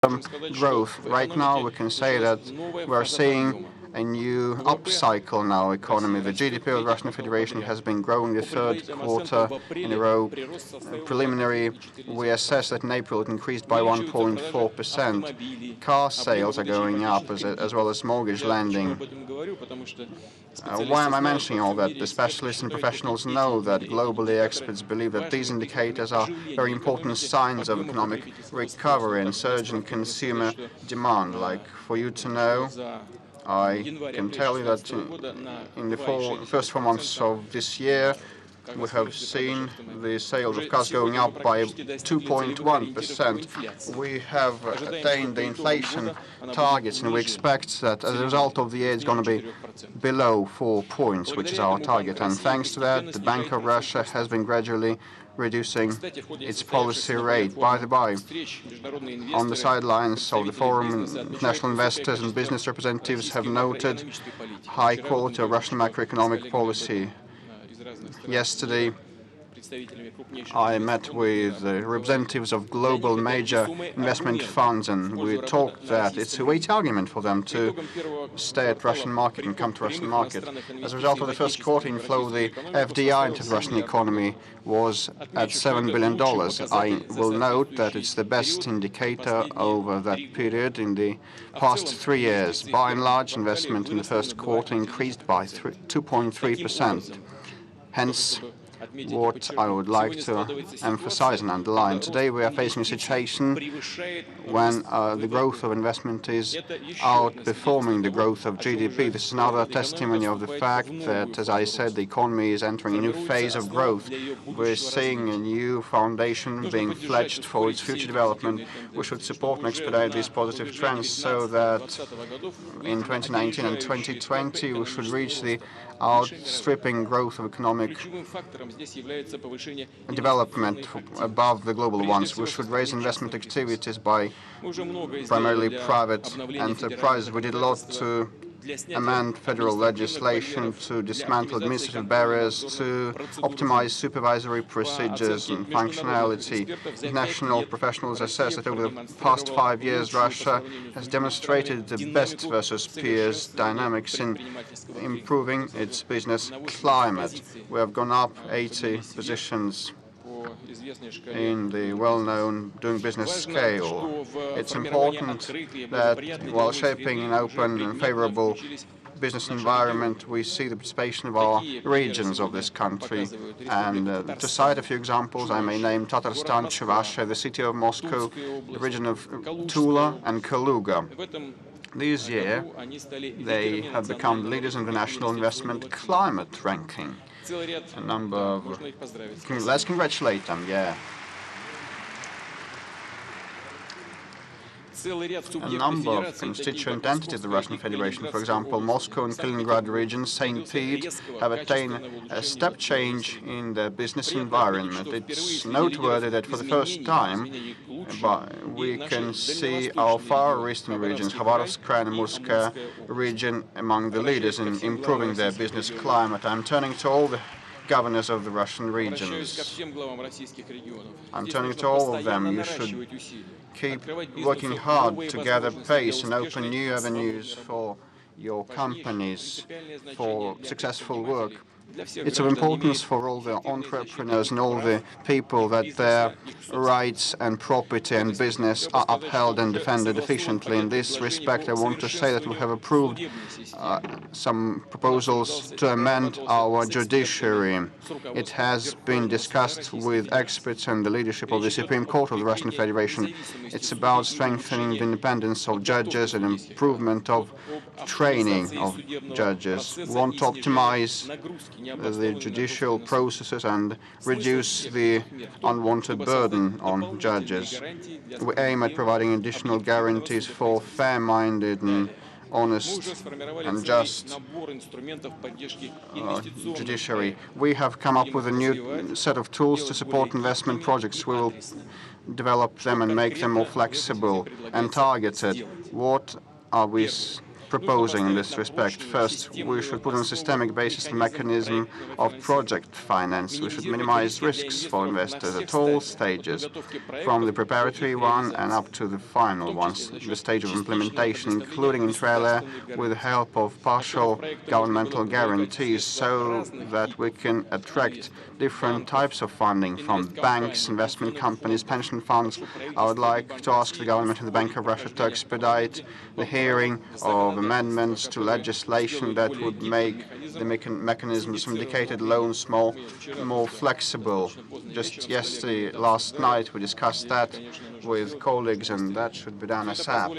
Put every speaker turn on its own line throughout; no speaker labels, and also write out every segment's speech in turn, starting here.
growth. Right now, we can say that we're seeing a new upcycle in our economy. The GDP of the Russian Federation has been growing the third quarter in a row. Preliminary, we assess that in April it increased by 1.4%. Car sales are going up as well as mortgage lending. Why am I mentioning all that? The specialists and professionals know that globally experts believe that these indicators are very important signs of economic recovery and surge in consumer demand. Like for you to know, I can tell you that in the first 4 months of this year, we have seen the sales of cars going up by 2.1%. We have attained the inflation targets, and we expect that as a result of the year, it's going to be below 4 points, which is our target. And thanks to that, the Bank of Russia has been gradually reducing its policy rate. By the by, on the sidelines of the forum, international investors and business representatives have noted high quality of Russian macroeconomic policy. Yesterday, I met with representatives of global major investment funds, and we talked that it's a weighty argument for them to stay at Russian market and come to Russian market. As a result of the first quarter inflow, the FDI into the Russian economy was at $7 billion. I will note that it's the best indicator over that period in the past 3 years. By and large, investment in the first quarter increased by 2.3%. Hence, what I would like to emphasize and underline. Today we are facing a situation when the growth of investment is outperforming the growth of GDP. This is another testimony of the fact that, as I said, the economy is entering a new phase of growth. We're seeing a new foundation being fledged for its future development. We should support and expedite these positive trends so that in 2019 and 2020 we should reach the outstripping growth of economic development above the global ones. We should raise investment activities by primarily private enterprises. We did a lot to amend federal legislation, to dismantle administrative barriers, to optimize supervisory procedures and functionality. International professionals assess that over the past 5 years, Russia has demonstrated the best versus peers dynamics in improving its business climate. We have gone up 80 positions in the well-known doing business scale. It's important that while shaping an open and favorable business environment, we see the participation of our regions of this country. And to cite a few examples, I may name Tatarstan, Chuvastia, the city of Moscow, the region of Tula and Kaluga. This year, they have become leaders in the National Investment Climate Ranking. A number of... Let's congratulate them, yeah. A number of constituent entities of the Russian Federation, for example, Moscow and Kaliningrad regions, St. Pete, have attained a step change in their business environment. It's noteworthy that for the first time, we can see our far eastern regions, Khabarovsk and Murska region, among the leaders in improving their business climate. I'm turning to all the governors of the Russian regions. I'm turning to all of them. You should keep working hard to gather pace and open new avenues for your companies for successful work. It's of importance for all the entrepreneurs and all the people that their rights and property and business are upheld and defended efficiently. In this respect, I want to say that we have approved some proposals to amend our judiciary. It has been discussed with experts and the leadership of the Supreme Court of the Russian Federation. It's about strengthening the independence of judges and improvement of training of judges. We want to optimize the judicial processes and reduce the unwanted burden on judges. We aim at providing additional guarantees for fair-minded and honest and just judiciary. We have come up with a new set of tools to support investment projects. We will develop them and make them more flexible and targeted. What are we proposing in this respect. First, we should put on a systemic basis the mechanism of project finance. We should minimize risks for investors at all stages, from the preparatory one and up to the final one, the stage of implementation, including inter alia, with the help of partial governmental guarantees, so that we can attract different types of funding from banks, investment companies, pension funds. I would like to ask the government and the Bank of Russia to expedite the hearing of amendments to legislation that would make the mechanisms of indicated loans more flexible. Just last night, we discussed that with colleagues, and that should be done ASAP.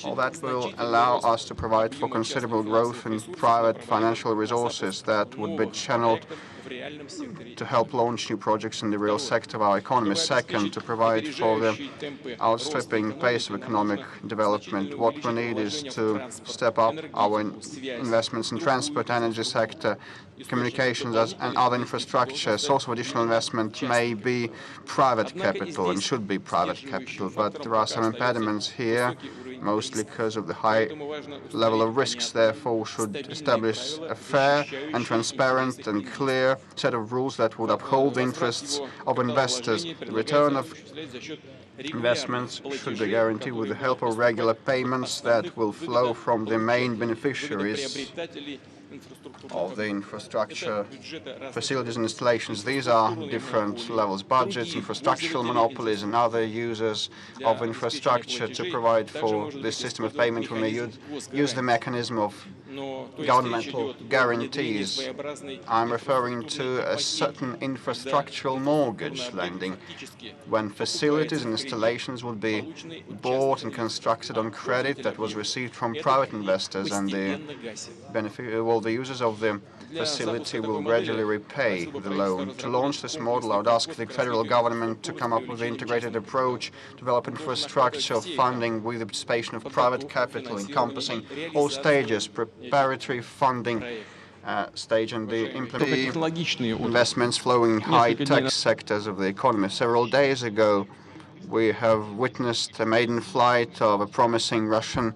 All that will allow us to provide for considerable growth in private financial resources that would be channeled to help launch new projects in the real sector of our economy. Second, to provide for the outstripping pace of economic development. What we need is to step up our investments in transport, energy sector, communications and other infrastructure. Source of additional investment may be private capital and should be private capital, but there are some impediments here, mostly because of the high level of risks. Therefore, we should establish a fair and transparent and clear set of rules that would uphold the interests of investors. The return of investments should be guaranteed with the help of regular payments that will flow from the main beneficiaries of the infrastructure facilities and installations. These are different levels: budgets, infrastructural monopolies, and other users of infrastructure. To provide for this system of payment, we may use the mechanism of governmental guarantees. I'm referring to a certain infrastructural mortgage lending, when facilities and installations would be bought and constructed on credit that was received from private investors, and the users of the facility will gradually repay the loan. To launch this model, I would ask the federal government to come up with an integrated approach, develop infrastructure funding with the participation of private capital, encompassing all stages: preparatory funding stage and the investments flowing in high-tech sectors of the economy. Several days ago, we have witnessed a maiden flight of a promising Russian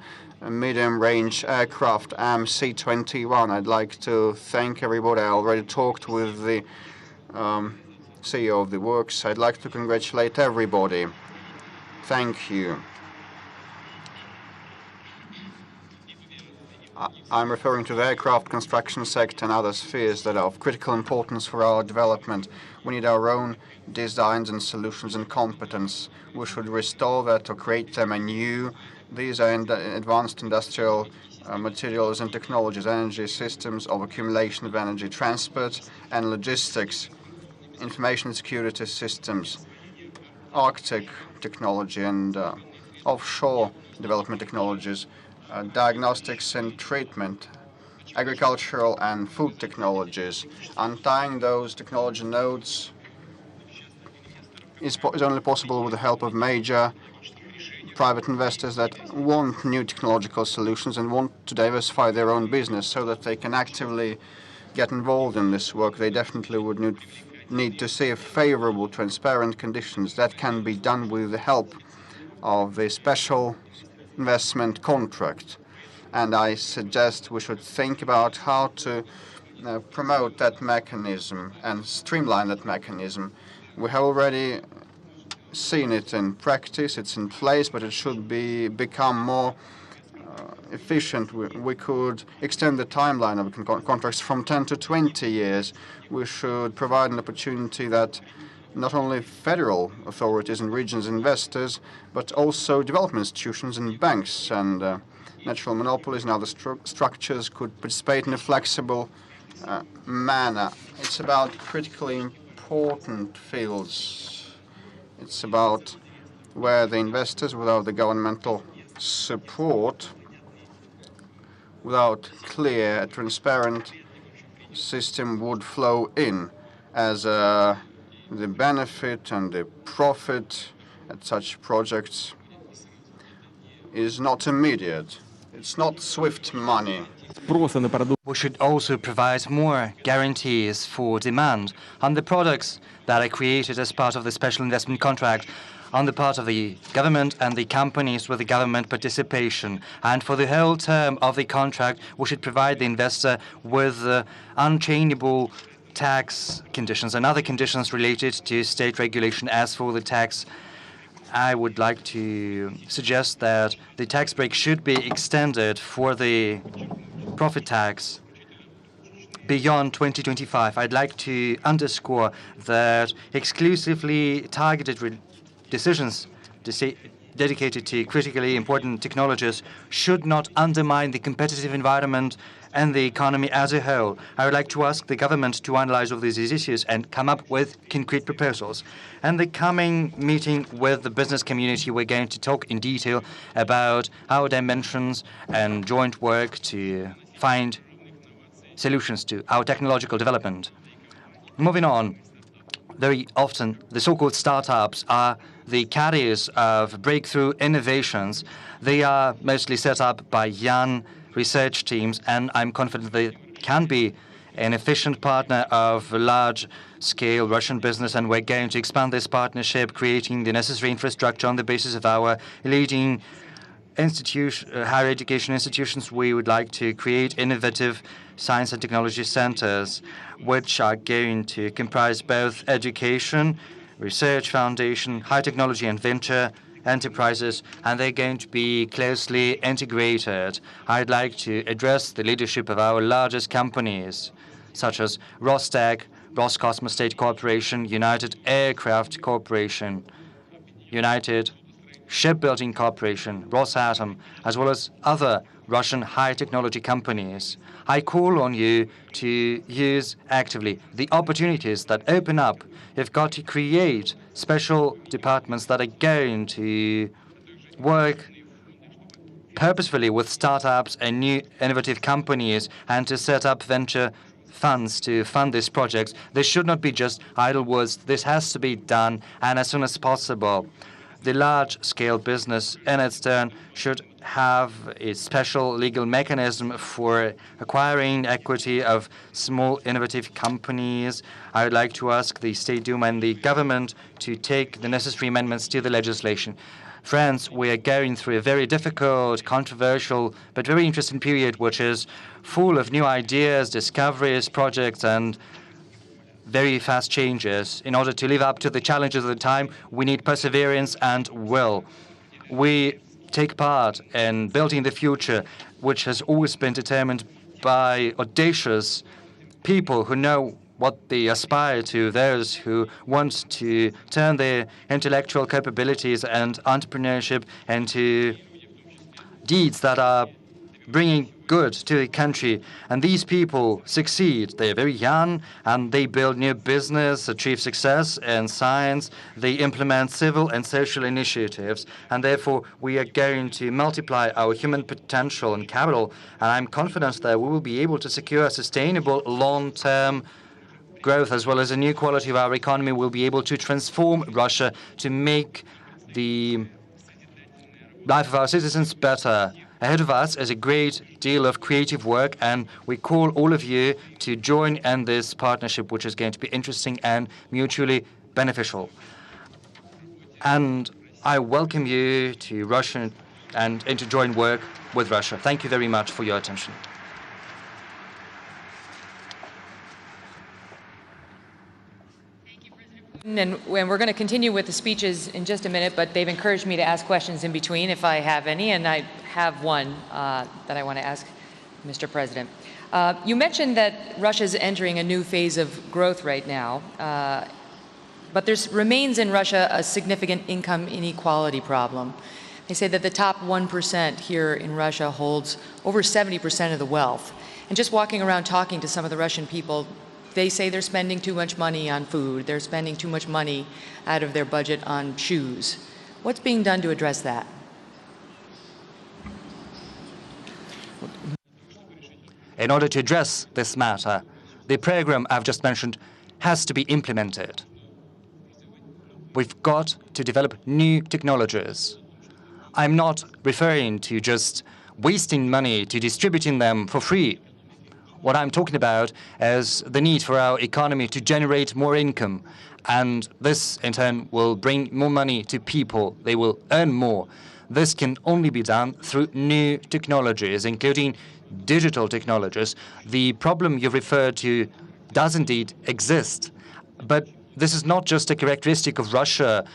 medium-range aircraft, MC-21. I'd like to thank everybody. I already talked with the CEO of the works. I'd like to congratulate everybody. Thank you. I'm referring to the aircraft construction sector and other spheres that are of critical importance for our development. We need our own designs and solutions and competence. We should restore that or create them anew. These are advanced industrial materials and technologies, energy systems of accumulation of energy, transport and logistics, information security systems, Arctic technology and offshore development technologies, diagnostics and treatment, agricultural and food technologies. Untying those technology nodes is only possible with the help of major private investors that want new technological solutions and want to diversify their own business so that they can actively get involved in this work. They definitely would need to see favorable, transparent conditions. That can be done with the help of the special investment contract. And I suggest we should think about how to promote that mechanism and streamline that mechanism. We have already seen it in practice. It's in place, but it should become more efficient. We could extend the timeline of contracts from 10 to 20 years. We should provide an opportunity that not only federal authorities and regions investors, but also development institutions and banks and natural monopolies and other structures could participate in a flexible manner. It's about critically important fields. It's about where the investors, without the governmental support, without clear, transparent system would flow in as the benefit and the profit at such projects is not immediate. It's not swift money.
We should also provide more guarantees for demand on the products that are created as part of the special investment contract. on the part of the government and the companies with the government participation. And for the whole term of the contract, we should provide the investor with unchangeable tax conditions and other conditions related to state regulation. As for the tax, I would like to suggest that the tax break should be extended for the profit tax beyond 2025. I'd like to underscore that exclusively targeted decisions dedicated to critically important technologies should not undermine the competitive environment and the economy as a whole. I would like to ask the government to analyze all these issues and come up with concrete proposals. And the coming meeting with the business community, we're going to talk in detail about our dimensions and joint work to find solutions to our technological development. Moving on, very often the so-called startups are the carriers of breakthrough innovations. They are mostly set up by young research teams, and I'm confident they can be an efficient partner of large-scale Russian business, and we're going to expand this partnership, creating the necessary infrastructure on the basis of our leading higher education institutions. We would like to create innovative science and technology centers, which are going to comprise both education, research foundation, high technology and venture enterprises, and they're going to be closely integrated. I'd like to address the leadership of our largest companies, such as Rostec, Roscosmos State Corporation, United Aircraft Corporation, United Shipbuilding Corporation, Rosatom, as well as other Russian high-technology companies. I call on you to use actively the opportunities that open up. You've got to create special departments that are going to work purposefully with startups and new innovative companies and to set up venture funds to fund these projects. This should not be just idle words. This has to be done, and as soon as possible. The large-scale business, in its turn, should have a special legal mechanism for acquiring equity of small innovative companies. I would like to ask the State Duma and the government to take the necessary amendments to the legislation. Friends, we are going through a very difficult, controversial, but very interesting period, which is full of new ideas, discoveries, projects, and very fast changes. In order to live up to the challenges of the time, we need perseverance and will. We take part in building the future, which has always been determined by audacious people who know what they aspire to, those who want to turn their intellectual capabilities and entrepreneurship into deeds that are bringing good to the country. And these people succeed. They're very young, and they build new business, achieve success in science. They implement civil and social initiatives. And therefore, we are going to multiply our human potential and capital. And I'm confident that we will be able to secure sustainable long-term growth, as well as a new quality of our economy. We'll be able to transform Russia to make the life of our citizens better. Ahead of us is a great deal of creative work, and we call all of you to join in this partnership, which is going to be interesting and mutually beneficial. And I welcome you to Russia and to join work with Russia. Thank you very much for your attention.
And we're going to continue with the speeches in just a minute, but they've encouraged me to ask questions in between if I have any, and I have one that I want to ask Mr. President. You mentioned that Russia's entering a new phase of growth right now, but there remains in Russia a significant income inequality problem. They say that the top 1% here in Russia holds over 70% of the wealth. And just walking around talking to some of the Russian people, they say they're spending too much money on food. They're spending too much money out of their budget on shoes. What's being done to address that?
In order to address this matter, the program I've just mentioned has to be implemented. We've got to develop new technologies. I'm not referring to just wasting money to distributing them for free. What I'm talking about is the need for our economy to generate more income. And this, in turn, will bring more money to people. They will earn more. This can only be done through new technologies, including digital technologies. The problem you referred to does indeed exist. But this is not just a characteristic of Russia.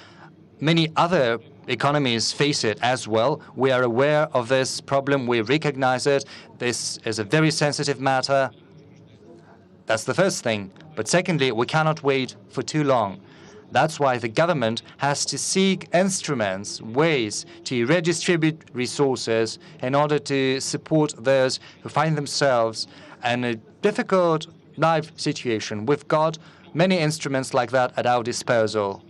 Many other economies face it as well. We are aware of this problem. We recognize it. This is a very sensitive matter. That's the first thing. But secondly, we cannot wait for too long. That's why the government has to seek instruments, ways to redistribute resources in order to support those who find themselves in a difficult life situation. We've got many instruments like that at our disposal.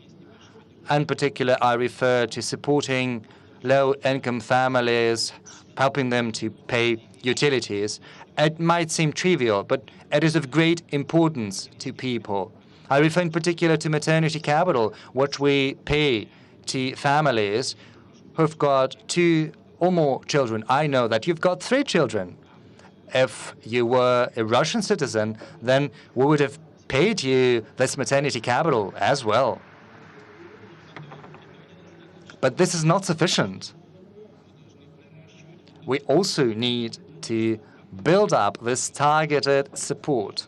In particular, I refer to supporting low-income families, helping them to pay utilities. It might seem trivial, but it is of great importance to people. I refer in particular to maternity capital, which we pay to families who've got 2 or more children. I know that you've got 3 children. If you were a Russian citizen, then we would have paid you this maternity capital as well. But this is not sufficient. We also need to build up this targeted support.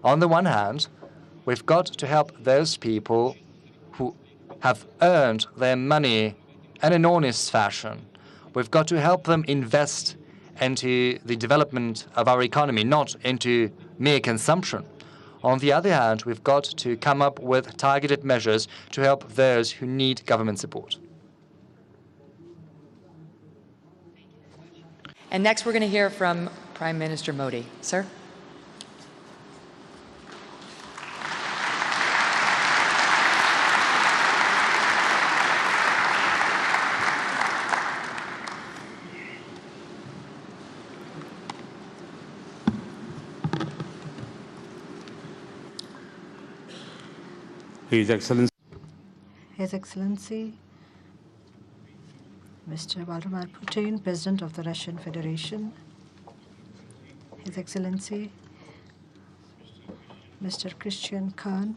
On the one hand, we've got to help those people who have earned their money in an honest fashion. We've got to help them invest into the development of our economy, not into mere consumption. On the other hand, we've got to come up with targeted measures to help those who need government support.
And next, we're going to hear from Prime Minister Modi. Sir?
His Excellency.
His Excellency, Mr. Vladimir Putin, President of the Russian Federation, His Excellency, Mr. Christian Kern,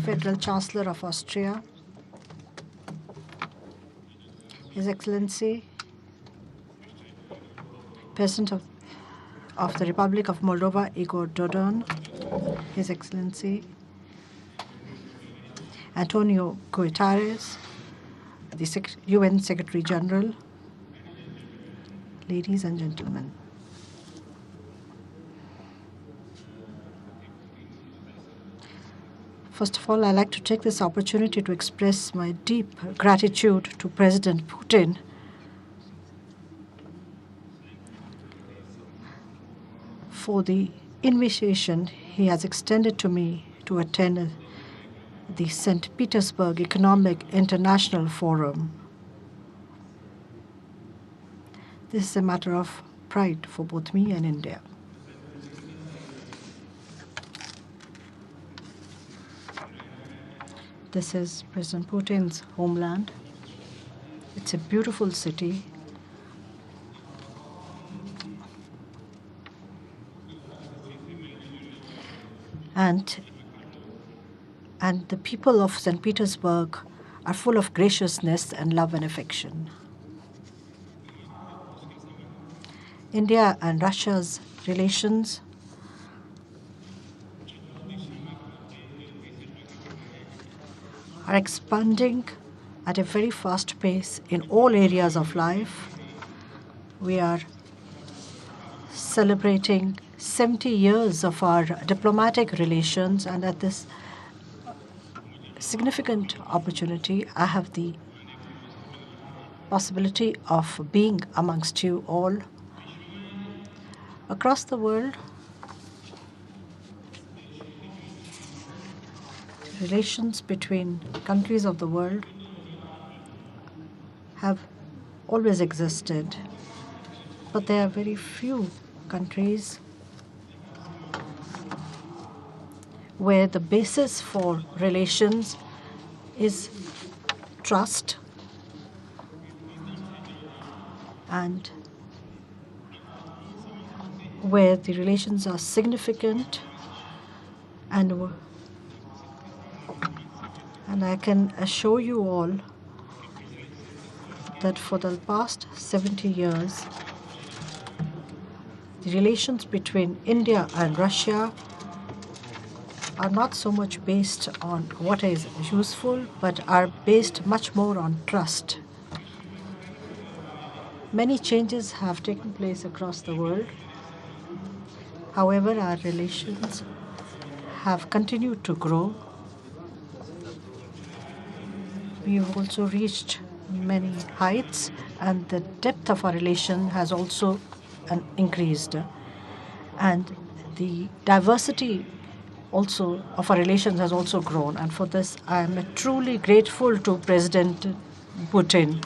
Federal Chancellor of Austria, His Excellency, President of the Republic of Moldova, Igor Dodon, His Excellency, Antonio Guterres, the UN Secretary General, ladies and gentlemen. First of all, I'd like to take this opportunity to express my deep gratitude to President Putin for the invitation he has extended to me to attend the St. Petersburg Economic International Forum. This is a matter of pride for both me and India. This is President Putin's homeland. It's a beautiful city. And the people of St. Petersburg are full of graciousness and love and affection. India and Russia's relations are expanding at a very fast pace in all areas of life. We are celebrating 70 years of our diplomatic relations, and at this significant opportunity, I have the possibility of being amongst you all. Across the world, relations between countries of the world have always existed, but there are very few countries where the basis for relations is trust and where the relations are significant, and I can assure you all that for the past 70 years, the relations between India and Russia are not so much based on what is useful, but are based much more on trust. Many changes have taken place across the world. However, our relations have continued to grow. We've also reached many heights, and the depth of our relation has also increased. And the diversity also of our relations has also grown. And for this, I am truly grateful to President Putin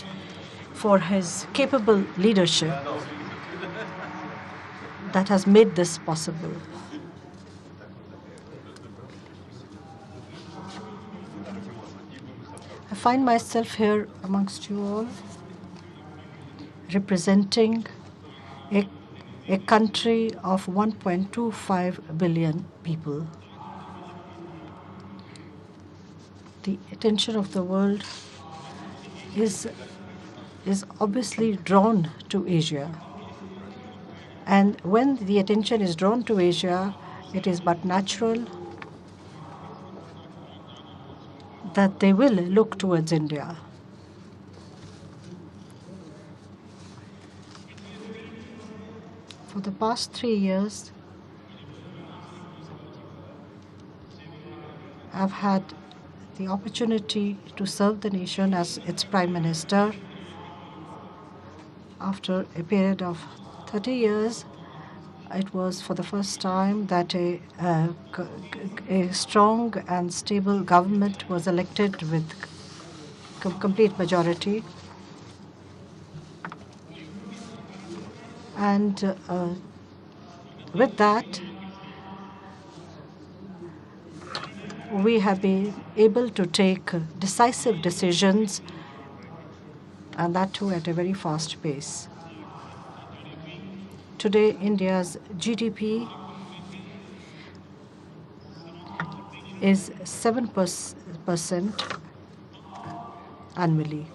for his capable leadership that has made this possible. I find myself here amongst you all, representing a country of 1.25 billion people. The attention of the world is obviously drawn to Asia. And when the attention is drawn to Asia, it is but natural that they will look towards India. For the past 3 years, I've had the opportunity to serve the nation as its Prime Minister. After a period of 30 years, it was for the first time that a strong and stable government was elected with complete majority. And with that, we have been able to take decisive decisions, and that too at a very fast pace. Today, India's GDP is 7% annually.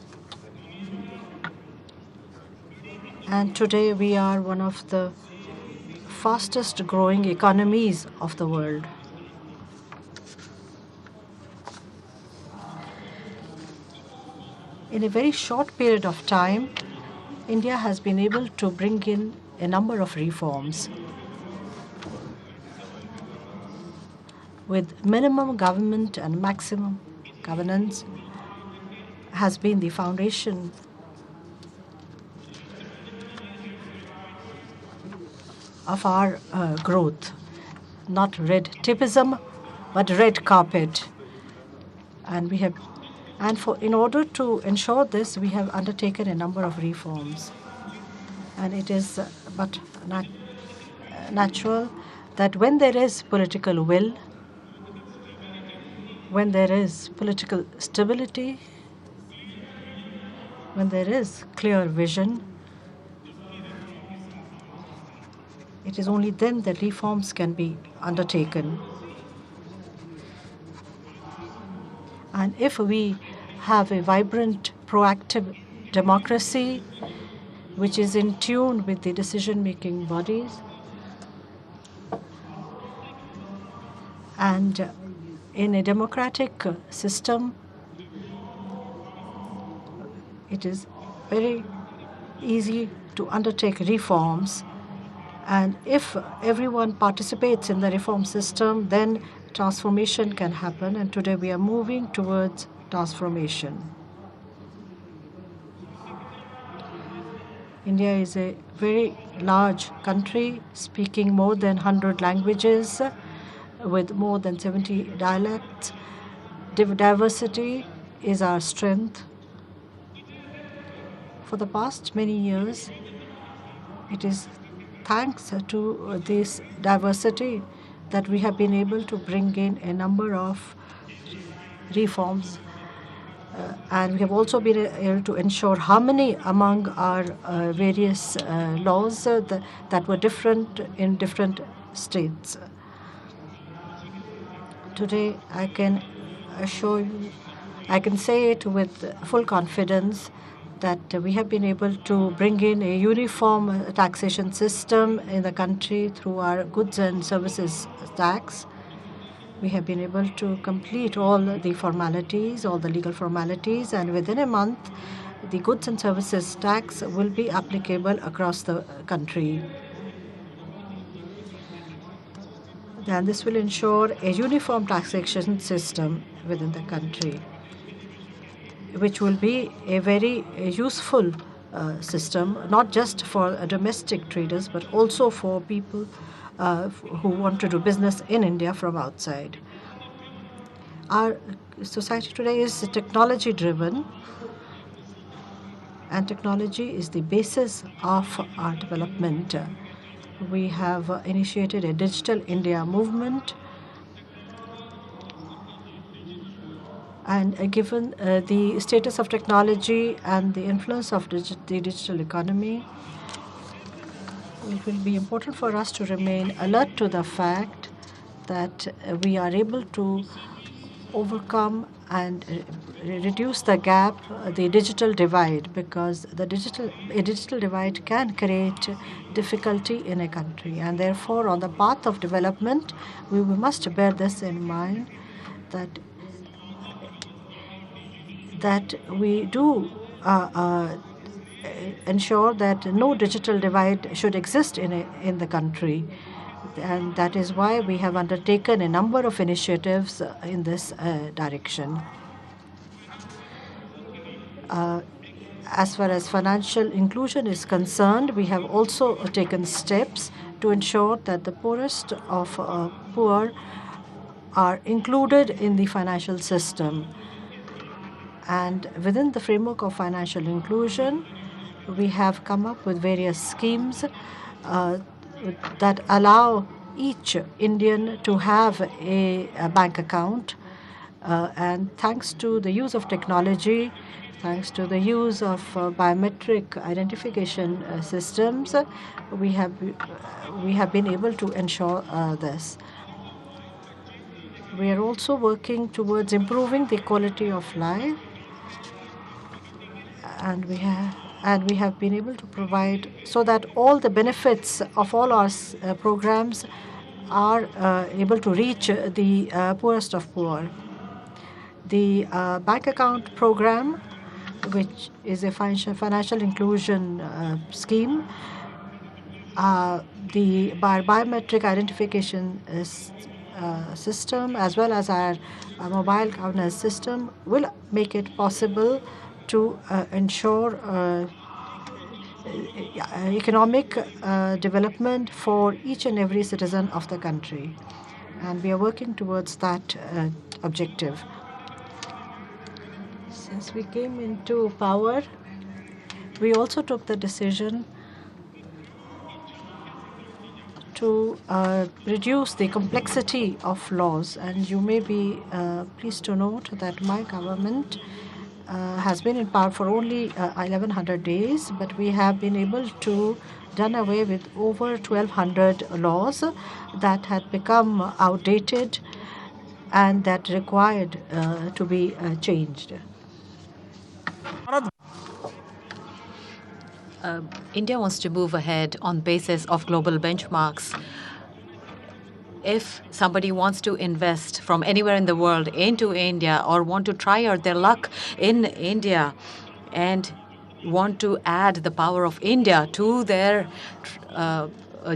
And today we are one of the fastest growing economies of the world. In a very short period of time, India has been able to bring in a number of reforms. With minimum government and maximum governance has been the foundation of our growth. Not red tapeism, but red carpet. And in order to ensure this, we have undertaken a number of reforms. And it is but natural that when there is political will, when there is political stability, when there is clear vision, it is only then that reforms can be undertaken. And if we have a vibrant, proactive democracy, which is in tune with the decision-making bodies, and in a democratic system, it is very easy to undertake reforms. And if everyone participates in the reform system, then transformation can happen. And today we are moving towards transformation. India is a very large country, speaking more than 100 languages, with more than 70 dialects. Diversity is our strength. For the past many years, it is thanks to this diversity that we have been able to bring in a number of reforms And we have also been able to ensure harmony among our various laws that were different in different states. Today, I can assure you, I can say it with full confidence that we have been able to bring in a uniform taxation system in the country through our goods and services tax. We have been able to complete all the formalities, all the legal formalities, and within a month, the goods and services tax will be applicable across the country. And this will ensure a uniform taxation system within the country, which will be a very useful system, not just for domestic traders, but also for people who want to do business in India from outside. Our society today is technology-driven, and technology is the basis of our development. We have initiated a Digital India movement, and given the status of technology and the influence of the digital economy, it will be important for us to remain alert to the fact that we are able to overcome and reduce the gap, the digital divide, because a digital divide can create difficulty in a country. And therefore, on the path of development, we must bear this in mind, that we do ensure that no digital divide should exist in the country. And that is why we have undertaken a number of initiatives in this direction. As far as financial inclusion is concerned, we have also taken steps to ensure that the poorest of poor are included in the financial system. And within the framework of financial inclusion, we have come up with various schemes that allow each Indian to have a bank account. And thanks to the use of technology, thanks to the use of biometric identification systems, we have been able to ensure this. We are also working towards improving the quality of life, and we have been able to provide so that all the benefits of all our programs are able to reach the poorest of poor. The bank account program, which is a financial inclusion scheme, the biometric identification system, as well as our mobile governance system, will make it possible to ensure economic development for each and every citizen of the country. And we are working towards that objective. Since we came into power, we also took the decision to reduce the complexity of laws. And you may be pleased to note that my government has been in power for only 1,100 days, but we have been able to done away with over 1,200 laws that had become outdated and that required to be changed.
India wants to move ahead on basis of global benchmarks. If somebody wants to invest from anywhere in the world into India or want to try out their luck in India and want to add the power of India to their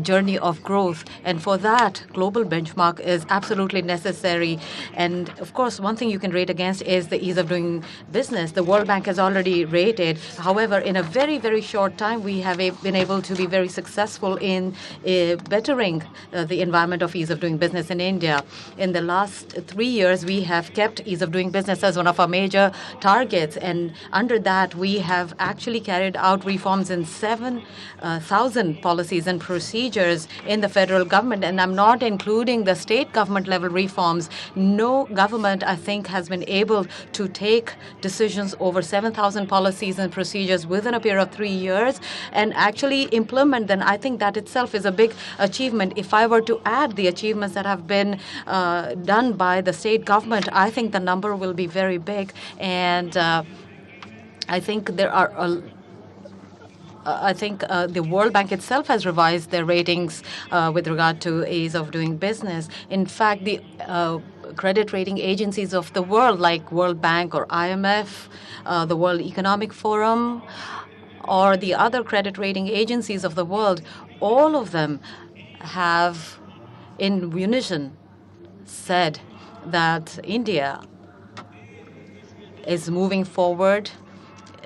journey of growth, and for that, global benchmark is absolutely necessary. And of course, one thing you can rate against is the ease of doing business. The World Bank has already rated. However, in a very, very short time, we have been able to be very successful in bettering the environment of ease of doing business in India. In the last 3 years, we have kept ease of doing business as one of our major targets. And under that, we have actually carried out reforms in 7,000 policies and procedures. procedures in the federal government, and I'm not including the state government level reforms. No government, I think, has been able to take decisions over 7,000 policies and procedures within a period of 3 years and actually implement them. I think that itself is a big achievement. If I were to add the achievements that have been done by the state government, I think the number will be very big. And I think there are the World Bank itself has revised their ratings with regard to ease of doing business. In fact, the credit rating agencies of the world, like World Bank or IMF, the World Economic Forum, or the other credit rating agencies of the world, all of them have in unison said that India is moving forward.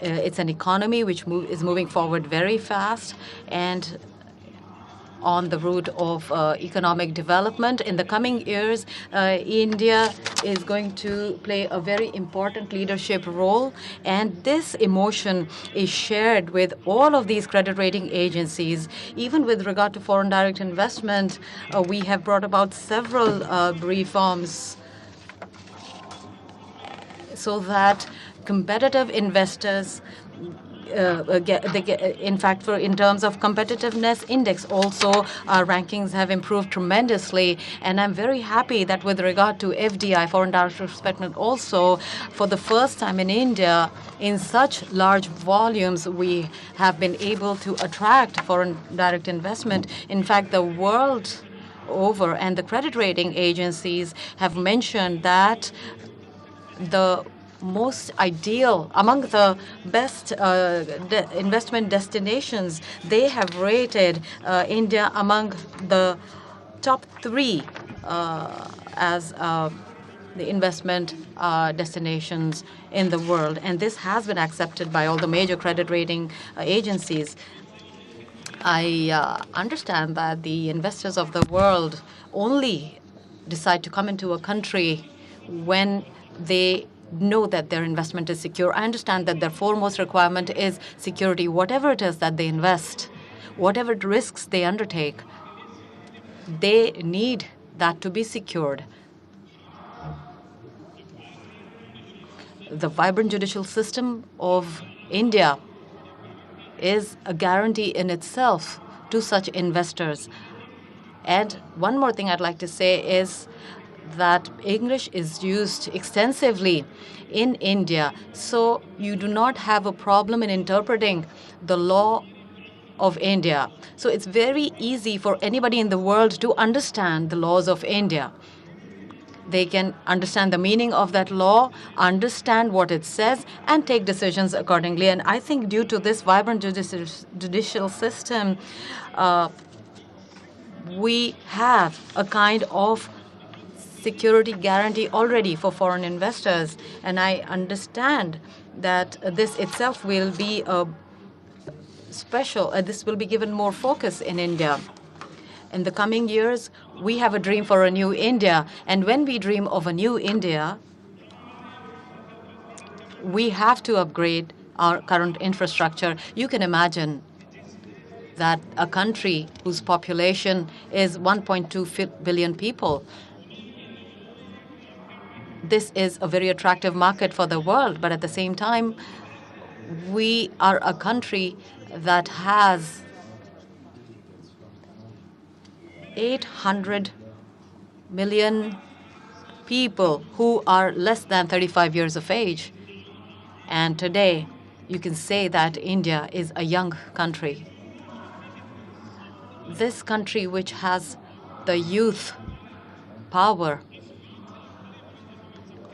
It's an economy which is moving forward very fast and on the route of economic development. In the coming years, India is going to play a very important leadership role, and this emotion is shared with all of these credit rating agencies. Even with regard to foreign direct investment, we have brought about several reforms so that competitive investors in fact, in terms of competitiveness index, also our rankings have improved tremendously. And I'm very happy that with regard to FDI, foreign direct investment, also for the first time in India, in such large volumes, we have been able to attract foreign direct investment. In fact, the world over and the credit rating agencies have mentioned that the most ideal, among the best investment destinations, they have rated India among the top 3 as the investment destinations in the world. And this has been accepted by all the major credit rating agencies. I understand that the investors of the world only decide to come into a country when they know that their investment is secure. I understand that their foremost requirement is security. Whatever it is that they invest, whatever risks they undertake, they need that to be secured. The vibrant judicial system of India is a guarantee in itself to such investors. And one more thing I'd like to say is that English is used extensively in India, so you do not have a problem in interpreting the law of India. So it's very easy for anybody in the world to understand the laws of India. They can understand the meaning of that law, understand what it says, and take decisions accordingly. And I think due to this vibrant judicial system, we have a kind of security guarantee already for foreign investors. And I understand that this itself will be a special, this will be given more focus in India. In the coming years, we have a dream for a new India. And when we dream of a new India, we have to upgrade our current infrastructure. You can imagine that a country whose population is 1.2 billion people, this is a very attractive market for the world. But at the same time, we are a country that has 800 million people who are less than 35 years of age. And today, you can say that India is a young country. This country, which has the youth power,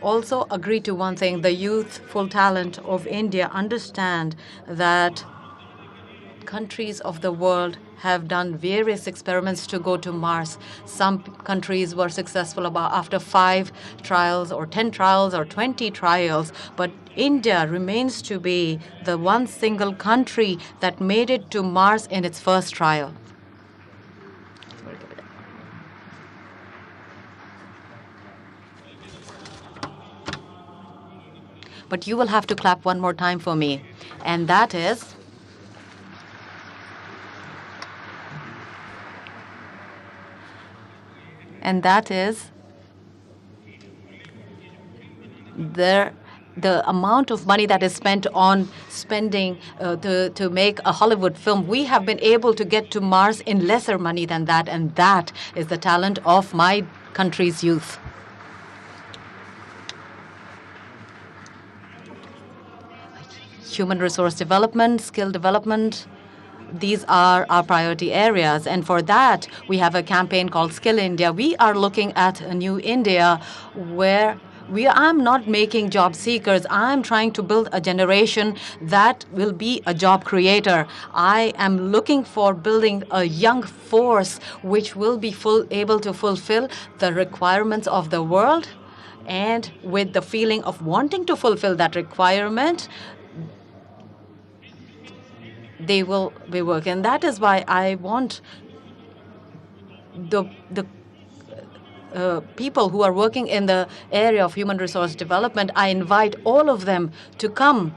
also agree to one thing: the youthful talent of India understand that countries of the world have done various experiments to go to Mars. Some countries were successful after 5 trials or 10 trials or 20 trials, but India remains to be the one single country that made it to Mars in its first trial. But you will have to clap one more time for me, and that is and that is the amount of money that is spent on spending to make a Hollywood film. We have been able to get to Mars in lesser money than that, and that is the talent of my country's youth. Human resource development, skill development, these are our priority areas. And for that, we have a campaign called Skill India. We are looking at a new India where I'm not making job seekers. I'm trying to build a generation that will be a job creator. I am looking for building a young force which will be able to fulfill the requirements of the world. And with the feeling of wanting to fulfill that requirement, they will be working. And that is why I want the people who are working in the area of human resource development, I invite all of them to come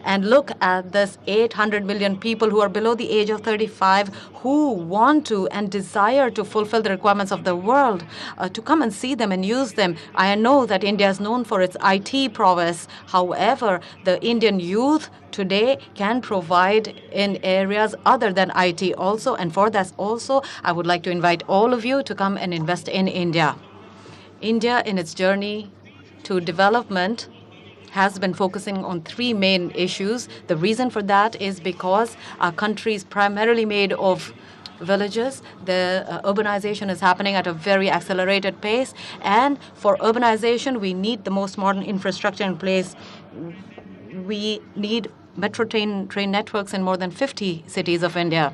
and look at this 800 million people who are below the age of 35 who want to and desire to fulfill the requirements of the world, to come and see them and use them. I know that India is known for its IT prowess. However, the Indian youth today can provide in areas other than IT also. And for that also, I would like to invite all of you to come and invest in India. India, in its journey to development, has been focusing on three main issues. The reason for that is because our country is primarily made of villages. The urbanization is happening at a very accelerated pace. And for urbanization, we need the most modern infrastructure in place. We need metro train networks in more than 50 cities of India.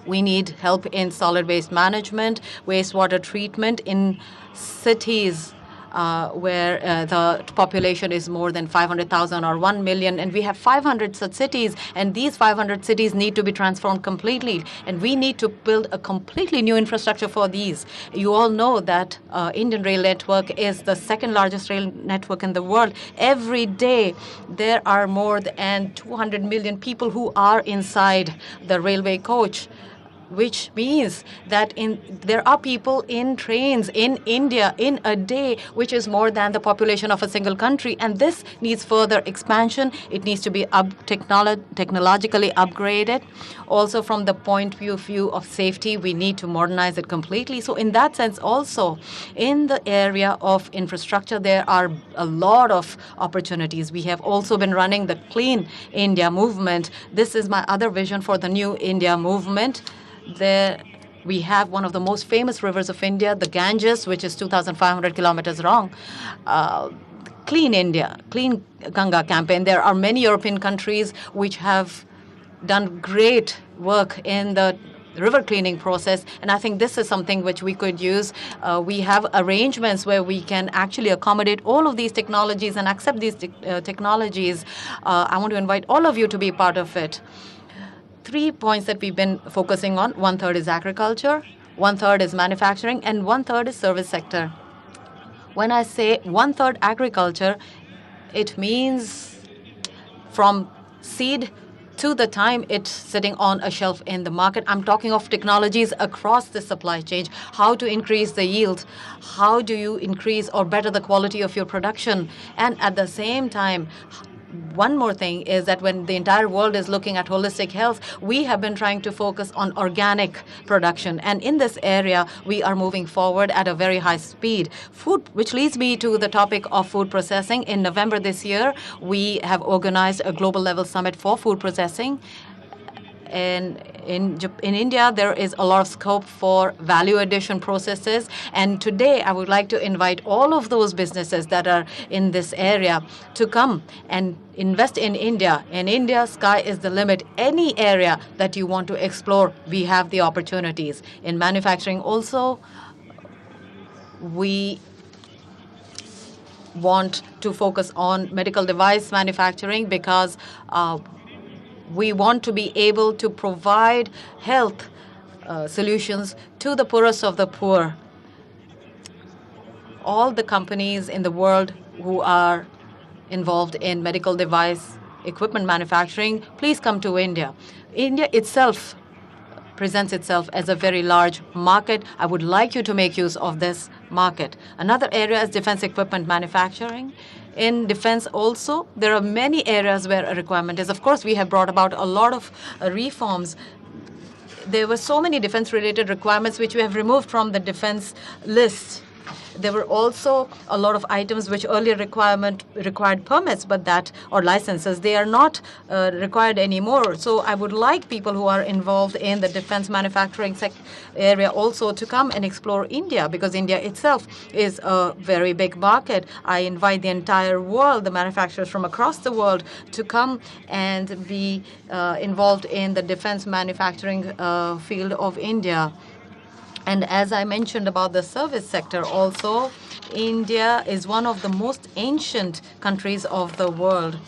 We need help in solid waste management, wastewater treatment in cities where the population is more than 500,000 or 1 million. And we have 500 such cities, and these 500 cities need to be transformed completely. And we need to build a completely new infrastructure for these. You all know that Indian rail network is the second largest rail network in the world. Every day, there are more than 200 million people who are inside the railway coach, which means that there are people in trains in India in a day, which is more than the population of a single country. And this needs further expansion. It needs to be technologically upgraded. Also, from the point of view of safety, we need to modernize it completely. So in that sense, also, in the area of infrastructure, there are a lot of opportunities. We have also been running the Clean India movement. This is my other vision for the New India movement. There we have one of the most famous rivers of India, the Ganges, which is 2,500 kilometers long. Clean India, Clean Ganga campaign. There are many European countries which have done great work in the river cleaning process, and I think this is something which we could use. We have arrangements where we can actually accommodate all of these technologies and accept these technologies. I want to invite all of you to be part of it. 3 points that we've been focusing on. 1/3 is agriculture, 1/3 is manufacturing, and 1/3 is service sector. When I say 1/3 agriculture, it means from seed to the time it's sitting on a shelf in the market. I'm talking of technologies across the supply chain, how to increase the yield, how do you increase or better the quality of your production, and at the same time, one more thing is that when the entire world is looking at holistic health, we have been trying to focus on organic production. And in this area, we are moving forward at a very high speed. Food, which leads me to the topic of food processing. In November this year, we have organized a global level summit for food processing. And in India, there is a lot of scope for value addition processes. And today, I would like to invite all of those businesses that are in this area to come and invest in India. In India, sky is the limit. Any area that you want to explore, we have the opportunities. In manufacturing also, we want to focus on medical device manufacturing because we want to be able to provide health solutions to the poorest of the poor. All the companies in the world who are involved in medical device equipment manufacturing, please come to India. India itself presents itself as a very large market. I would like you to make use of this market. Another area is defense equipment manufacturing. In defense also, there are many areas where a requirement is. Of course, we have brought about a lot of reforms. There were so many defense-related requirements which we have removed from the defense list. There were also a lot of items which earlier required permits, but or licenses. They are not required anymore. So I would like people who are involved in the defense manufacturing area also to come and explore India, because India itself is a very big market. I invite the entire world, the manufacturers from across the world, to come and be involved in the defense manufacturing field of India. And as I mentioned about the service sector also, India is one of the most ancient countries of the world.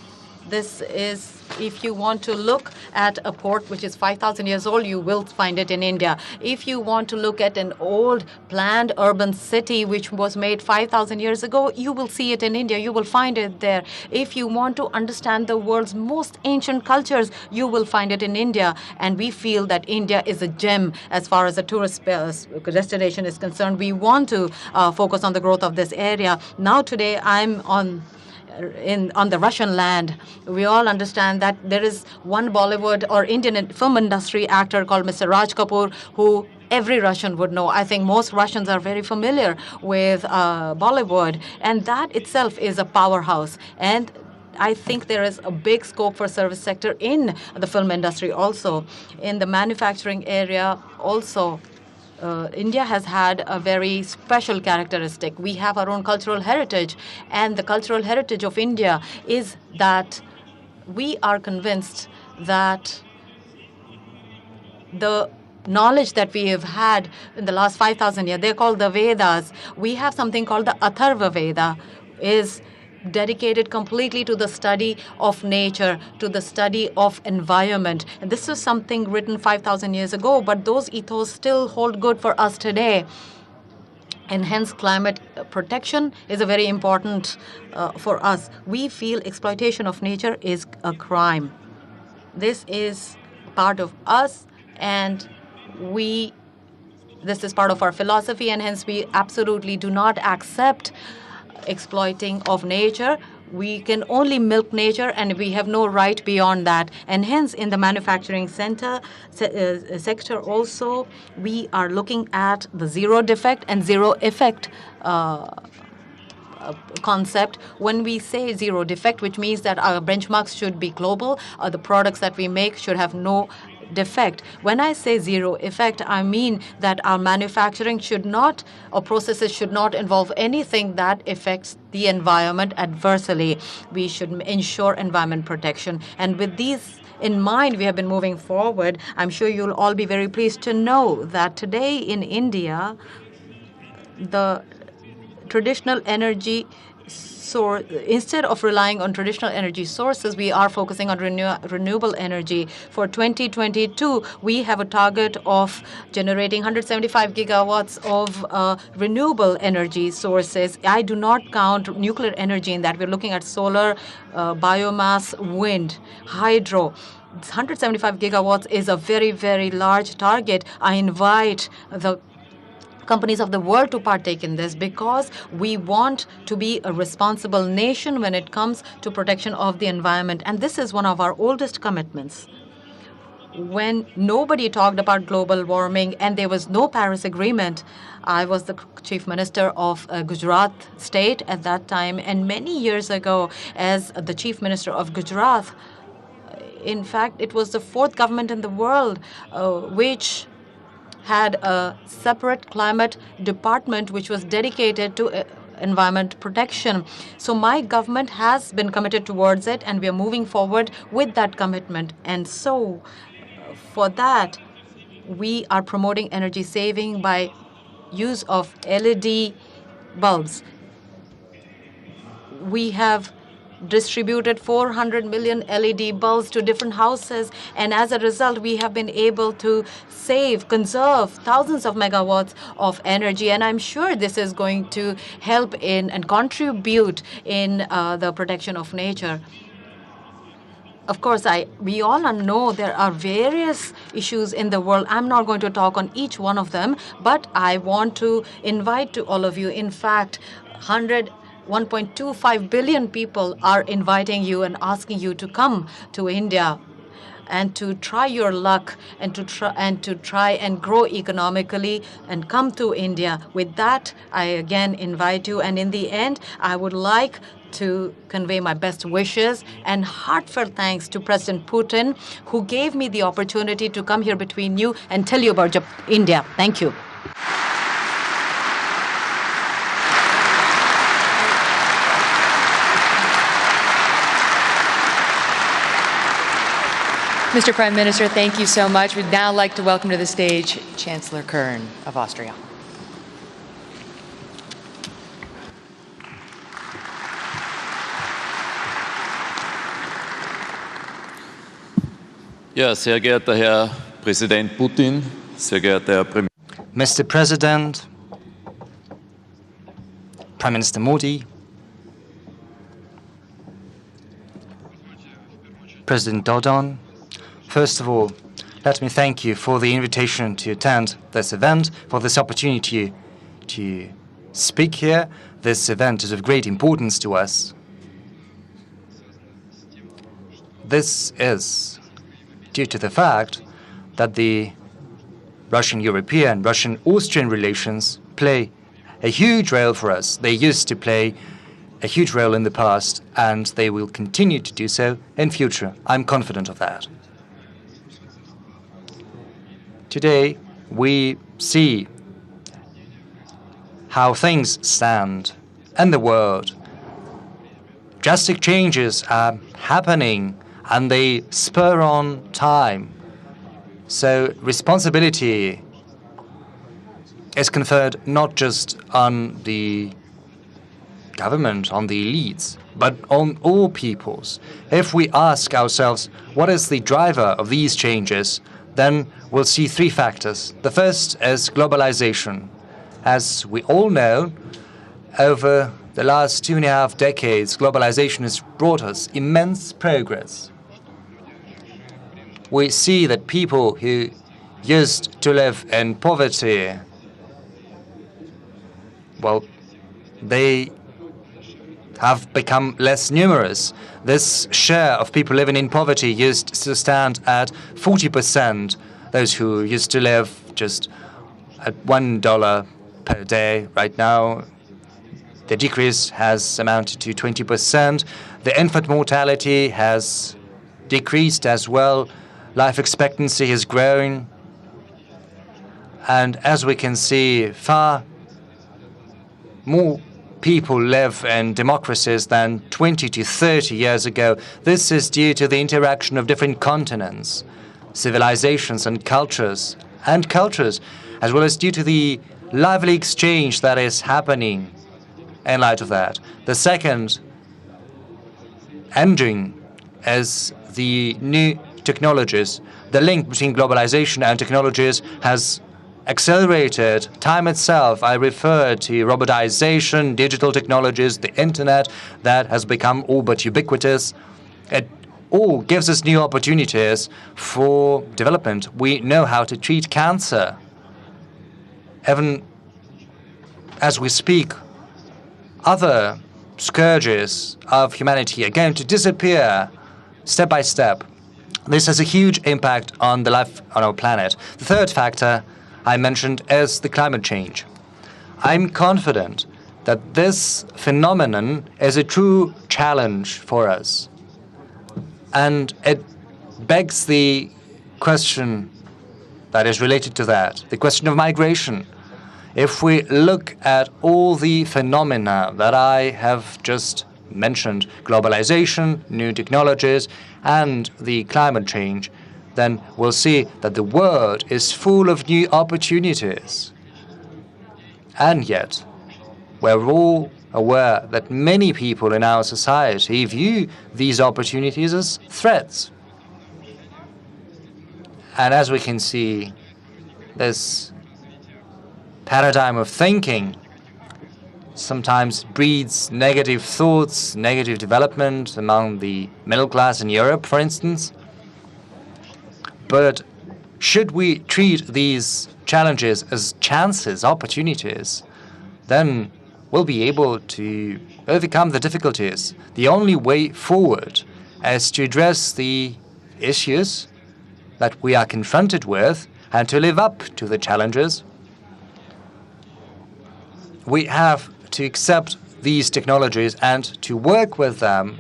This is, if you want to look at a port which is 5,000 years old, you will find it in India. If you want to look at an old planned urban city which was made 5,000 years ago, you will see it in India. You will find it there. If you want to understand the world's most ancient cultures, you will find it in India. And we feel that India is a gem as far as a tourist destination is concerned. We want to focus on the growth of this area. Now today, I'm on the Russian land. We all understand that there is one Bollywood or Indian film industry actor called Mr. Raj Kapoor, who every Russian would know. I think most Russians are very familiar with Bollywood, and that itself is a powerhouse. And I think there is a big scope for service sector in the film industry also. In the manufacturing area also, India has had a very special characteristic. We have our own cultural heritage, and the cultural heritage of India is that we are convinced that the knowledge that we have had in the last 5,000 years, they're called the Vedas. We have something called the Atharva Veda, is dedicated completely to the study of nature, to the study of environment. And this is something written 5,000 years ago, but those ethos still hold good for us today. And hence, climate protection is a very important for us. We feel exploitation of nature is a crime. This is part of us, and this is part of our philosophy, and hence we absolutely do not accept exploiting of nature. We can only milk nature, and we have no right beyond that. And hence, in the manufacturing sector also, we are looking at the zero defect and zero effect concept. When we say zero defect, which means that our benchmarks should be global, the products that we make should have no defect. When I say zero effect, I mean that our manufacturing should not, or processes should not involve anything that affects the environment adversely. We should ensure environment protection. And with these in mind, we have been moving forward. I'm sure you'll all be very pleased to know that today in India, the traditional energy source, instead of relying on traditional energy sources, we are focusing on renewable energy. For 2022, we have a target of generating 175 gigawatts of renewable energy sources. I do not count nuclear energy in that. We're looking at solar, biomass, wind, hydro. 175 gigawatts is a very, very large target. I invite the companies of the world to partake in this, because we want to be a responsible nation when it comes to protection of the environment. And this is one of our oldest commitments. When nobody talked about global warming and there was no Paris Agreement, I was the chief minister of Gujarat state at that time. And many years ago, as the chief minister of Gujarat, in fact, it was the fourth government in the world which had a separate climate department which was dedicated to environment protection. So my government has been committed towards it, and we are moving forward with that commitment. And so for that, we are promoting energy saving by use of LED bulbs. We have distributed 400 million LED bulbs to different houses, and as a result, we have been able to conserve thousands of megawatts of energy, and I'm sure this is going to help in and contribute in the protection of nature. Of course, we all know there are various issues in the world. I'm not going to talk on each one of them, but I want to invite to all of you. In fact, 1.25 billion people are inviting you and asking you to come to India and to try your luck and to try and grow economically and come to India. With that, I again invite you. And in the end, I would like to convey my best wishes and heartfelt thanks to President Putin, who gave me the opportunity to come here between you and tell you about India. Thank you.
Mr. Prime Minister, thank you so much. We'd now like to welcome to the stage Chancellor Kern of Austria.
Ja, sehr geehrter Herr Präsident Putin, sehr geehrter Herr Premier.
Mr. President, Prime Minister Modi, President Dodon, first of all, let me thank you for the invitation to attend this event, for this opportunity to speak here. This event is of great importance to us. This is due to the fact that the Russian-European, Russian-Austrian relations play a huge role for us. They used to play a huge role in the past, and they will continue to do so in future. I'm confident of that. Today, we see how things stand in the world. Drastic changes are happening, and they spur on time. So responsibility is conferred not just on the government, on the elites, but on all peoples. If we ask ourselves what is the driver of these changes, then we'll see three factors. The first is globalization. As we all know, over the last 2.5 decades, globalization has brought us immense progress. We see that people who used to live in poverty, well, they have become less numerous. This share of people living in poverty used to stand at 40%. Those who used to live just at $1 per day, right now, the decrease has amounted to 20%. The infant mortality has decreased as well. Life expectancy has grown. And as we can see, far more people live in democracies than 20 to 30 years ago. This is due to the interaction of different continents, civilizations and cultures, as well as due to the lively exchange that is happening in light of that. The second engine is the new technologies. The link between globalization and technologies has accelerated time itself. I refer to robotization, digital technologies, the internet that has become all but ubiquitous. It all gives us new opportunities for development. We know how to treat cancer. Even as we speak, other scourges of humanity are going to disappear step by step. This has a huge impact on the life on our planet. The third factor I mentioned is the climate change. I'm confident that this phenomenon is a true challenge for us. And it begs the question that is related to that, the question of migration. If we look at all the phenomena that I have just mentioned, globalization, new technologies, and the climate change, then we'll see that the world is full of new opportunities. And yet, we're all aware that many people in our society view these opportunities as threats. And as we can see, this paradigm of thinking sometimes breeds negative thoughts, negative development among the middle class in Europe, for instance. But should we treat these challenges as chances, opportunities, then we'll be able to overcome the difficulties. The only way forward is to address the issues that we are confronted with and to live up to the challenges. We have to accept these technologies and to work with them.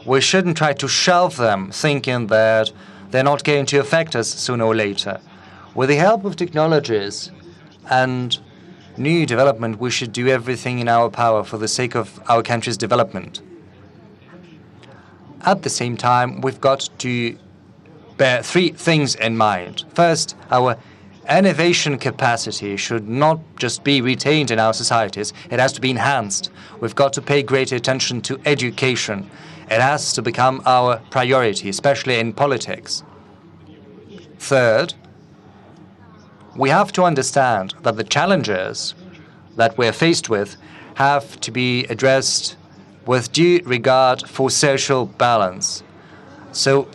We shouldn't try to shelve them, thinking that they're not going to affect us sooner or later. With the help of technologies and new development, we should do everything in our power for the sake of our country's development. At the same time, we've got to bear three things in mind. First, our innovation capacity should not just be retained in our societies, it has to be enhanced. We've got to pay greater attention to education. It has to become our priority, especially in politics. Third, we have to understand that the challenges that we're faced with have to be addressed with due regard for social balance. So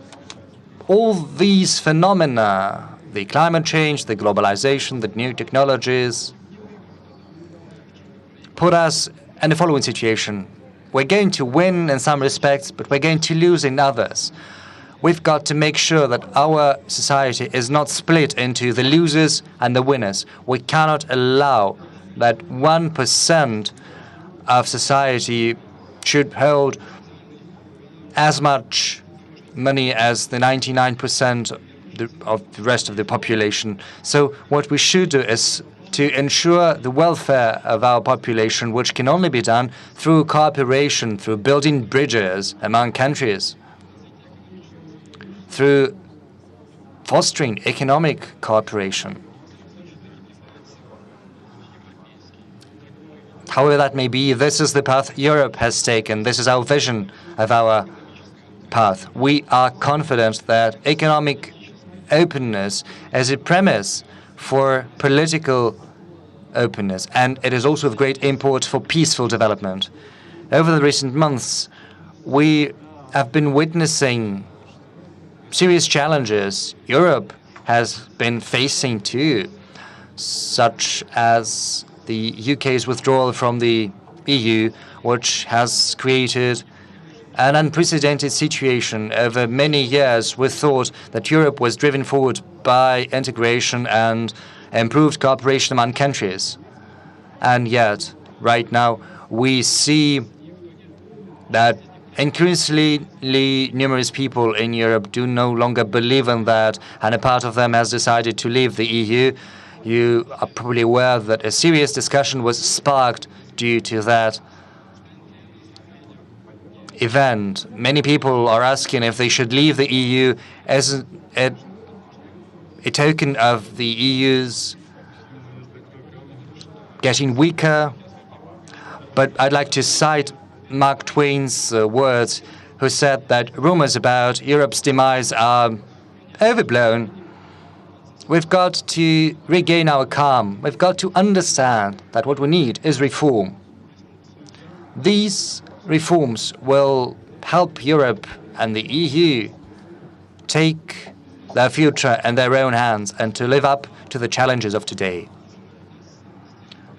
all these phenomena, the climate change, the globalization, the new technologies, put us in the following situation. We're going to win in some respects, but we're going to lose in others. We've got to make sure that our society is not split into the losers and the winners. We cannot allow that 1% of society should hold as much money as the 99% of the rest of the population. So what we should do is to ensure the welfare of our population, which can only be done through cooperation, through building bridges among countries, through fostering economic cooperation. However that may be, this is the path Europe has taken. This is our vision of our path. We are confident that economic openness is a premise for political openness, and it is also of great import for peaceful development. Over the recent months, we have been witnessing serious challenges Europe has been facing too, such as the UK's withdrawal from the EU, which has created an unprecedented situation. Over many years, we thought that Europe was driven forward by integration and improved cooperation among countries. And yet, right now, we see that increasingly numerous people in Europe do no longer believe in that, and a part of them has decided to leave the EU. You are probably aware that a serious discussion was sparked due to that event. Many people are asking if they should leave the EU as a token of the EU's getting weaker. But I'd like to cite Mark Twain's words, who said that rumors about Europe's demise are overblown. We've got to regain our calm. We've got to understand that what we need is reform. These reforms will help Europe and the EU take their future in their own hands and to live up to the challenges of today.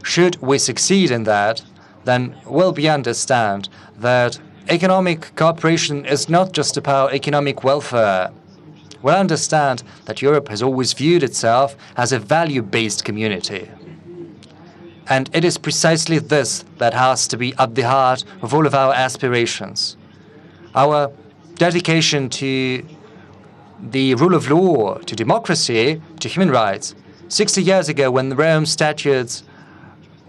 Should we succeed in that, then we'll understand that economic cooperation is not just about economic welfare. We'll understand that Europe has always viewed itself as a value-based community. And it is precisely this that has to be at the heart of all of our aspirations. Our dedication to the rule of law, to democracy, to human rights. 60 years ago, when the Rome Statutes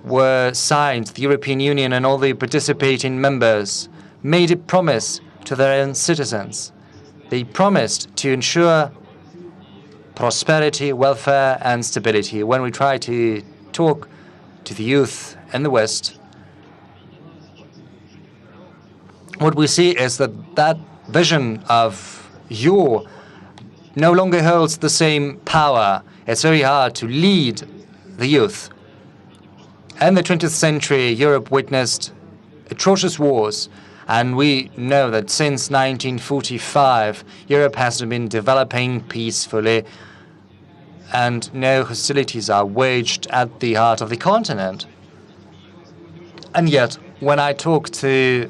were signed, the European Union and all the participating members made a promise to their own citizens. They promised to ensure prosperity, welfare, and stability. When we try to talk to the youth in the West, what we see is that that vision of Euro no longer holds the same power. It's very hard to lead the youth. In the 20th century, Europe witnessed atrocious wars, and we know that since 1945, Europe has been developing peacefully, and no hostilities are waged at the heart of the continent. And yet, when I talk to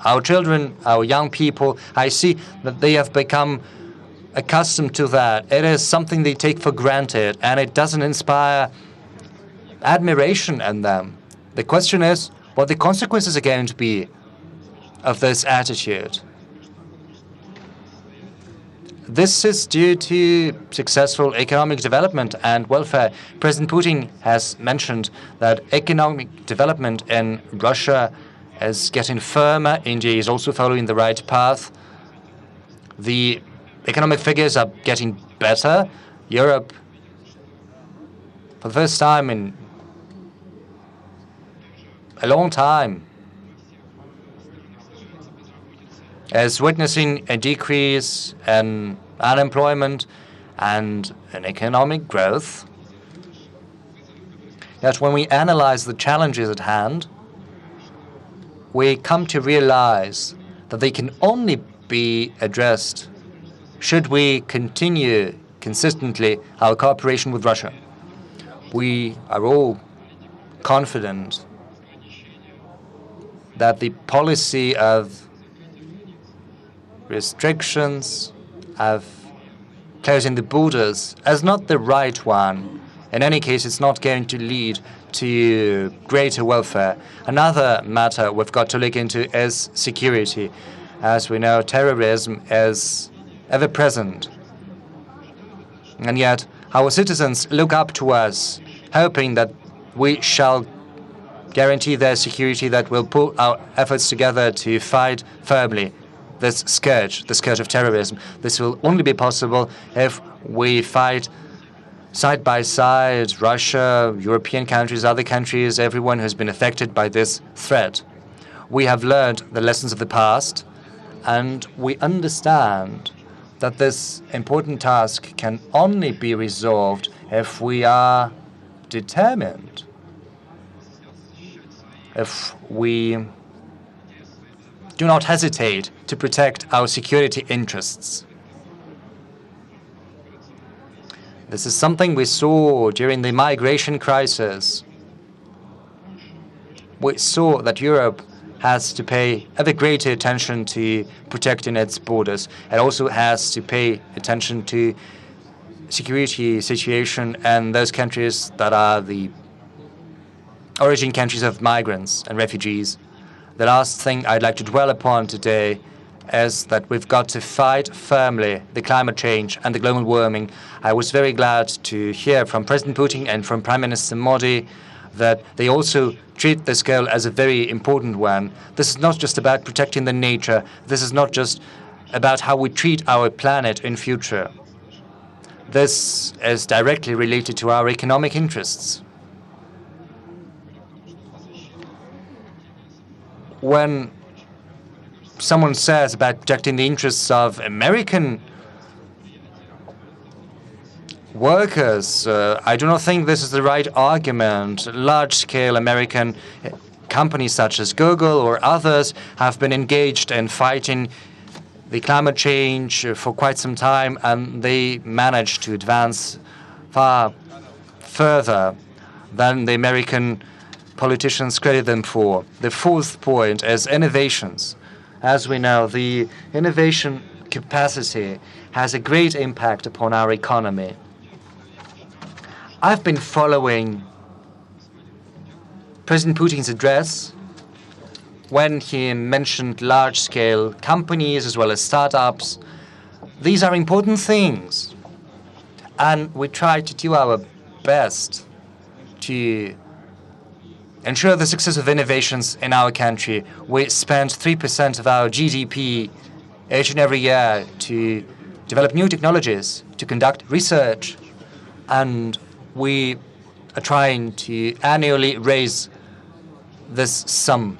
our children, our young people, I see that they have become accustomed to that. It is something they take for granted, and it doesn't inspire admiration in them. The question is what the consequences are going to be of this attitude. This is due to successful economic development and welfare. President Putin has mentioned that economic development in Russia is getting firmer. India is also following the right path. The economic figures are getting better. Europe, for the first time in a long time, is witnessing a decrease in unemployment and in economic growth. Yet when we analyze the challenges at hand, we come to realize that they can only be addressed should we continue consistently our cooperation with Russia. We are all confident that the policy of restrictions, of closing the borders, is not the right one. In any case, it's not going to lead to greater welfare. Another matter we've got to look into is security. As we know, terrorism is ever present. And yet, our citizens look up to us, hoping that we shall guarantee their security, that we'll put our efforts together to fight firmly this scourge, the scourge of terrorism. This will only be possible if we fight side by side, Russia, European countries, other countries, everyone who's been affected by this threat. We have learned the lessons of the past, and we understand that this important task can only be resolved if we are determined, if we do not hesitate to protect our security interests. This is something we saw during the migration crisis. We saw that Europe has to pay ever greater attention to protecting its borders. It also has to pay attention to security situation in those countries that are the origin countries of migrants and refugees. The last thing I'd like to dwell upon today is that we've got to fight firmly the climate change and the global warming. I was very glad to hear from President Putin and from Prime Minister Modi that they also treat this goal as a very important one. This is not just about protecting the nature. This is not just about how we treat our planet in future. This is directly related to our economic interests. When someone says about protecting the interests of American workers, I do not think this is the right argument. Large-scale American companies such as Google or others have been engaged in fighting the climate change for quite some time, and they managed to advance far further than the American politicians credit them for. The fourth point is innovations. As we know, the innovation capacity has a great impact upon our economy. I've been following President Putin's address when he mentioned large-scale companies as well as startups. These are important things, and we try to do our best to ensure the success of innovations in our country. We spend 3% of our GDP each and every year to develop new technologies, to conduct research, and we are trying to annually raise this sum.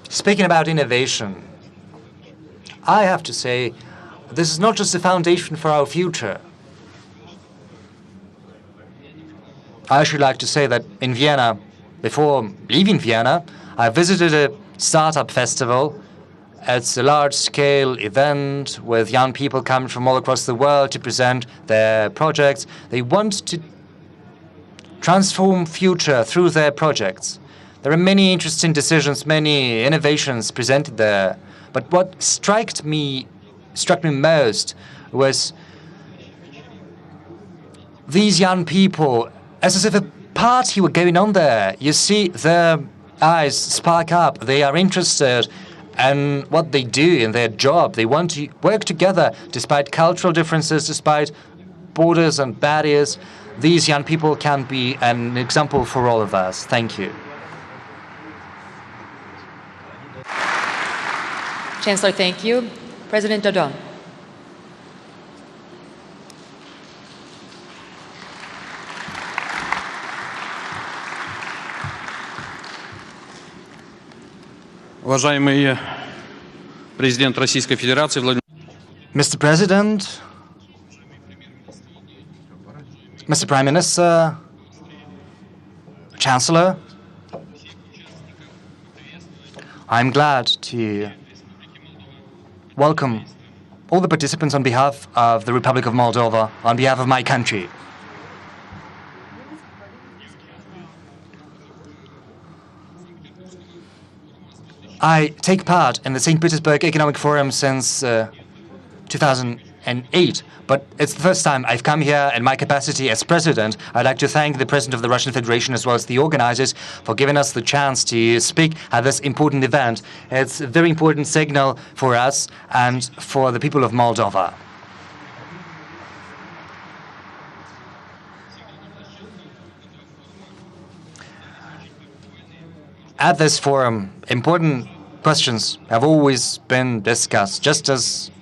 Speaking about innovation, I have to say this is not just a foundation for our future. I should like to say that in Vienna, before leaving Vienna, I visited a startup festival. It's a large-scale event with young people coming from all across the world to present their projects. They want to transform future through their projects. There are many interesting decisions, many innovations presented there. But what struck me most was these young people, as if a party were going on there. You see their eyes spark up. They are interested in what they do in their job. They want to work together despite cultural differences, despite borders and barriers. These young people can be an example for all of us. Thank you.
Chancellor, thank you. President Dodon.
Уважаемый президент Российской Федерации Владимир
Mr. President, Mr. Prime Minister, Chancellor, I'm glad to welcome all the participants on behalf of the Republic of Moldova, on behalf of my country. I take part in the St. Petersburg Economic Forum since 2008, but it's the first time I've come here in my capacity as president. I'd like to thank the President of the Russian Federation as well as the organizers for giving us the chance to speak at this important event. It's a very important signal for us and for the people of Moldova. At this forum, important questions have always been discussed, just as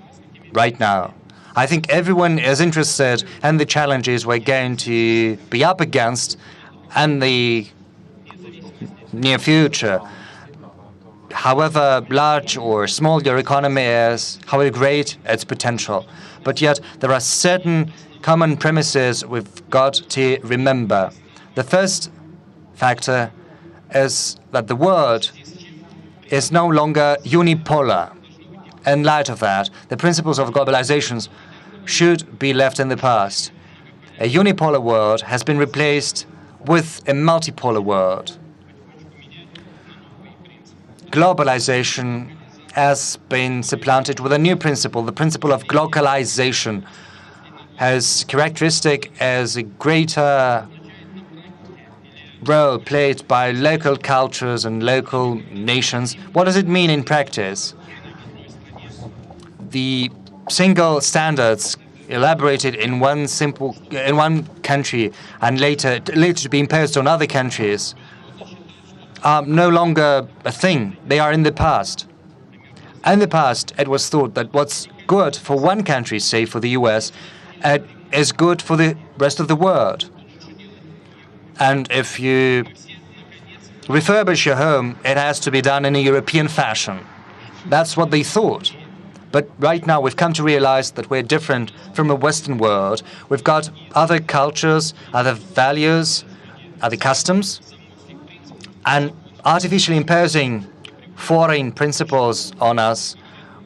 right now. I think everyone is interested in the challenges we're going to be up against in the near future. However large or small your economy is, however great its potential. But yet there are certain common premises we've got to remember. The first factor is that the world is no longer unipolar. In light of that, the principles of globalization should be left in the past. A unipolar world has been replaced with a multipolar world. Globalization has been supplanted with a new principle, the principle of glocalization, has characteristic as a greater role played by local cultures and local nations. What does it mean in practice? The single standards elaborated in one country and later to be imposed on other countries are no longer a thing. They are in the past. In the past, it was thought that what's good for one country, say for the US, is good for the rest of the world. And if you refurbish your home, it has to be done in a European fashion. That's what they thought. But right now, we've come to realize that we're different from the Western world. We've got other cultures, other values, other customs. And artificially imposing foreign principles on us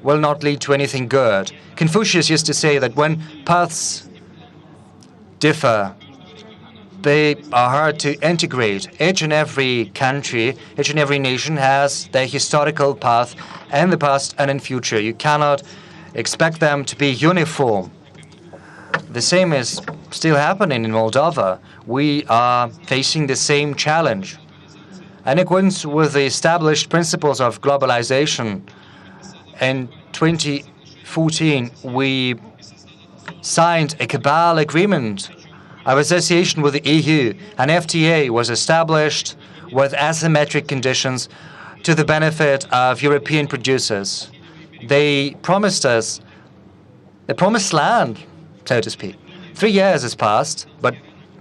will not lead to anything good. Confucius used to say that when paths differ, they are hard to integrate. Each and every country, each and every nation has their historical path in the past and in future. You cannot expect them to be uniform. The same is still happening in Moldova. We are facing the same challenge. In accordance with the established principles of globalization, in 2014, we signed a cabal agreement of association with the EU. An FTA was established with asymmetric conditions to the benefit of European producers. They promised us the promised land, so to speak. 3 years has passed, but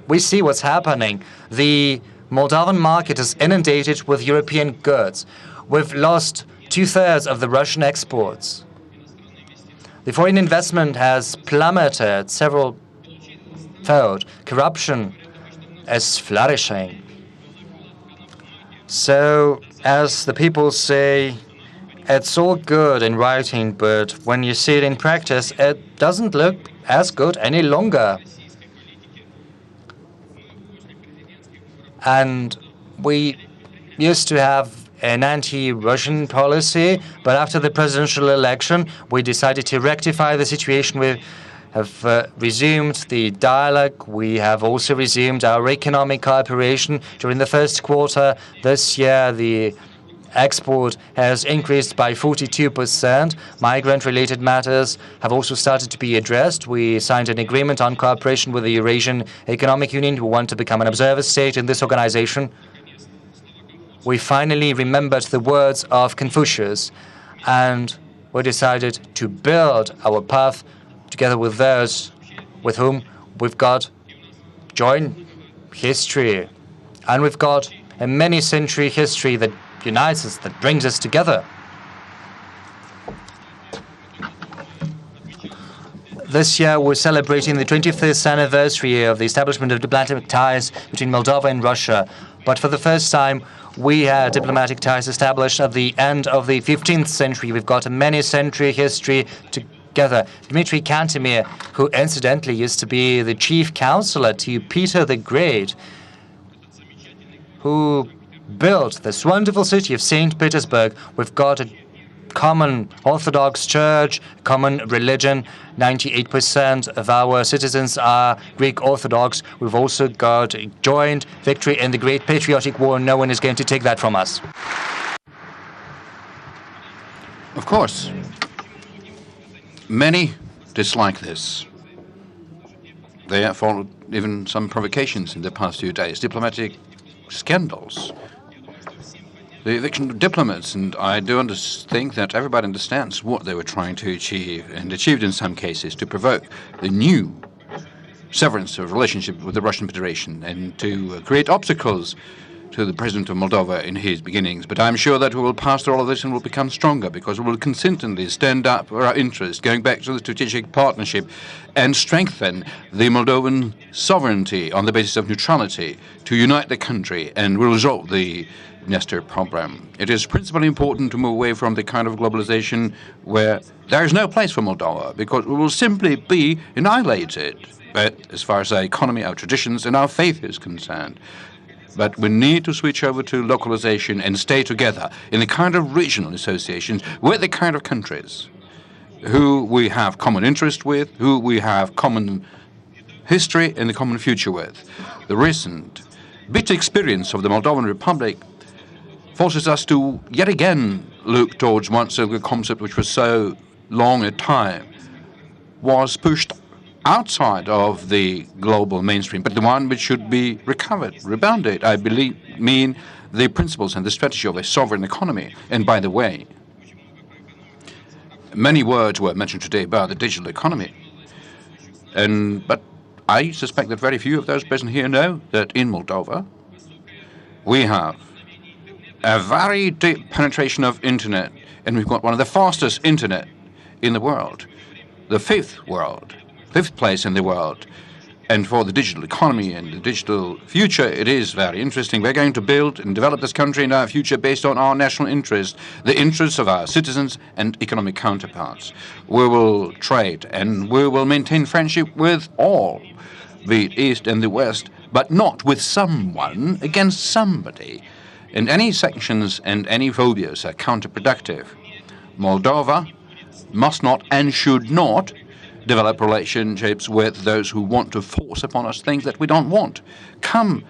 we see what's happening. The Moldovan market is inundated with European goods. We've lost 2/3 of the Russian exports. The foreign investment has plummeted several fold. Corruption is flourishing. So, as the people say, it's all good in writing, but when you see it in practice, it doesn't look as good any longer. And we used to have an anti-Russian policy, but after the presidential election, we decided to rectify the situation. We have resumed the dialogue. We have also resumed our economic cooperation. During the first quarter this year, the export has increased by 42%. Migrant-related matters have also started to be addressed. We signed an agreement on cooperation with the Eurasian Economic Union, who want to become an observer state in this organization. We finally remembered the words of Confucius, and we decided to build our path together with those with whom we've got joint history. And we've got a many-century history that unites us, that brings us together. This year, we're celebrating the 25th anniversary of the establishment of diplomatic ties between Moldova and Russia. But for the first time, we had diplomatic ties established at the end of the 15th century. We've got a many-century history together. Dmitry Kantemir, who incidentally used to be the chief counselor to Peter the Great, who built this wonderful city of St. Petersburg. We've got a common Orthodox Church, common religion. 98% of our citizens are Greek Orthodox. We've also got a joint victory in the Great Patriotic War. No one is going to take that from us.
Of course, many dislike this. They have followed even some provocations in the past few days, diplomatic scandals, the eviction of diplomats, and I do think that everybody understands what they were trying to achieve, and achieved in some cases, to provoke the new severance of relationship with the Russian Federation and to create obstacles to the President of Moldova in his beginnings. But I'm sure that we will pass through all of this and will become stronger, because we will consistently stand up for our interests, going back to the strategic partnership, and strengthen the Moldovan sovereignty on the basis of neutrality to unite the country and resolve the Dniester problem. It is principally important to move away from the kind of globalization where there is no place for Moldova, because we will simply be annihilated, but as far as our economy, our traditions, and our faith is concerned. But we need to switch over to localization and stay together in the kind of regional associations with the kind of countries who we have common interest with, who we have common history and a common future with. The recent bitter experience of the Moldovan Republic forces us to yet again look towards once a concept which was so long a time was pushed outside of the global mainstream, but the one which should be recovered, rebounded, I mean the principles and the strategy of a sovereign economy. And by the way, many words were mentioned today about the digital economy, but I suspect that very few of those present here know that in Moldova we have a very deep penetration of internet, and we've got one of the fastest internet in the world, the fifth place in the world. And for the digital economy and the digital future, it is very interesting. We're going to build and develop this country and our future based on our national interest, the interests of our citizens and economic counterparts. We will trade and we will maintain friendship with all, be it East and the West, but not with someone against somebody. And any sanctions and any phobias are counterproductive. Moldova must not and should not develop relationships with those who want to force upon us things that we don't want. Come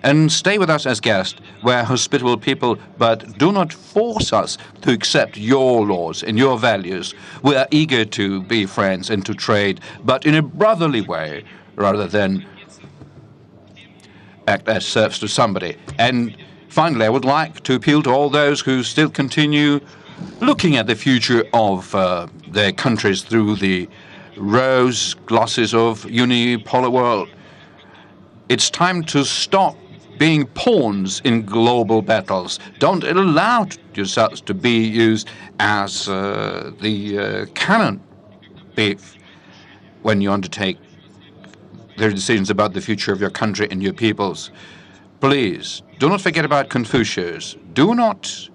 and stay with us as guests. We're hospitable people, but do not force us to accept your laws and your values. We are eager to be friends and to trade, but in a brotherly way, rather than act as serfs to somebody. And finally, I would like to appeal to all those who still continue looking at the future of their countries through the rose glasses of unipolar world. It's time to stop being pawns in global battles. Don't allow yourselves to be used as the cannon beef when you undertake the decisions about the future of your country and your peoples. please, do not forget about Confucius. Do not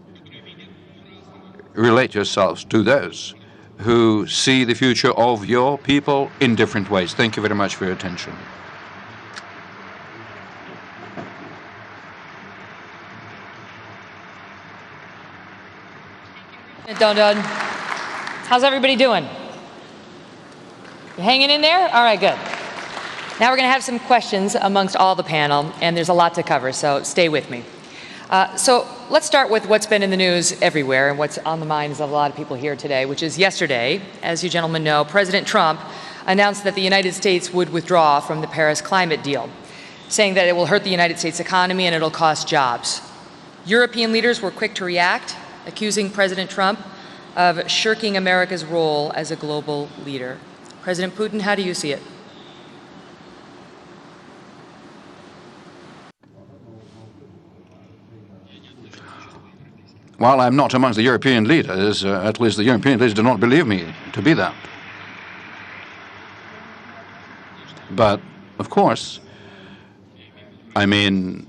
relate yourselves to those who see the future of your people in different ways. Thank you very much for your attention.
Dun. How's everybody doing? You hanging in there? All right, good. Now we're going to have some questions amongst all the panel, and there's a lot to cover, so stay with me. So let's start with what's been in the news everywhere and what's on the minds of a lot of people here today, which is yesterday, as you gentlemen know, President Trump announced that the United States would withdraw from the Paris climate deal, saying that it will hurt the United States economy and it'll cost jobs. European leaders were quick to react, accusing President Trump of shirking America's role as a global leader. President Putin, how do you see it?
While I'm not amongst the European leaders, at least the European leaders do not believe me to be that. But, of course, I mean,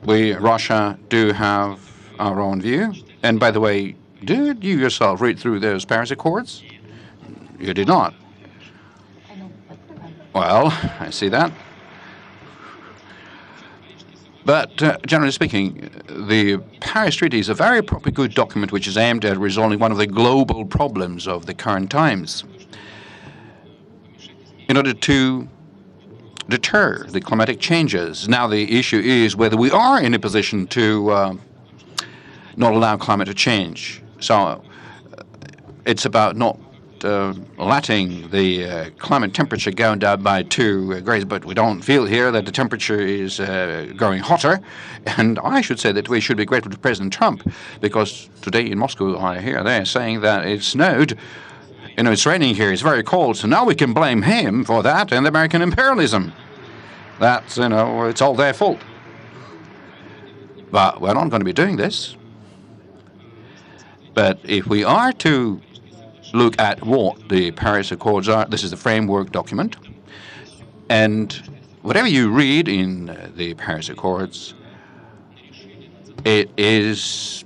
we, Russia, do have our own view. And by the way, did you yourself read through those Paris Accords? You did not. Well, I see that. But generally speaking, the Paris Treaty is a very proper good document which is aimed at resolving one of the global problems of the current times in order to deter the climatic changes. Now the issue is whether we are in a position to not allow climate to change. So it's about not letting the climate temperature go down by 2 degrees, but we don't feel here that the temperature is growing hotter. And I should say that we should be grateful to President Trump, because today in Moscow I hear they're saying that it snowed. You know, it's raining here, it's very cold, so now we can blame him for that and American imperialism. That's, you know, it's all their fault. But we're not going to be doing this. But if we are to look at what the Paris Accords are, this is the framework document, and whatever you read in the Paris Accords, it is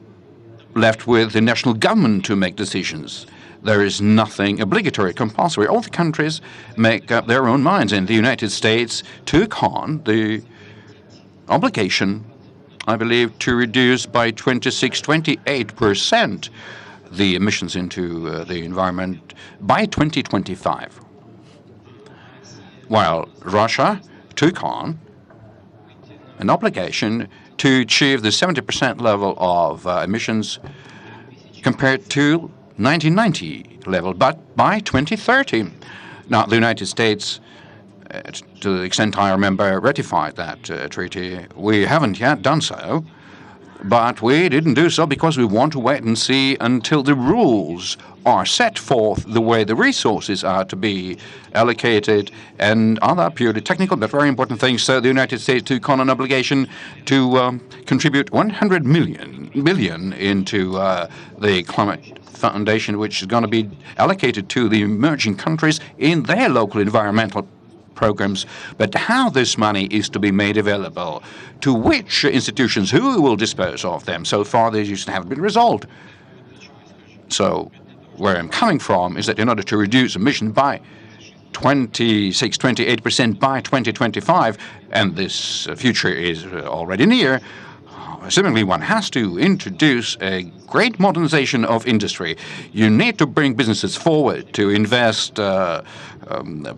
left with the national government to make decisions. There is nothing obligatory, compulsory. All the countries make up their own minds, and the United States took on the obligation, I believe, to reduce by 28% the emissions into the environment by 2025, while Russia took on an obligation to achieve the 70% level of emissions compared to 1990 level, but by 2030. Now, the United States, to the extent I remember, ratified that treaty. We haven't yet done so. But we didn't do so because we want to wait and see until the rules are set forth, the way the resources are to be allocated, and other purely technical but very important things. So the United States took on an obligation to contribute 100 billion into the climate foundation, which is going to be allocated to the emerging countries in their local environmental programs. But how this money is to be made available, to which institutions, who will dispose of them, so far these issues haven't been resolved. So where I'm coming from is that in order to reduce emission by 28% by 2025, and this future is already near, similarly, one has to introduce a great modernization of industry. You need to bring businesses forward to invest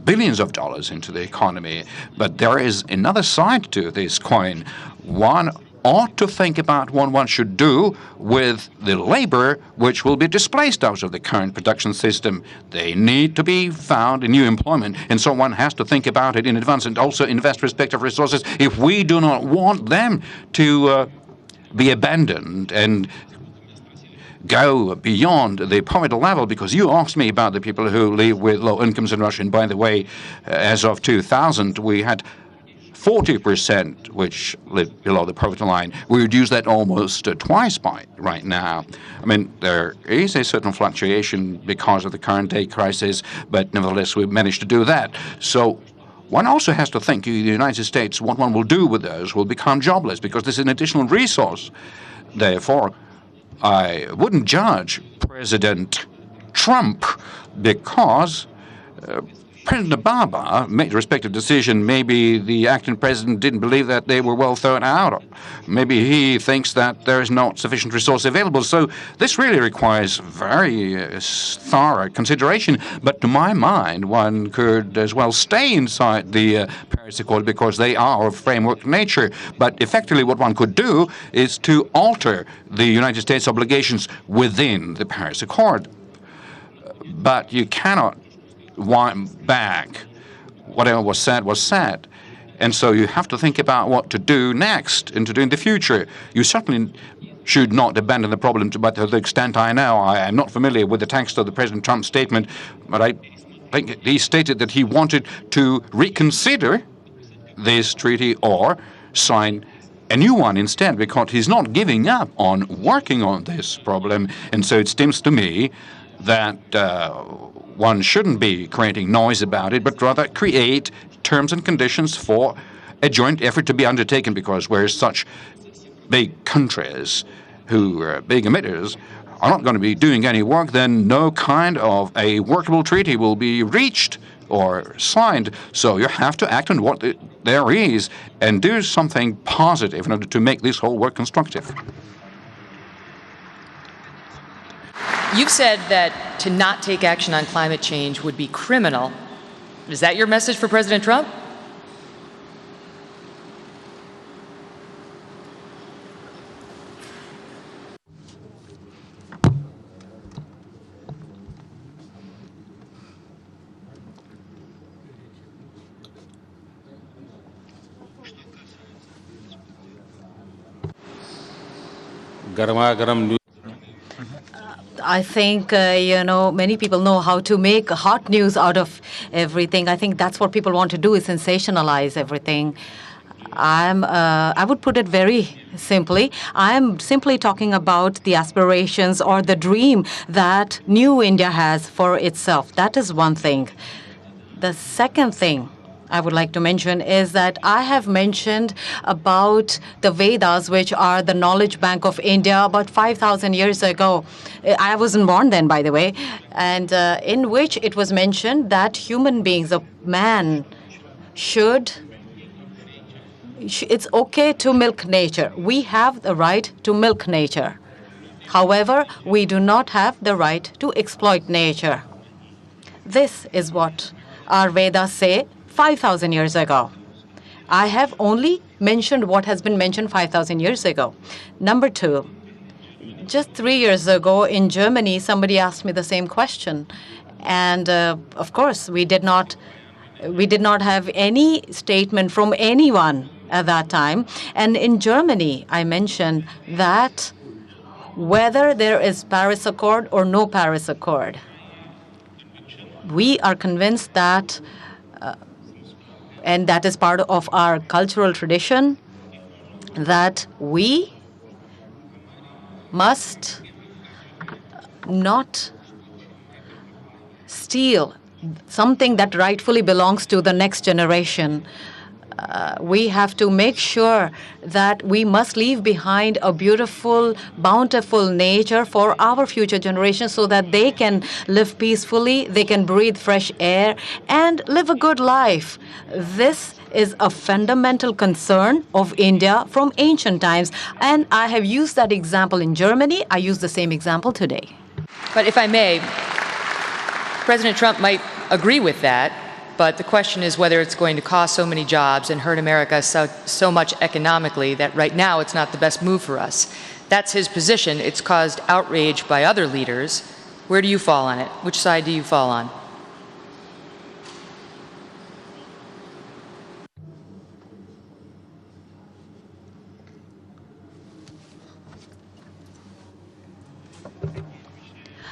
billions of dollars into the economy. But there is another side to this coin. One ought to think about what one should do with the labor which will be displaced out of the current production system. They need to be found in new employment, and so one has to think about it in advance and also invest respective resources if we do not want them to be abandoned and go beyond the poverty level. Because you asked me about the people who live with low incomes in Russia, and by the way, as of 2000, we had 40% which live below the poverty line. We reduced that almost twice by right now. I mean, there is a certain fluctuation because of the current day crisis, but nevertheless, we managed to do that. So one also has to think, the United States, what one will do with those who will become jobless, because this is an additional resource. Therefore, I wouldn't judge President Trump because President Obama made a respective decision. Maybe the acting president didn't believe that they were well thought out. Maybe he thinks that there is not sufficient resource available. So this really requires very thorough consideration. But to my mind, one could as well stay inside the Paris Accord because they are of framework nature. But effectively what one could do is to alter the United States obligations within the Paris Accord. But you cannot wind back. Whatever was said. And so you have to think about what to do next and to do in the future. You certainly should not abandon the problem, but to the extent I know, I am not familiar with the text of the President Trump statement, but I think he stated that he wanted to reconsider this treaty or sign a new one instead, because he's not giving up on working on this problem. And so it seems to me that one shouldn't be creating noise about it, but rather create terms and conditions for a joint effort to be undertaken, because where such big countries who are big emitters are not going to be doing any work, then no kind of a workable treaty will be reached or signed. So you have to act on what there is and do something positive in order to make this whole work constructive.
You've said that to not take action on climate change would be criminal. Is that your message for President Trump?
I think, many people know how to make hot news out of everything. I think that's what people want to do, is sensationalize everything. I would put it very simply. I'm simply talking about the aspirations or the dream that new India has for itself. That is one thing. The second thing I would like to mention is that I have mentioned about the Vedas, which are the knowledge bank of India, about 5,000 years ago. I wasn't born then, by the way, and in which it was mentioned that human beings, a man, it's okay to milk nature. We have the right to milk nature. However, we do not have the right to exploit nature. This is what our Vedas say 5,000 years ago. I have only mentioned what has been mentioned 5,000 years ago. Number two, just 3 years ago in Germany, somebody asked me the same question. And of course, we did not have any statement from anyone at that time. And in Germany, I mentioned that whether there is Paris Accord or no Paris Accord, we are convinced that and that is part of our cultural tradition, that we must not steal something that rightfully belongs to the next generation. We have to make sure that we must leave behind a beautiful, bountiful nature for our future generations so that they can live peacefully, they can breathe fresh air, and live a good life. This is a fundamental concern of India from ancient times. And I have used that example in Germany. I use the same example today.
But if I may, President Trump might agree with that. But the question is whether it's going to cost so many jobs and hurt America so much economically that right now it's not the best move for us. That's his position. It's caused outrage by other leaders. Where do you fall on it? Which side do you fall on?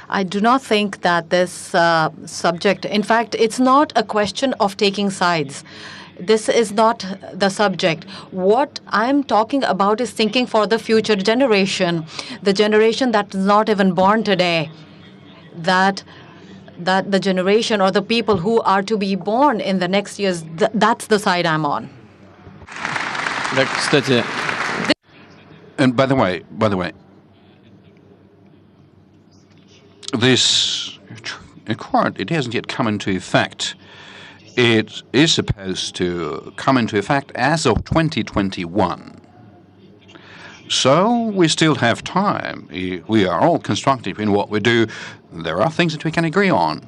I do not think that this subject, in fact, it's not a question of taking sides. This is not the subject. What I'm talking about is thinking for the future generation, the generation that is not even born today, that that the generation or the people who are to be born in the next years, that's the side I'm on.
And by the way, this accord, it hasn't yet come into effect. It is supposed to come into effect as of 2021. So we still have time. We are all constructive in what we do. There are things that we can agree on.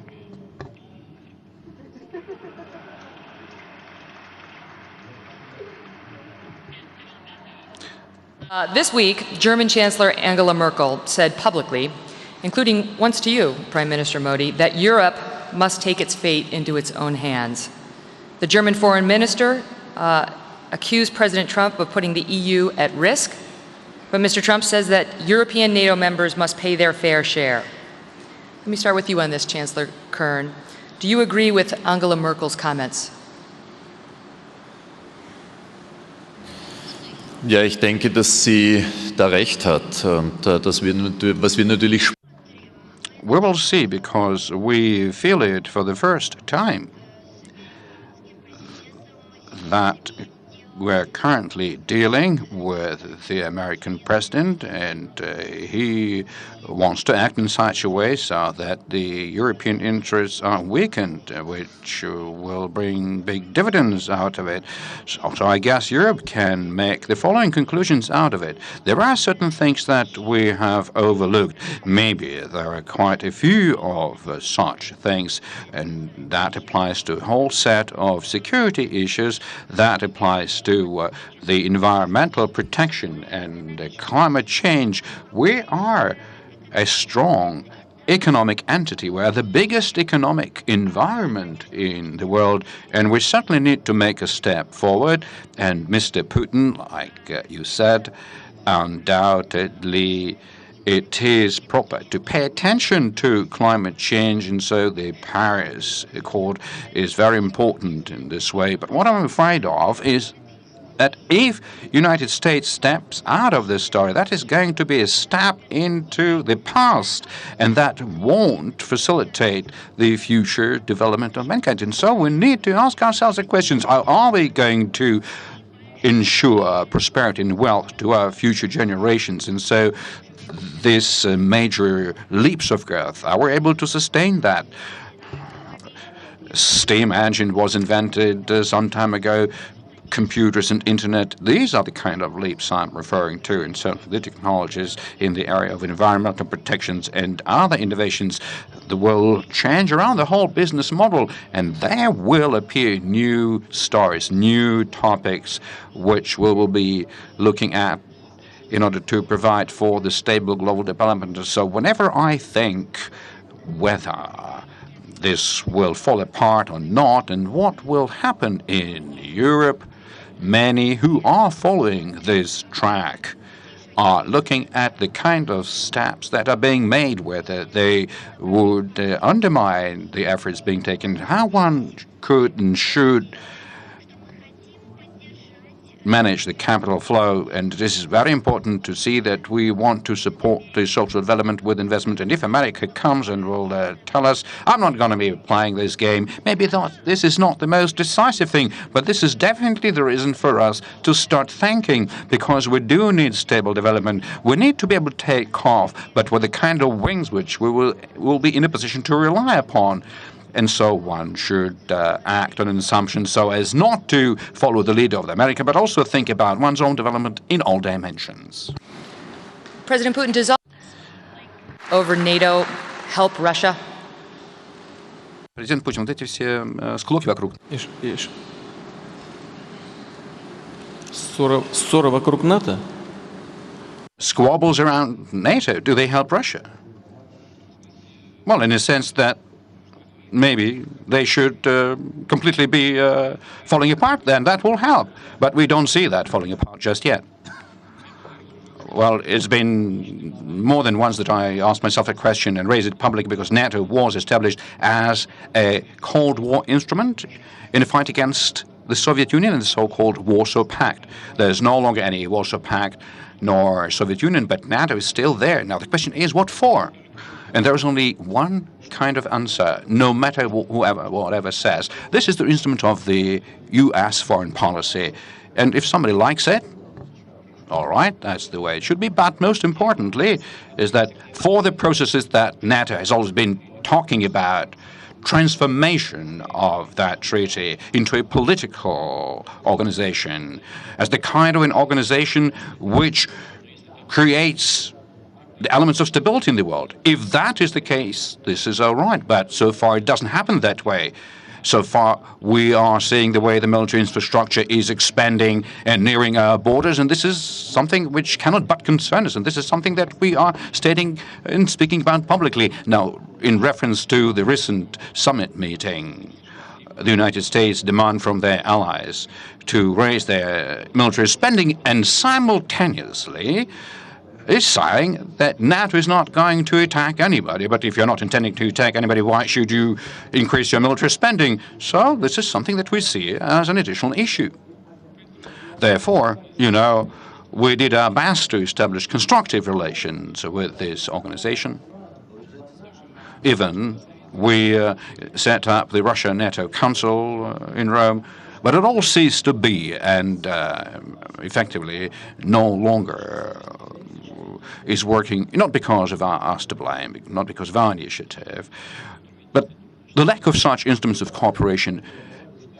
This week, German Chancellor Angela Merkel said publicly, including once to you, Prime Minister Modi, that Europe must take its fate into its own hands. The German foreign minister accused President Trump of putting the EU at risk, but Mr. Trump says that European NATO members must pay their fair share. Let me start with you on this, Chancellor Kern. Do you agree with Angela Merkel's comments?
Ja, ich denke, dass sie da recht hat. Und was wir natürlich
We will see, because we feel it for the first time that we're currently dealing with the American president, and he wants to act in such a way so that the European interests are weakened, which will bring big dividends out of it. So I guess Europe can make the following conclusions out of it. There are certain things that we have overlooked. Maybe there are quite a few of such things, and that applies to a whole set of security issues. That applies to the environmental protection and climate change. We are a strong economic entity. We're the biggest economic environment in the world, and we certainly need to make a step forward. And Mr. Putin, like you said, undoubtedly it is proper to pay attention to climate change, and so the Paris Accord is very important in this way. But what I'm afraid of is that if United States steps out of this story, that is going to be a step into the past, and that won't facilitate the future development of mankind. And so we need to ask ourselves the questions: are we going to ensure prosperity and wealth to our future generations? And so these major leaps of growth, are we able to sustain that? Steam engine was invented some time ago. Computers and internet, these are the kind of leaps I'm referring to, and certainly the technologies in the area of environmental protections and other innovations that will change around the whole business model, and there will appear new stories, new topics, which we will be looking at in order to provide for the stable global development. So whenever I think whether this will fall apart or not and what will happen in Europe, many who are following this track are looking at the kind of steps that are being made, whether they would undermine the efforts being taken, how one could and should manage the capital flow. And this is very important to see that we want to support the social development with investment. And if America comes and will tell us, I'm not going to be playing this game, maybe this is not the most decisive thing, but this is definitely the reason for us to start thinking, because we do need stable development. We need to be able to take off, but with the kind of wings which we will be in a position to rely upon. And so one should act on an assumption so as not to follow the lead of America, but also think about one's own development in all dimensions.
President Putin, does over NATO help Russia?
Президент Путин, вот эти все склоки вокруг.
Ссора вокруг НАТО?
Squabbles around NATO, do they help Russia? Well, in a sense that maybe they should completely be falling apart, then that will help. But we don't see that falling apart just yet. Well, it's been more than once that I asked myself a question and raised it publicly, because NATO was established as a Cold War instrument in a fight against the Soviet Union and the so-called Warsaw Pact. There's no longer any Warsaw Pact nor Soviet Union, but NATO is still there. Now, the question is, what for? And there is only one kind of answer, no matter whatever says. This is the instrument of the U.S. foreign policy. And if somebody likes it, all right, that's the way it should be. But most importantly is that for the processes that NATO has always been talking about, transformation of that treaty into a political organization, as the kind of an organization which creates the elements of stability in the world. If that is the case, this is all right. But so far, it doesn't happen that way. So far, we are seeing the way the military infrastructure is expanding and nearing our borders, and this is something which cannot but concern us, and this is something that we are stating and speaking about publicly. Now, in reference to the recent summit meeting, the United States demand from their allies to raise their military spending, and simultaneously is saying that NATO is not going to attack anybody. But if you're not intending to attack anybody, why should you increase your military spending? So this is something that we see as an additional issue. Therefore, we did our best to establish constructive relations with this organization. Even we set up the Russia-NATO Council in Rome, but it all ceased to be, and effectively no longer is working, not because of us to blame, not because of our initiative, but the lack of such instruments of cooperation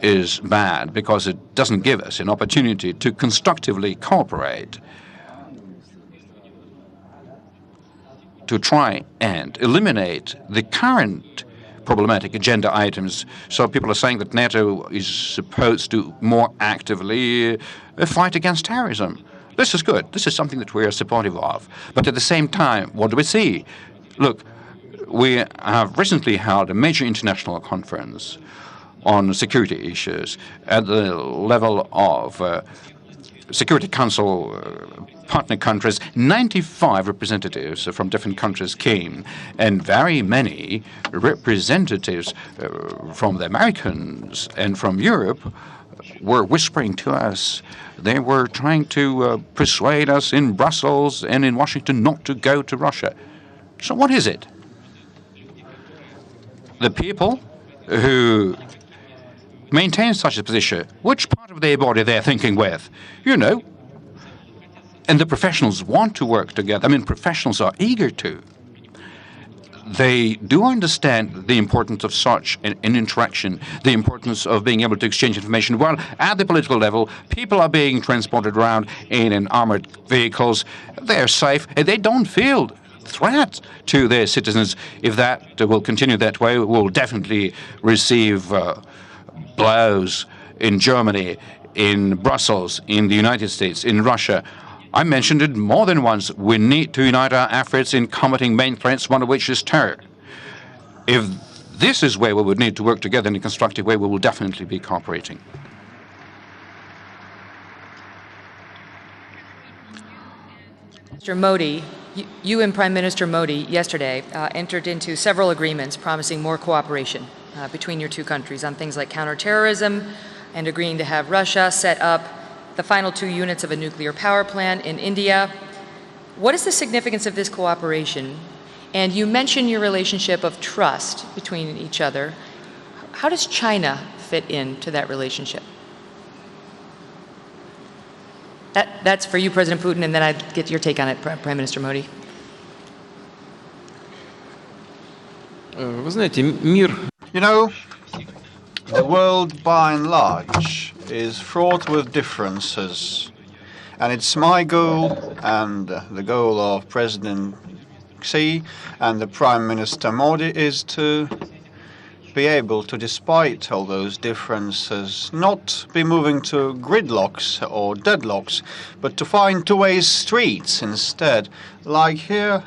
is bad because it doesn't give us an opportunity to constructively cooperate to try and eliminate the current problematic agenda items. So people are saying that NATO is supposed to more actively fight against terrorism. This is good. This is something that we are supportive of. But at the same time, what do we see? Look, we have recently held a major international conference on security issues at the level of Security Council partner countries. 95 representatives from different countries came, and very many representatives from the Americans and from Europe were whispering to us. They were trying to persuade us in Brussels and in Washington not to go to Russia. So what is it? The people who maintain such a position, which part of their body they're thinking with? And the professionals want to work together. I mean, professionals are eager to. They do understand the importance of such an interaction, the importance of being able to exchange information. Well, at the political level, people are being transported around in armored vehicles. They're safe, and they don't feel threat to their citizens. If that will continue that way, we'll definitely receive blows in Germany, in Brussels, in the United States, in Russia. I mentioned it more than once. We need to unite our efforts in combating main threats, one of which is terror. If this is where we would need to work together in a constructive way, we will definitely be cooperating.
Mr. Modi, you and Prime Minister Modi yesterday entered into several agreements promising more cooperation between your two countries on things like counterterrorism and agreeing to have Russia set up the final 2 units of a nuclear power plant in India. What is the significance of this cooperation? And you mentioned your relationship of trust between each other. How does China fit into that relationship? That's for you, President Putin, and then I'd get your take on it, Prime Minister Modi.
The world by and large is fraught with differences, and it's my goal and the goal of President Xi and the Prime Minister Modi is to be able to, despite all those differences, not be moving to gridlocks or deadlocks, but to find two-way streets instead, like here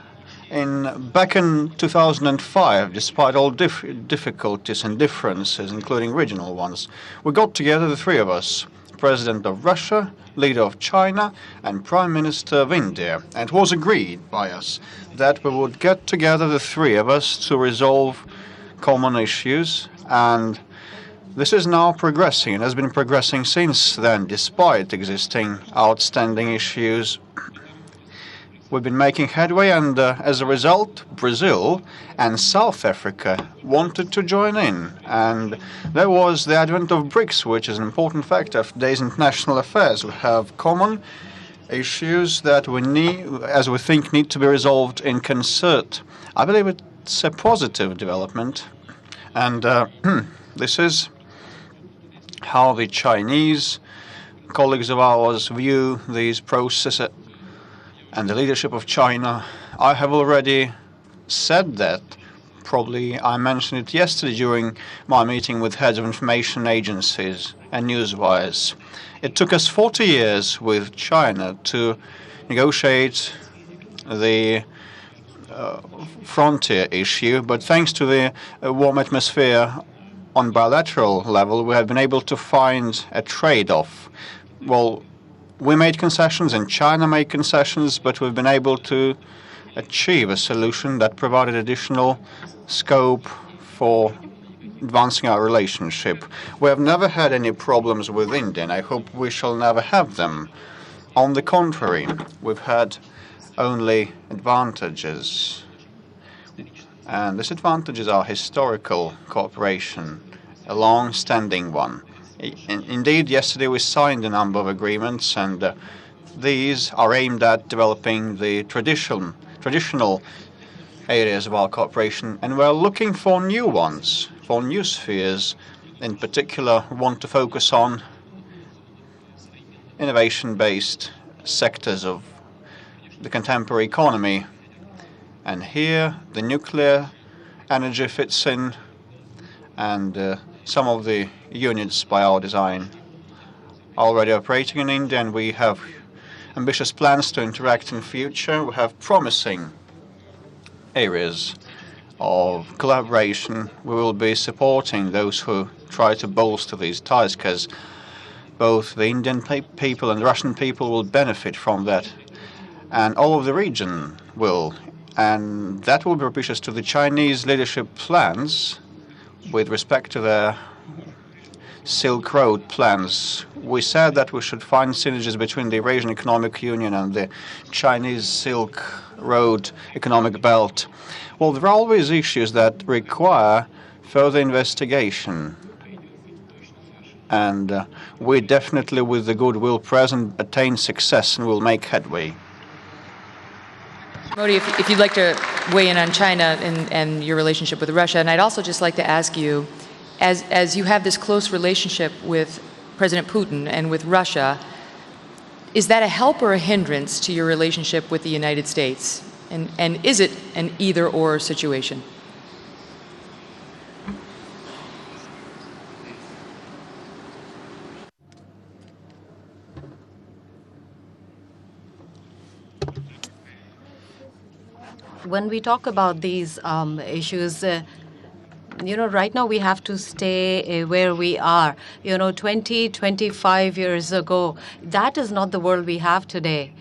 back in 2005, despite all difficulties and differences, including regional ones. We got together, the three of us, President of Russia, leader of China, and Prime Minister of India. And it was agreed by us that we would get together, the three of us, to resolve common issues. And this is now progressing and has been progressing since then, despite existing outstanding issues We've been making headway, and as a result, Brazil and South Africa wanted to join in. And there was the advent of BRICS, which is an important factor of today's international affairs. We have common issues that we need, as we think, need to be resolved in concert. I believe it's a positive development, and this is how the Chinese colleagues of ours view these processes and the leadership of China. I have already said that. Probably I mentioned it yesterday during my meeting with heads of information agencies and newswires. It took us 40 years with China to negotiate the frontier issue, but thanks to the warm atmosphere on bilateral level, we have been able to find a trade-off. Well, we made concessions and China made concessions, but we've been able to achieve a solution that provided additional scope for advancing our relationship. We have never had any problems with India, and I hope we shall never have them. On the contrary, we've had only advantages. And these advantages are historical cooperation, a long-standing one. Indeed, yesterday we signed a number of agreements, and these are aimed at developing the traditional areas of our cooperation, and we're looking for new ones, for new spheres. In particular, we want to focus on innovation-based sectors of the contemporary economy. And here, the nuclear energy fits in, and some of the units by our design are already operating in India, and we have ambitious plans to interact in future. We have promising areas of collaboration. We will be supporting those who try to bolster these ties, because both the Indian people and the Russian people will benefit from that, and all of the region will. And that will be propitious to the Chinese leadership plans with respect to their Silk Road plans. We said that we should find synergies between the Eurasian Economic Union and the Chinese Silk Road economic belt. Well, there are always issues that require further investigation. And we definitely, with the goodwill present, attain success and will make headway.
Modi, if you'd like to weigh in on China and your relationship with Russia, and I'd also just like to ask you, as you have this close relationship with President Putin and with Russia, is that a help or a hindrance to your relationship with the United States? And is it an either-or situation?
When we talk about these issues, right now we have to stay where we are. 20, 25 years ago, that is not the world we have today.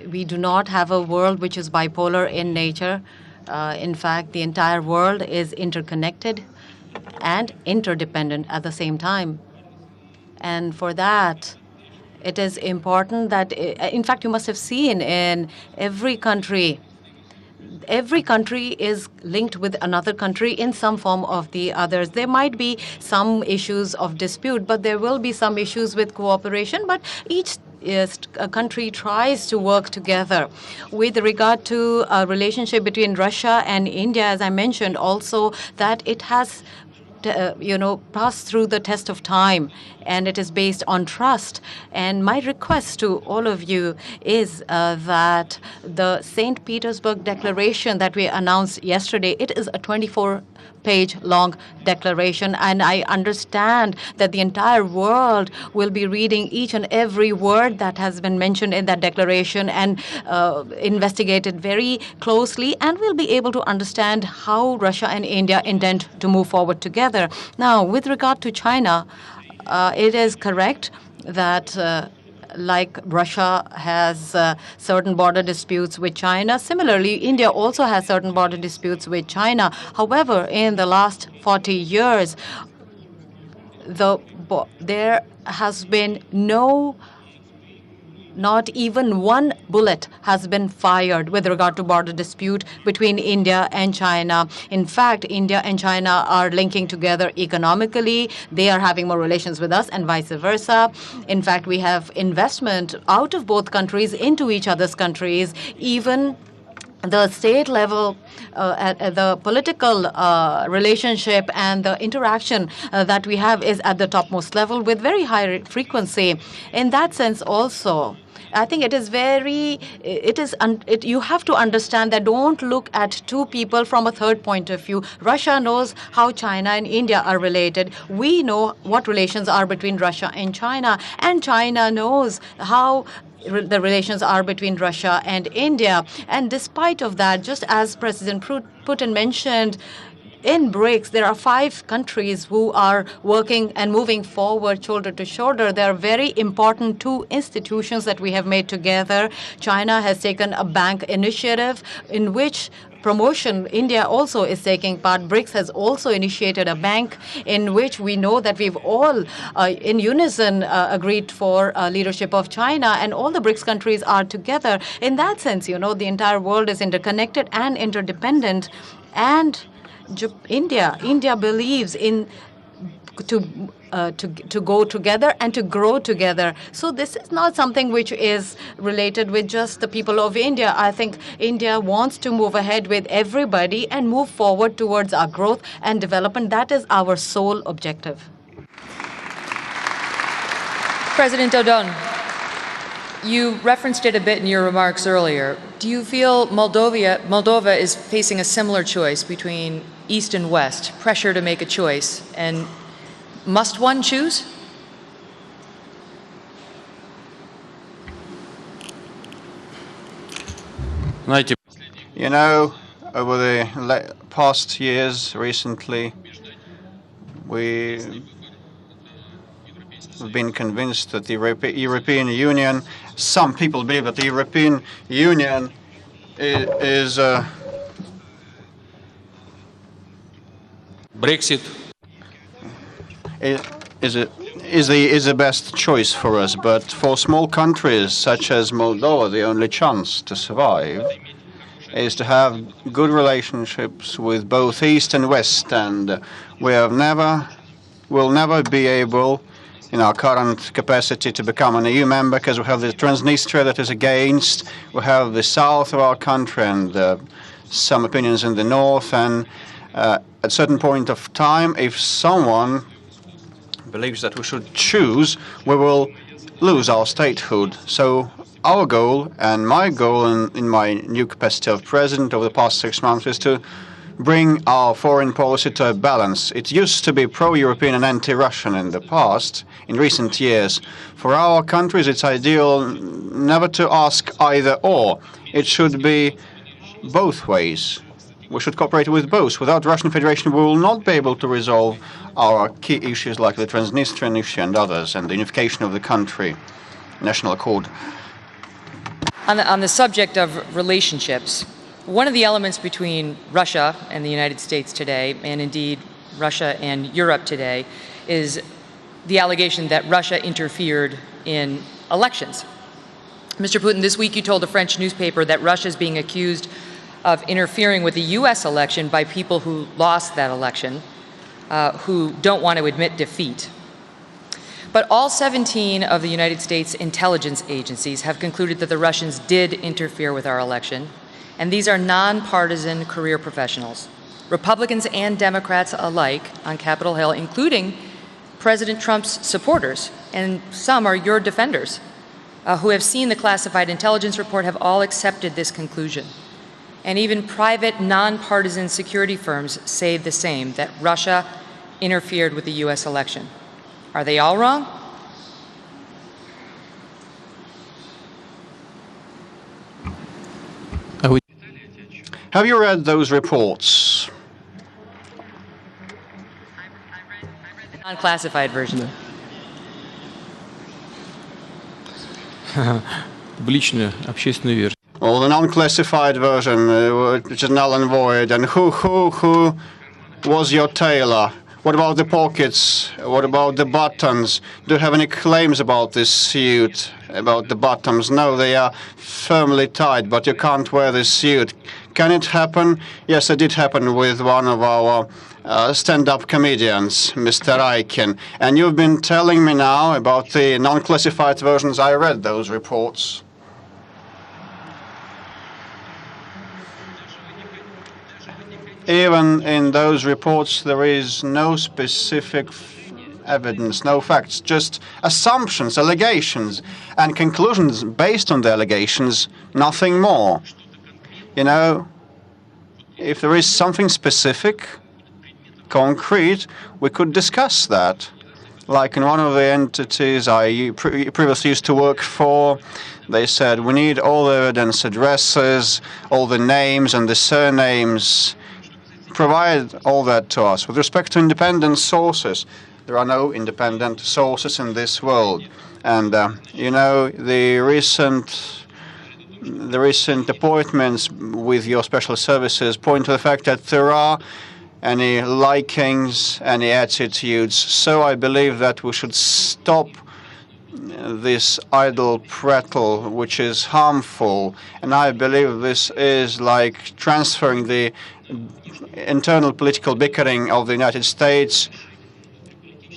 We do not have a world which is bipolar in nature. In fact, the entire world is interconnected and interdependent at the same time. And for that, it is important that, in fact, you must have seen in every country is linked with another country in some form of the others. There might be some issues of dispute, but there will be some issues with cooperation. But each country tries to work together. With regard to a relationship between Russia and India, as I mentioned also, that it has passed through the test of time, and it is based on trust. And my request to all of you is that the St. Petersburg Declaration that we announced yesterday, it is a 24-page long declaration, and I understand that the entire world will be reading each and every word that has been mentioned in that declaration and investigate it very closely, and we'll be able to understand how Russia and India intend to move forward together. Now, with regard to China, it is correct that like Russia has certain border disputes with China. Similarly, India also has certain border disputes with China. However, in the last 40 years, there has been no not even one bullet has been fired with regard to border dispute between India and China. In fact, India and China are linking together economically. They are having more relations with us and vice versa. In fact, we have investment out of both countries into each other's countries. Even the state level, the political relationship and the interaction that we have is at the topmost level with very high frequency. In that sense also, I think it is you have to understand that don't look at two people from a third point of view. Russia knows how China and India are related. We know what relations are between Russia and China knows how the relations are between Russia and India. And despite of that, just as President Putin mentioned, in BRICS, there are 5 countries who are working and moving forward shoulder to shoulder. There are very important 2 institutions that we have made together. China has taken a bank initiative in which promotion India also is taking part. BRICS has also initiated a bank in which we know that we've all in unison agreed for leadership of China, and all the BRICS countries are together. In that sense, the entire world is interconnected and interdependent, and India believes in to go together and to grow together. So this is not something which is related with just the people of India. I think India wants to move ahead with everybody and move forward towards our growth and development. That is our sole objective.
President Dodon, you referenced it a bit in your remarks earlier. Do you feel Moldova is facing a similar choice between East and West, pressure to make a choice, and must one choose?
Over the past years, recently, we've been convinced that the European Union, some people believe that the European Union is
Brexit
is the best choice for us, but for small countries such as Moldova, the only chance to survive is to have good relationships with both East and West, and will never be able, in our current capacity, to become an EU member, because we have the Transnistria that is against, we have the south of our country and some opinions in the north, and at a certain point of time, if someone believes that we should choose, we will lose our statehood. So our goal, and my goal in my new capacity of president over the past 6 months, is to bring our foreign policy to a balance. It used to be pro-European and anti-Russian in the past. In recent years, for our countries, it's ideal never to ask either or. It should be both ways. We should cooperate with both. Without Russian Federation, we will not be able to resolve our key issues like the Transnistrian issue and others, and the unification of the country, national accord.
On the subject of relationships, one of the elements between Russia and the United States today, and indeed Russia and Europe today, is the allegation that Russia interfered in elections. Mr. Putin, this week you told a French newspaper that Russia is being accused of interfering with the U.S. election by people who lost that election, who don't want to admit defeat. But all 17 of the United States intelligence agencies have concluded that the Russians did interfere with our election, and these are nonpartisan career professionals, Republicans and Democrats alike on Capitol Hill, including President Trump's supporters, and some are your defenders, who have seen the classified intelligence report, have all accepted this conclusion. And even private, nonpartisan security firms say the same, that Russia interfered with the U.S. election. Are they all wrong?
Have you read those reports?
Unclassified version.
Публичная, общественная версия.
Well, the non-classified version, which is null and void. And who was your tailor? What about the pockets? What about the buttons? Do you have any claims about this suit, about the buttons? No, they are firmly tied, but you can't wear this suit. Can it happen? Yes, it did happen with one of our stand-up comedians, Mr. Aiken. And you've been telling me now about the non-classified versions. I read those reports. Even in those reports, there is no specific evidence, no facts, just assumptions, allegations, and conclusions based on the allegations, nothing more. You know, if there is something specific, concrete, we could discuss that. Like in one of the entities I previously used to work for, they said, we need all the evidence, addresses, all the names and the surnames. Provide all that to us. With respect to independent sources, there are no independent sources in this world. And, you know, the recent appointments with your special services point to the fact that there are any likings, any attitudes. So I believe that we should stop this idle prattle, which is harmful. And I believe this is like transferring the internal political bickering of the United States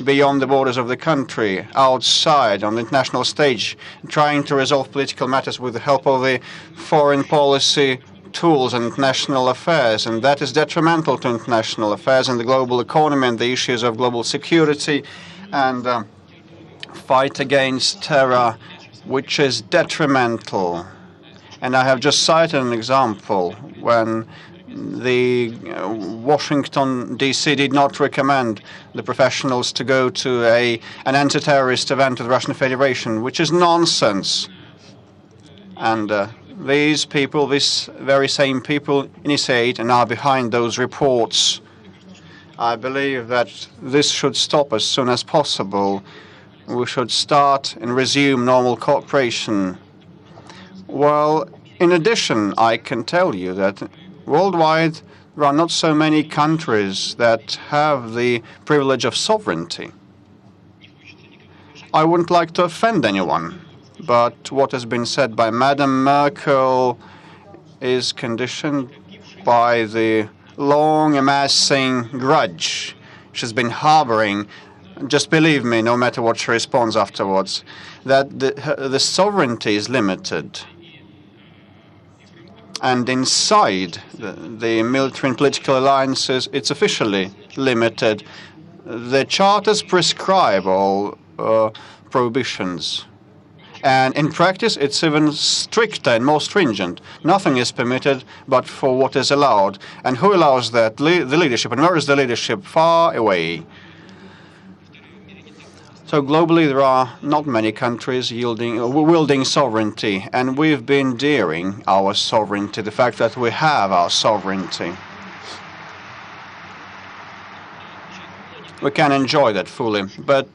beyond the borders of the country, outside, on the international stage, trying to resolve political matters with the help of the foreign policy tools and international affairs. And that is detrimental to international affairs and the global economy and the issues of global security and fight against terror, which is detrimental. And I have just cited an example when the Washington, D.C. did not recommend the professionals to go to an anti-terrorist event of the Russian Federation, which is nonsense. And these people, these very same people, initiate and are behind those reports. I believe that this should stop as soon as possible. We should start and resume normal cooperation. Well, in addition, I can tell you that worldwide, there are not so many countries that have the privilege of sovereignty. I wouldn't like to offend anyone, but what has been said by Madam Merkel is conditioned by the long amassing grudge she's been harboring. Just believe me, no matter what she responds afterwards, that the sovereignty is limited. And inside the military and political alliances, it's officially limited. The charters prescribe all prohibitions. And in practice, it's even stricter and more stringent. Nothing is permitted but for what is allowed. And who allows that? The leadership. And where is the leadership? Far away. So globally, there are not many countries wielding sovereignty, and we've been daring our sovereignty, the fact that we have our sovereignty. We can enjoy that fully, but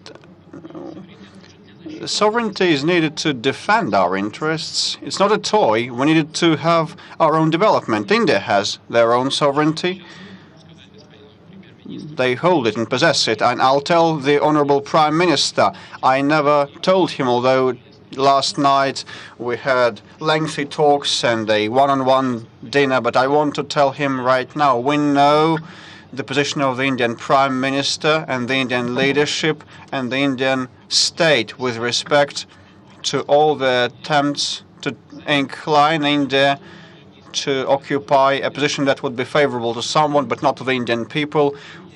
sovereignty is needed to defend our interests. It's not a toy. We needed to have our own development. India has their own sovereignty. They hold it and possess it. And I'll tell the Honorable Prime Minister, I never told him, although last night we had lengthy talks and a one-on-one dinner, but I want to tell him right now, we know the position of the Indian Prime Minister and the Indian leadership and the Indian state with respect to all the attempts to incline India to occupy a position that would be favorable to someone but not to the Indian people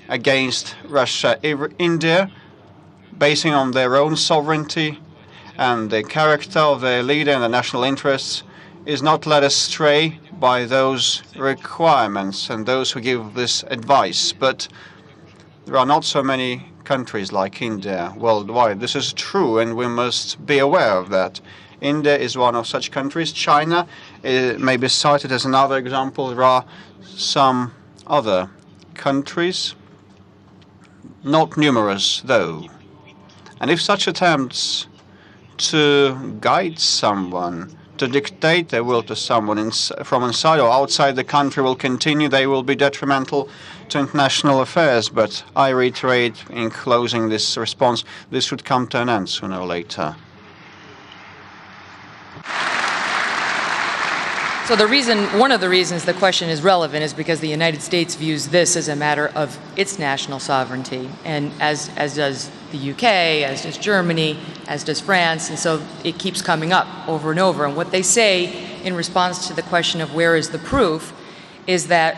against Russia. India, basing on their own sovereignty and the character of their leader and the national interests, is not led astray by those requirements and those who give this advice. But there are not so many countries like India worldwide. This is true, and we must be aware of that. India is one of such countries. China may be cited as another example. There are some other countries, not numerous though. And if such attempts to guide someone, to dictate their will to someone from inside or outside the country will continue. They will be detrimental to international affairs. But I reiterate in closing this response, this should come to an end sooner or later.
So one of the reasons the question is relevant is because the United States views this as a matter of its national sovereignty, and as does the UK, as does Germany, as does France, and so it keeps coming up over and over. And what they say in response to the question of where is the proof is that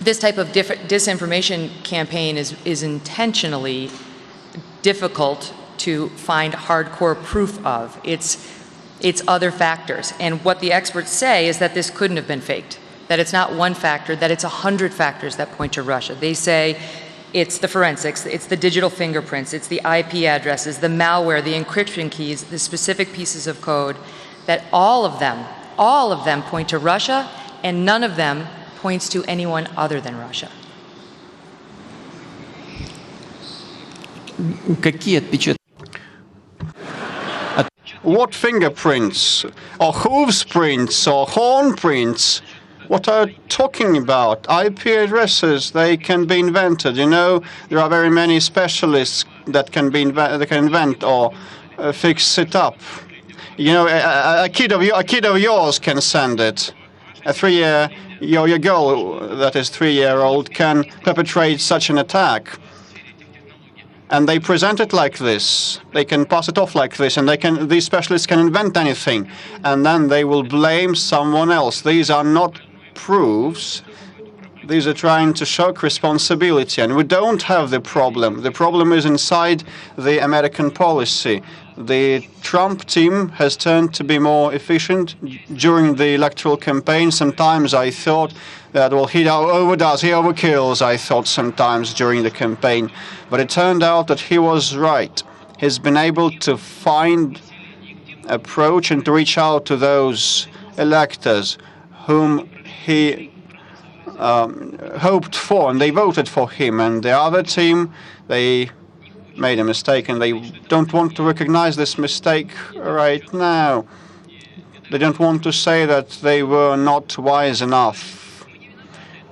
this type of disinformation campaign is intentionally difficult to find hardcore proof of. It's other factors. And what the experts say is that this couldn't have been faked, that it's not one factor, that it's 100 factors that point to Russia. They say it's the forensics, it's the digital fingerprints, it's the IP addresses, the malware, the encryption keys, the specific pieces of code, that all of them point to Russia, and none of them points to anyone other than Russia.
Какие отпечатки?
What fingerprints, or hooves prints, or horn prints? What are you talking about? IP addresses, they can be invented. You know, there are very many specialists that can invent or fix it up. You know, a kid of yours can send it. Your girl that is 3-year-old can perpetrate such an attack. And they present it like this. They can pass it off like this, and these specialists can invent anything, and then they will blame someone else. These are not proofs. These are trying to shock responsibility, and we don't have the problem. The problem is inside the American policy. The Trump team has turned to be more efficient during the electoral campaign. Sometimes I thought that, well, he overdoes, he overkills, I thought sometimes during the campaign. But it turned out that he was right. He's been able to find approach and to reach out to those electors whom he hoped for, and they voted for him. And the other team, they made a mistake, and they don't want to recognize this mistake right now. They don't want to say that they were not wise enough.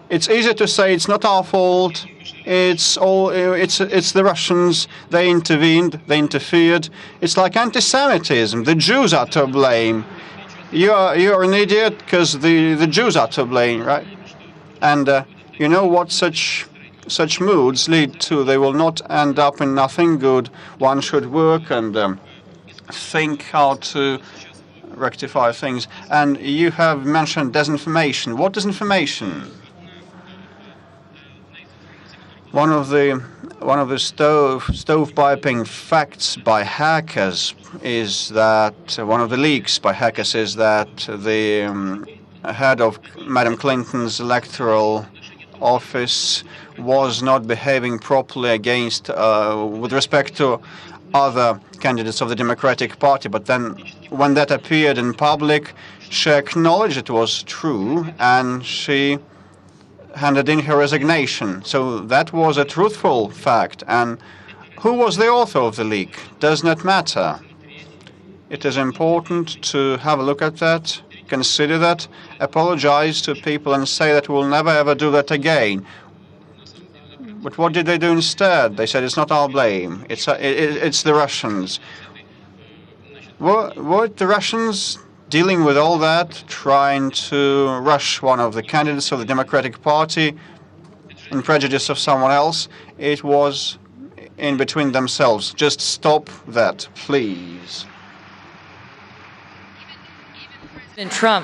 It's easy to say it's not our fault. It's the Russians. They intervened. They interfered. It's like anti-Semitism. The Jews are to blame. You're an idiot because the Jews are to blame, right? And you know what such moods lead to? They will not end up in nothing good. One should work and think how to rectify things. And you have mentioned disinformation. What disinformation? One of the stovepiping facts by hackers is that one of the leaks by hackers is that the head of Madam Clinton's electoral office was not behaving properly against with respect to other candidates of the Democratic Party. But then when that appeared in public, she acknowledged it was true and she handed in her resignation. So that was a truthful fact. And who was the author of the leak does not matter. It is important to have a look at that, consider that, apologize to people and say that we'll never ever do that again. But what did they do instead? They said it's not our blame. It's the Russians. Were the Russians dealing with all that, trying to rush one of the candidates of the Democratic Party in prejudice of someone else? It was in between themselves. Just stop that, please.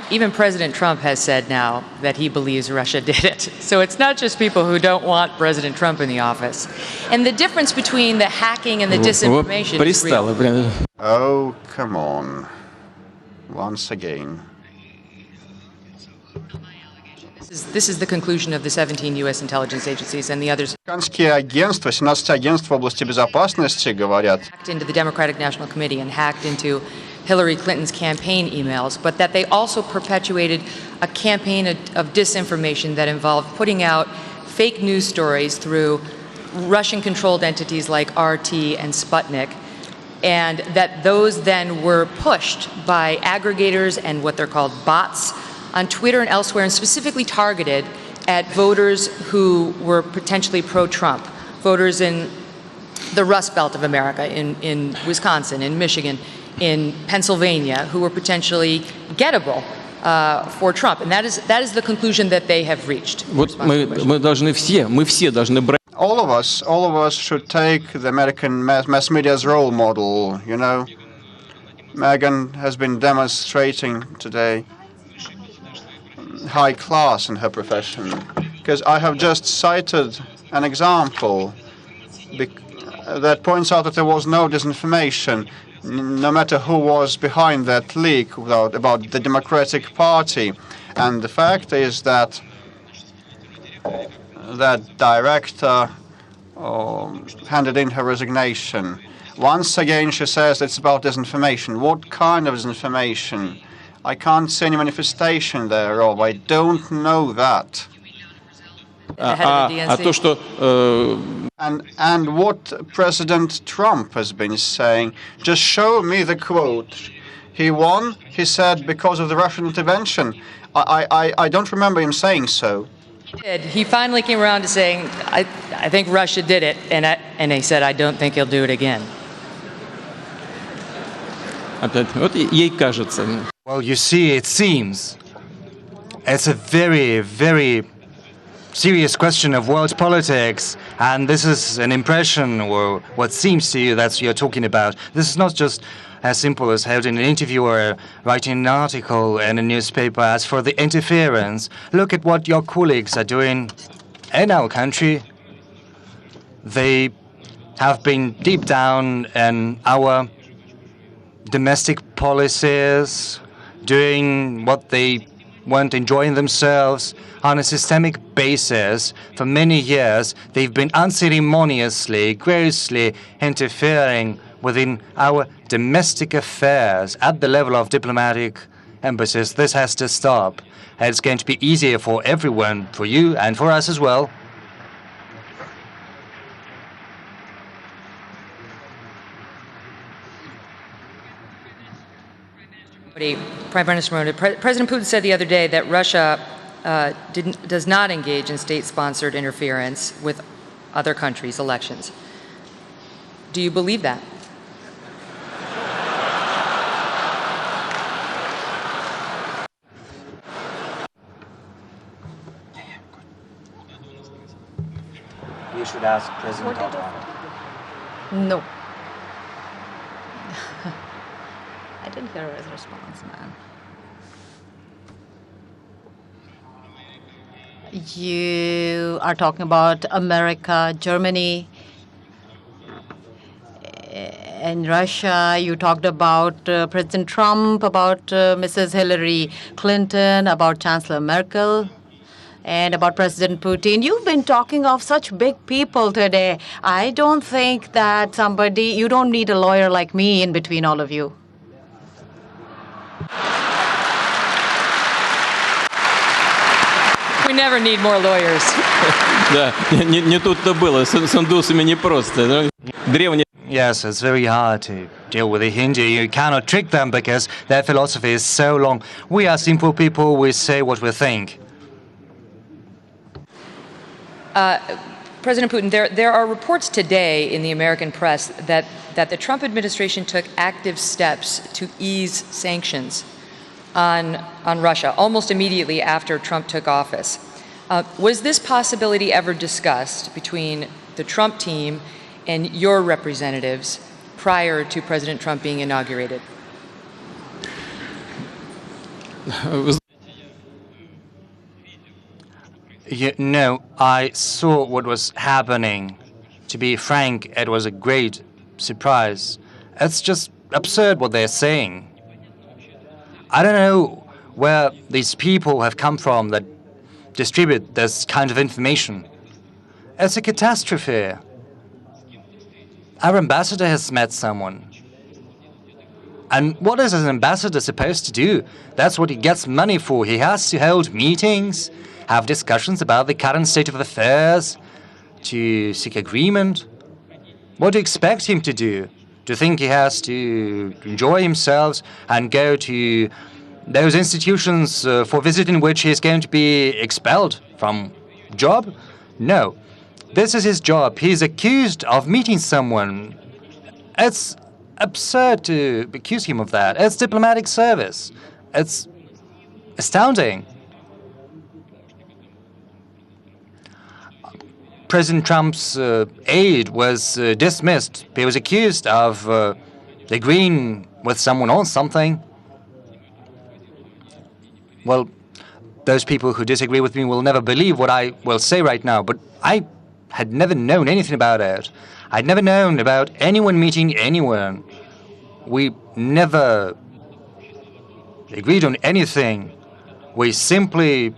Even President Trump has said now that he believes Russia did it. So it's not just people who don't want President Trump in the office. And the difference between the hacking and the disinformation is real.
Oh, come on. Once again.
This is the conclusion of the 17 U.S. intelligence agencies and the others.
Американские агентства, 17 агентств в области безопасности говорят.
Hacked into the Democratic National Committee and hacked into Hillary Clinton's campaign emails, but that they also perpetuated a campaign of disinformation that involved putting out fake news stories through Russian-controlled entities like RT and Sputnik, and that those then were pushed by aggregators and what they're called bots on Twitter and elsewhere, and specifically targeted at voters who were potentially pro-Trump, voters in the Rust Belt of America, in Wisconsin, in Michigan, in Pennsylvania, who were potentially gettable for Trump. And that is the conclusion that they have reached.
All of us should take the American mass media's role model, you know. Megyn has been demonstrating today high class in her profession, because I have just cited an example that points out that there was no disinformation, no matter who was behind that leak about the Democratic Party. And the fact is that that director handed in her resignation. Once again, she says it's about disinformation. What kind of disinformation? I can't see any manifestation thereof. I don't know that. And what President Trump has been saying, just show me the quote. He won, he said, because of the Russian intervention. I don't remember him saying so.
He finally came around to saying, I think Russia did it, and he said, I don't think he'll do it again.
Well, you see, it seems it's a very, very serious question of world politics, and this is an impression, or what seems to you that you're talking about. This is not just as simple as holding an interview or writing an article in a newspaper. As for the interference, look at what your colleagues are doing in our country. They have been deep down in our domestic policies, doing what they want, enjoying themselves on a systemic basis. For many years, they've been unceremoniously, grossly interfering within our domestic affairs at the level of diplomatic embassies. This has to stop. It's going to be easier for everyone, for you and for us as well.
Prime Minister Modi, President Putin said the other day that Russia does not engage in state-sponsored interference with other countries' elections. Do you believe that?
You should ask President Putin.
No. I didn't hear his response, man. You are talking about America, Germany, and Russia. You talked about President Trump, about Mrs. Hillary Clinton, about Chancellor Merkel, and about President Putin. You've been talking of such big people today. I don't think that you don't need a lawyer like me in between all of you.
We never need more lawyers.
Yes, it's very hard to deal with the Hindu. You cannot trick them because their philosophy is so long. We are simple people. We say what we think.
President Putin, there are reports today in the American press that the Trump administration took active steps to ease sanctions on Russia almost immediately after Trump took office. Was this possibility ever discussed between the Trump team and your representatives prior to President Trump being inaugurated?
No, I saw what was happening. To be frank, it was a great surprise. It's just absurd what they're saying. I don't know where these people have come from that distribute this kind of information. It's a catastrophe. Our ambassador has met someone. And what is an ambassador supposed to do? That's what he gets money for. He has to hold meetings, have discussions about the current state of affairs, to seek agreement. What do you expect him to do? to think he has to enjoy himself and go to those institutions for visiting which he is going to be expelled from job? No. This is his job. He is accused of meeting someone. It's absurd to accuse him of that. It's diplomatic service. It's astounding. President Trump's aide was dismissed. He was accused of agreeing with someone on something. Well, those people who disagree with me will never believe what I will say right now, but I had never known anything about it. I'd never known about anyone meeting anyone. We never agreed on anything. We simply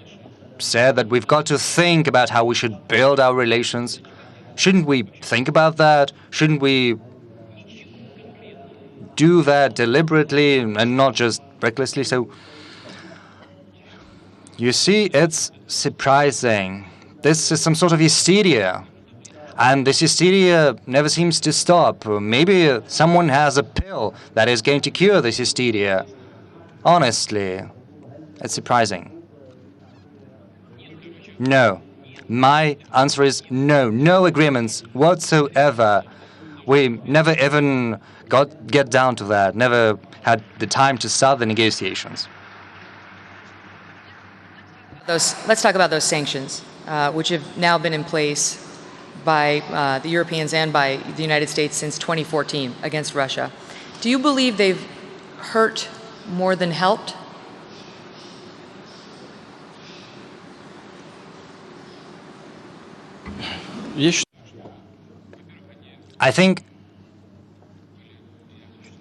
said that we've got to think about how we should build our relations. Shouldn't we think about that? Shouldn't we do that deliberately and not just recklessly? So, you see, it's surprising. This is some sort of hysteria. And this hysteria never seems to stop. Maybe someone has a pill that is going to cure this hysteria. Honestly, it's surprising. No. My answer is no. No agreements whatsoever. We never even get down to that. Never had the time to start the negotiations.
Let's talk about those sanctions, which have now been in place by the Europeans and by the United States since 2014 against Russia. Do you believe they've hurt more than helped?
I think,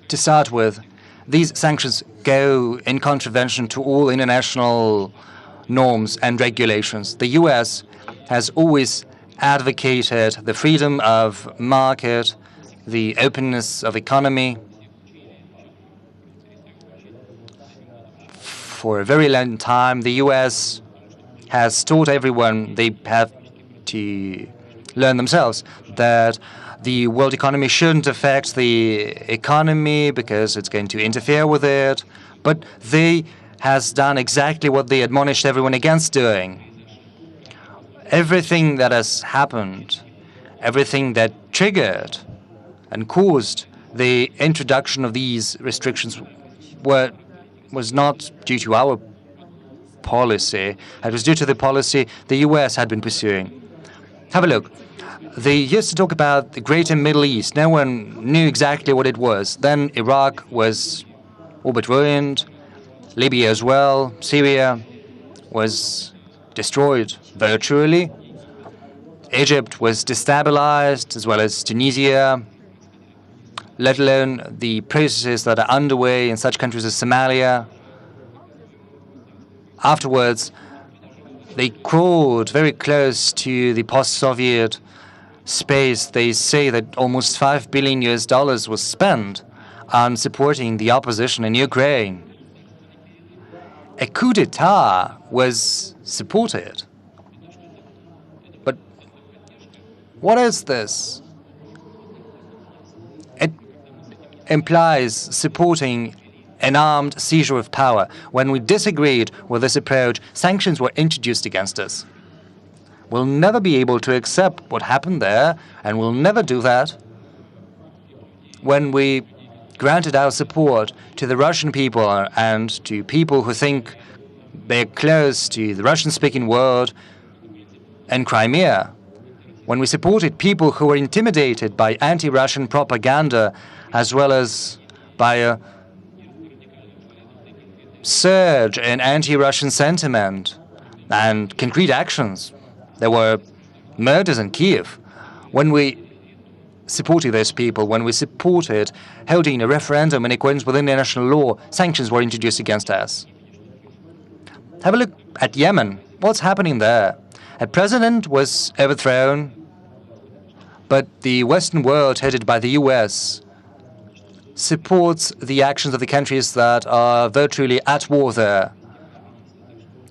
to start with, these sanctions go in contravention to all international norms and regulations. The US has always advocated the freedom of market, the openness of economy. For a very long time, the US has taught everyone they have to learn themselves that the world economy shouldn't affect the economy because it's going to interfere with it. But they has done exactly what they admonished everyone against doing. Everything that has happened, everything that triggered and caused the introduction of these restrictions was not due to our policy. It was due to the policy the US had been pursuing. Have a look. They used to talk about the greater Middle East. No one knew exactly what it was. Then Iraq was all but ruined. Libya as well. Syria was destroyed virtually. Egypt was destabilized, as well as Tunisia, let alone the processes that are underway in such countries as Somalia. Afterwards, they crawled very close to the post-Soviet space. They say that almost $5 billion was spent on supporting the opposition in Ukraine. A coup d'etat was supported. But what is this? It implies supporting an armed seizure of power. When we disagreed with this approach, sanctions were introduced against us. We'll never be able to accept what happened there, and we'll never do that. When we granted our support to the Russian people and to people who think they're close to the Russian-speaking world and Crimea, when we supported people who were intimidated by anti-Russian propaganda as well as by a surge in anti-Russian sentiment and concrete actions. There were murders in Kiev. When we supported those people, when we supported holding a referendum in accordance with international law, sanctions were introduced against us. Have a look at Yemen. What's happening there? A president was overthrown, but the Western world, headed by the US, supports the actions of the countries that are virtually at war there.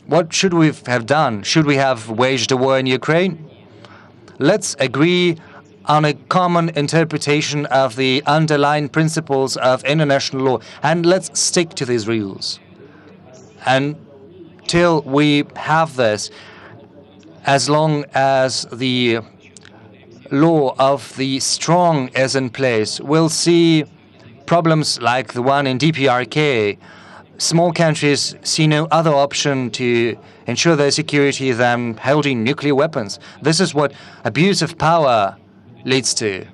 What should we have done? Should we have waged a war in Ukraine? Let's agree on a common interpretation of the underlying principles of international law. And let's stick to these rules. Until we have this, as long as the law of the strong is in place, we'll see problems like the one in DPRK. Small countries see no other option to ensure their security than holding nuclear weapons. This is what abuse of power leads to.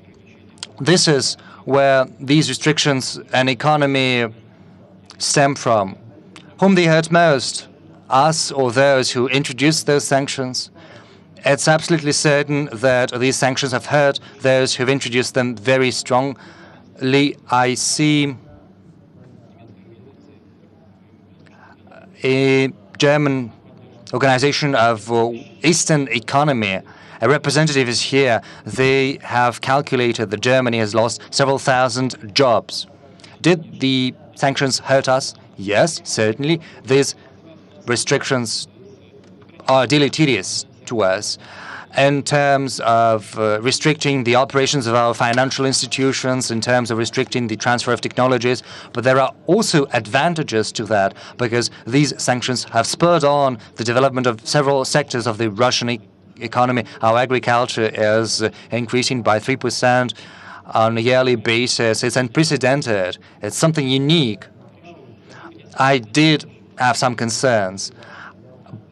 This is where these restrictions and economy stem from. Whom they hurt most, us or those who introduced those sanctions? It's absolutely certain that these sanctions have hurt those who've introduced them very strongly. I see a German organization of Eastern economy. A representative is here. They have calculated that Germany has lost several thousand jobs. Did the sanctions hurt us? Yes, certainly. These restrictions are deleterious to us in terms of restricting the operations of our financial institutions, in terms of restricting the transfer of technologies. But there are also advantages to that, because these sanctions have spurred on the development of several sectors of the Russian economy. Our agriculture is increasing by 3% on a yearly basis. It's unprecedented. It's something unique. I did have some concerns.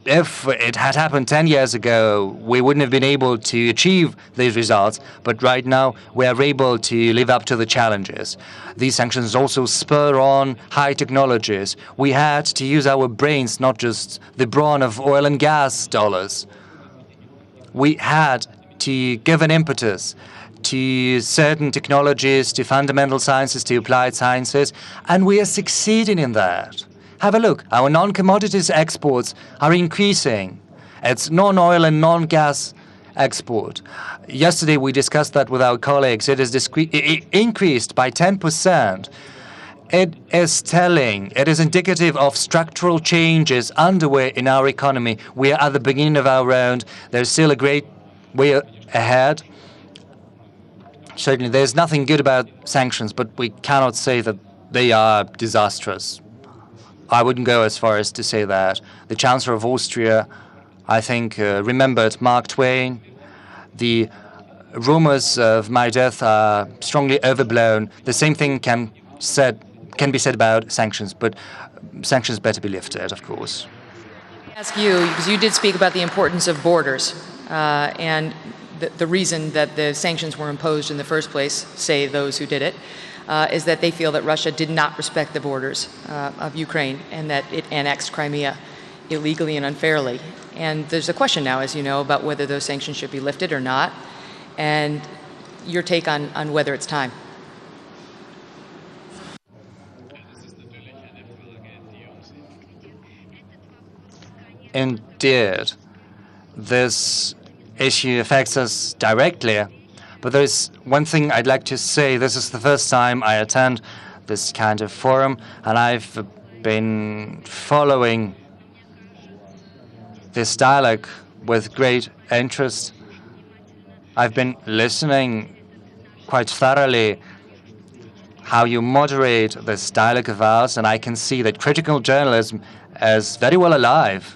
If it had happened 10 years ago, we wouldn't have been able to achieve these results. But right now, we are able to live up to the challenges. These sanctions also spur on high technologies. We had to use our brains, not just the brawn of oil and gas dollars. We had to give an impetus to certain technologies, to fundamental sciences, to applied sciences, and we are succeeding in that. Have a look. Our non-commodities exports are increasing. It's non-oil and non-gas export. Yesterday, we discussed that with our colleagues. It is increased by 10%. It is telling, it is indicative of structural changes underway in our economy. We are at the beginning of our round. There's still a great way ahead. Certainly, there's nothing good about sanctions, but we cannot say that they are disastrous. I wouldn't go as far as to say that. The Chancellor of Austria, I think, remembered Mark Twain. The rumors of my death are strongly overblown. The same thing can be said about sanctions, but sanctions better be lifted, of course.
Ask you, because you did speak about the importance of borders and the reason that the sanctions were imposed in the first place, say those who did it, is that they feel that Russia did not respect the borders of Ukraine and that it annexed Crimea illegally and unfairly. And there's a question now, as you know, about whether those sanctions should be lifted or not, and your take on whether it's time.
Indeed, this issue affects us directly. But there's one thing I'd like to say. This is the first time I attend this kind of forum, and I've been following this dialogue with great interest. I've been listening quite thoroughly how you moderate this dialogue of ours, and I can see that critical journalism is very well alive.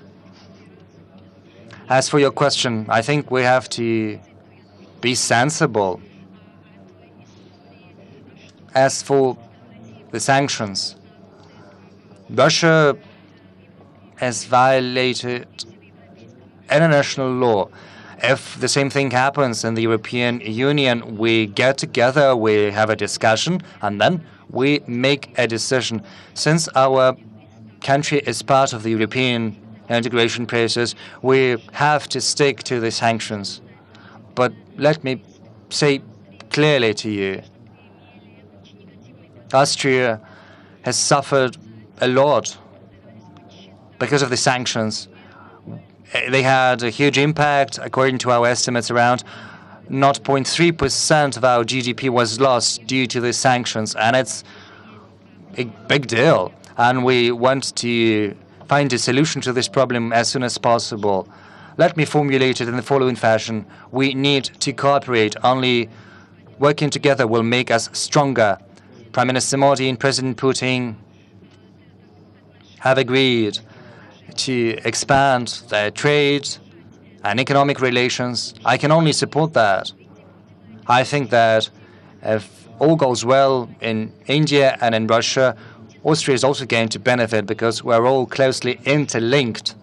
As for your question, I think we have to be sensible. As for the sanctions, Russia has violated international law. If the same thing happens in the European Union, we get together, we have a discussion, and then we make a decision. Since our country is part of the European integration process, we have to stick to the sanctions. But let me say clearly to you, Austria has suffered a lot because of the sanctions. They had a huge impact. According to our estimates, around 0.3% of our GDP was lost due to the sanctions, and it's a big deal. And we want to find a solution to this problem as soon as possible. Let me formulate it in the following fashion. We need to cooperate. Only working together will make us stronger. Prime Minister Modi and President Putin have agreed to expand their trade and economic relations. I can only support that. I think that if all goes well in India and in Russia, Austria is also going to benefit because we're all closely interlinked.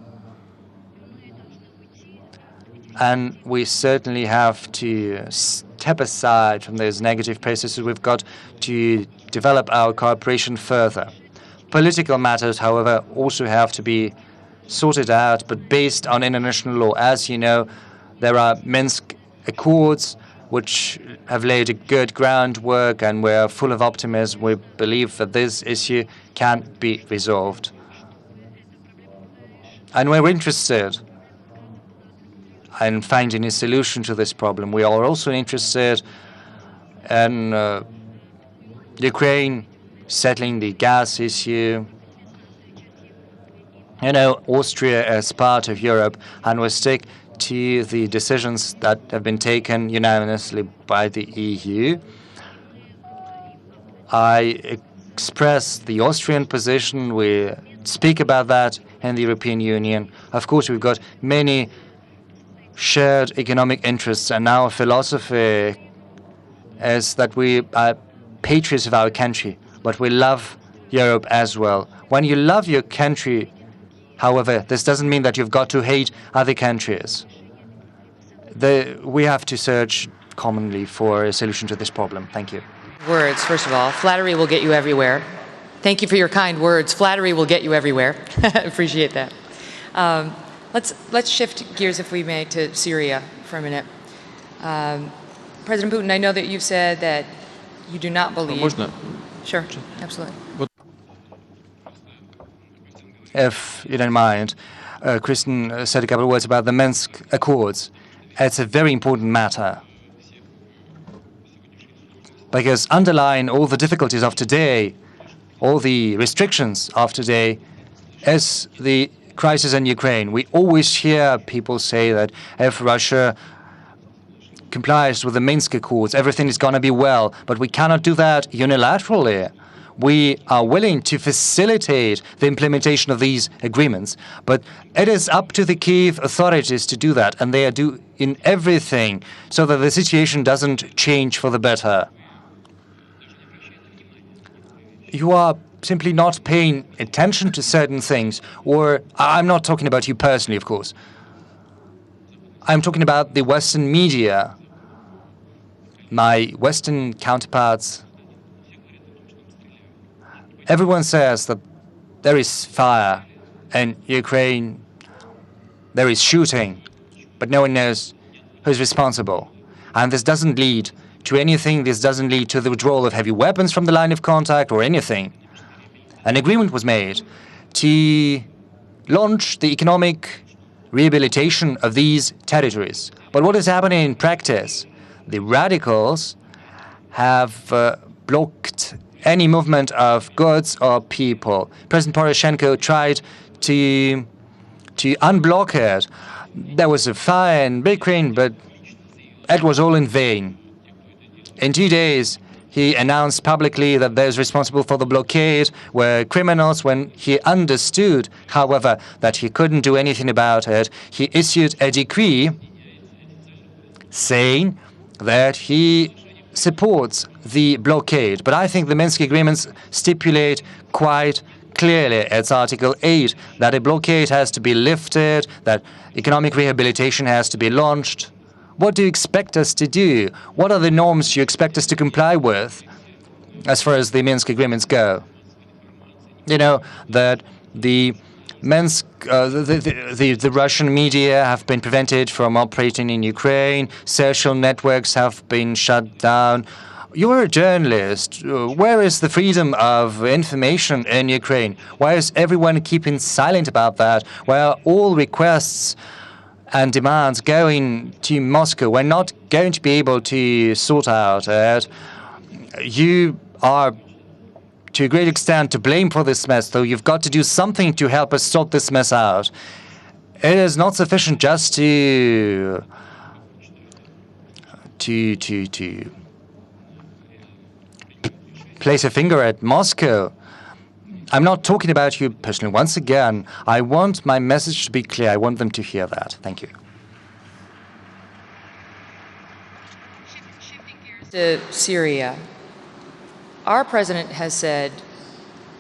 And we certainly have to step aside from those negative processes. We've got to develop our cooperation further. Political matters, however, also have to be sorted out, but based on international law. As you know, there are Minsk Accords, which have laid a good groundwork, and we're full of optimism. We believe that this issue can be resolved. And we're interested in finding a solution to this problem. We are also interested in Ukraine settling the gas issue. You know, Austria is part of Europe, and we stick to the decisions that have been taken unanimously by the EU. I express the Austrian position. We speak about that in the European Union. Of course, we've got many shared economic interests, and our philosophy is that we are patriots of our country, but we love Europe as well. When you love your country, however, this doesn't mean that you've got to hate other countries. We have to search commonly for a solution to this problem. Thank you.
Words, first of all. Flattery will get you everywhere. Thank you for your kind words. Flattery will get you everywhere. Appreciate that. Let's shift gears, if we may, to Syria for a minute. President Putin, I know that you've said that you do not believe...
Можно?
Sure, absolutely.
If you don't mind, Kristen said a couple of words about the Minsk Accords. It's a very important matter, because underlying all the difficulties of today, all the restrictions of today, is the crisis in Ukraine. We always hear people say that if Russia complies with the Minsk Accords, everything is going to be well, but we cannot do that unilaterally. We are willing to facilitate the implementation of these agreements, but it is up to the Kyiv authorities to do that, and they are doing everything so that the situation doesn't change for the better. You are simply not paying attention to certain things, or I'm not talking about you personally, of course. I'm talking about the Western media. My Western counterparts, everyone says that there is fire in Ukraine, there is shooting, but no one knows who's responsible. And this doesn't lead to anything. This doesn't lead to the withdrawal of heavy weapons from the line of contact or anything. An agreement was made to launch the economic rehabilitation of these territories. But what is happening in practice? The radicals have blocked any movement of goods or people. President Poroshenko tried to unblock it. There was a fire in Ukraine, but it was all in vain. In 2 days, he announced publicly that those responsible for the blockade were criminals. When he understood, however, that he couldn't do anything about it, he issued a decree saying that he supports the blockade. But I think the Minsk agreements stipulate quite clearly, it's Article 8, that a blockade has to be lifted, that economic rehabilitation has to be launched. What do you expect us to do? What are the norms you expect us to comply with as far as the Minsk agreements go? You know, that the Minsk, the Russian media have been prevented from operating in Ukraine. Social networks have been shut down. You're a journalist. Where is the freedom of information in Ukraine? Why is everyone keeping silent about that? Why are all requests and demands going to Moscow? We're not going to be able to sort out it. You are, to a great extent, to blame for this mess, though you've got to do something to help us sort this mess out. It is not sufficient just to place a finger at Moscow. I'm not talking about you personally. Once again, I want my message to be clear. I want them to hear that. Thank you.
To Syria, our president has said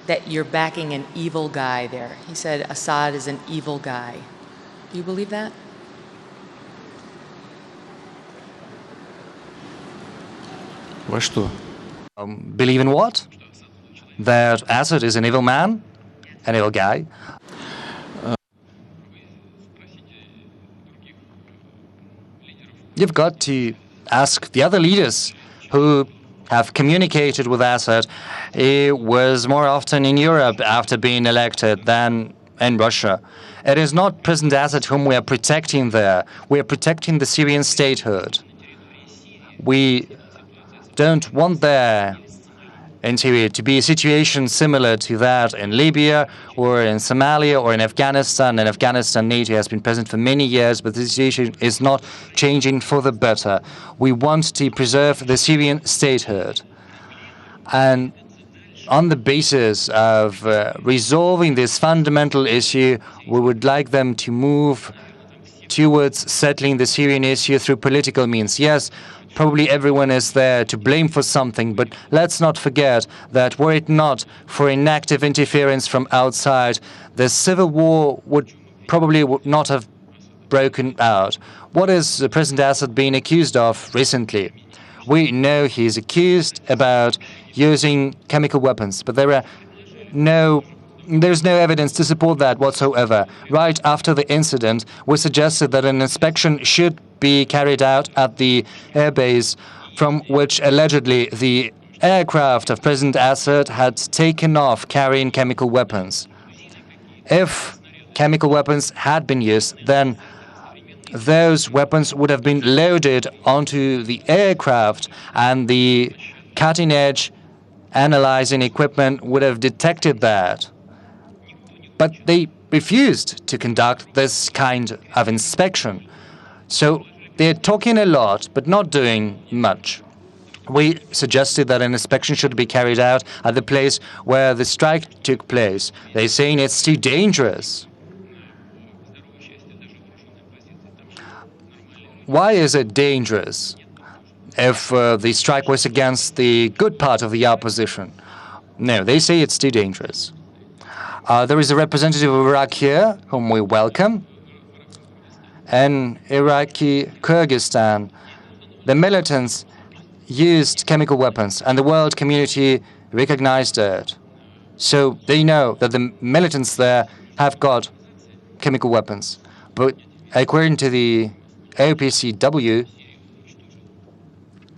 that you're backing an evil guy there. He said Assad is an evil guy. Do you believe that?
Во что?
Believe in what? That Assad is an evil man? An evil guy? You've got to ask the other leaders who have communicated with Assad. He was more often in Europe after being elected than in Russia. It is not President Assad whom we are protecting there. We are protecting the Syrian statehood. We don't want there in Syria to be a situation similar to that in Libya or in Somalia or in Afghanistan. In Afghanistan, NATO has been present for many years, but the situation is not changing for the better. We want to preserve the Syrian statehood. And on the basis of resolving this fundamental issue, we would like them to move towards settling the Syrian issue through political means. Yes, probably everyone is there to blame for something, but let's not forget that were it not for inactive interference from outside, the civil war would probably not have broken out. What is President Assad being accused of recently? We know he is accused about using chemical weapons, but there's no evidence to support that whatsoever. Right after the incident, we suggested that an inspection should be carried out at the airbase from which allegedly the aircraft of President Assad had taken off carrying chemical weapons. If chemical weapons had been used, then those weapons would have been loaded onto the aircraft and the cutting-edge analyzing equipment would have detected that. But they refused to conduct this kind of inspection. So they're talking a lot, but not doing much. We suggested that an inspection should be carried out at the place where the strike took place. They're saying it's too dangerous. Why is it dangerous if the strike was against the good part of the opposition? No, they say it's too dangerous. There is a representative of Iraq here, whom we welcome. In Iraqi Kyrgyzstan, the militants used chemical weapons, and the world community recognized it. So they know that the militants there have got chemical weapons. But according to the OPCW,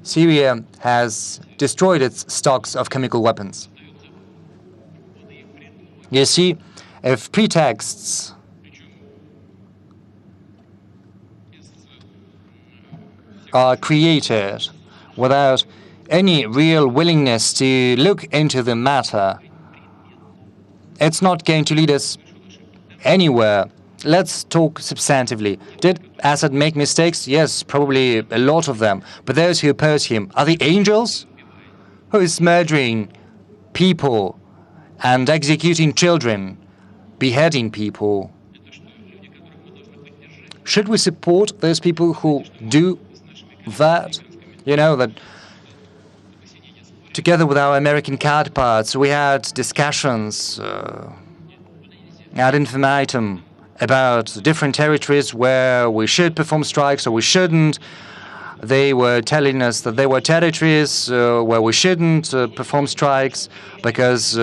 Syria has destroyed its stocks of chemical weapons. You see, if pretexts are created without any real willingness to look into the matter, it's not going to lead us anywhere. Let's talk substantively. Did Assad make mistakes? Yes, probably a lot of them. But those who oppose him, are they angels? Who is murdering people and executing children, beheading people? Should we support those people who do that? You know, that together with our American counterparts, we had discussions ad infinitum about different territories where we should perform strikes or we shouldn't. They were telling us that there were territories where we shouldn't perform strikes because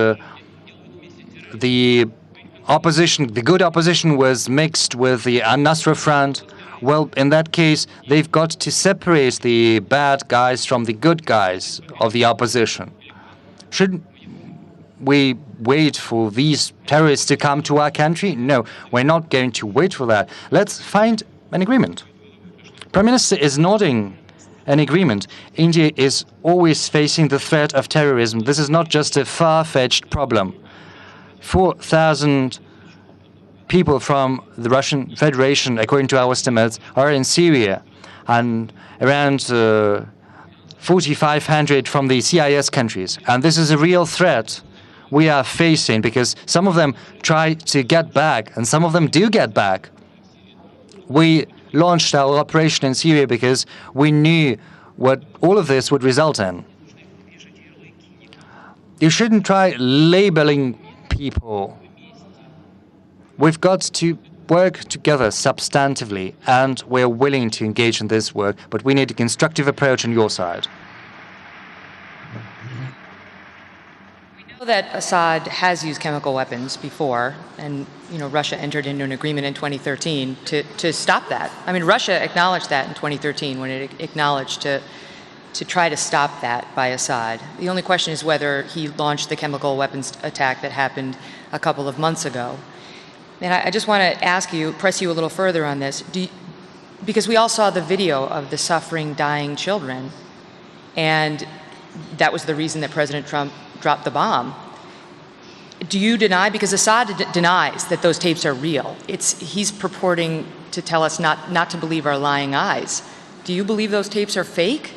the opposition, the good opposition, was mixed with the Al-Nusra Front. Well, in that case, they've got to separate the bad guys from the good guys of the opposition. Shouldn't we wait for these terrorists to come to our country? No, we're not going to wait for that. Let's find an agreement. Prime Minister is nodding an agreement. India is always facing the threat of terrorism. This is not just a far-fetched problem. 4,000 people from the Russian Federation, according to our estimates, are in Syria, and around 4,500 from the CIS countries. And this is a real threat we are facing, because some of them try to get back, and some of them do get back. We launched our operation in Syria because we knew what all of this would result in. You shouldn't try labeling people. We've got to work together substantively, and we're willing to engage in this work, but we need a constructive approach on your side.
We know that Assad has used chemical weapons before, and Russia entered into an agreement in 2013 to stop that. I mean, Russia acknowledged that in 2013 when it acknowledged to try to stop that by Assad. The only question is whether he launched the chemical weapons attack that happened a couple of months ago. And I just want to ask you, press you a little further on this, because we all saw the video of the suffering, dying children, and that was the reason that President Trump dropped the bomb. Do you deny, because Assad denies that those tapes are real, he's purporting to tell us not to believe our lying eyes. Do you believe those tapes are fake?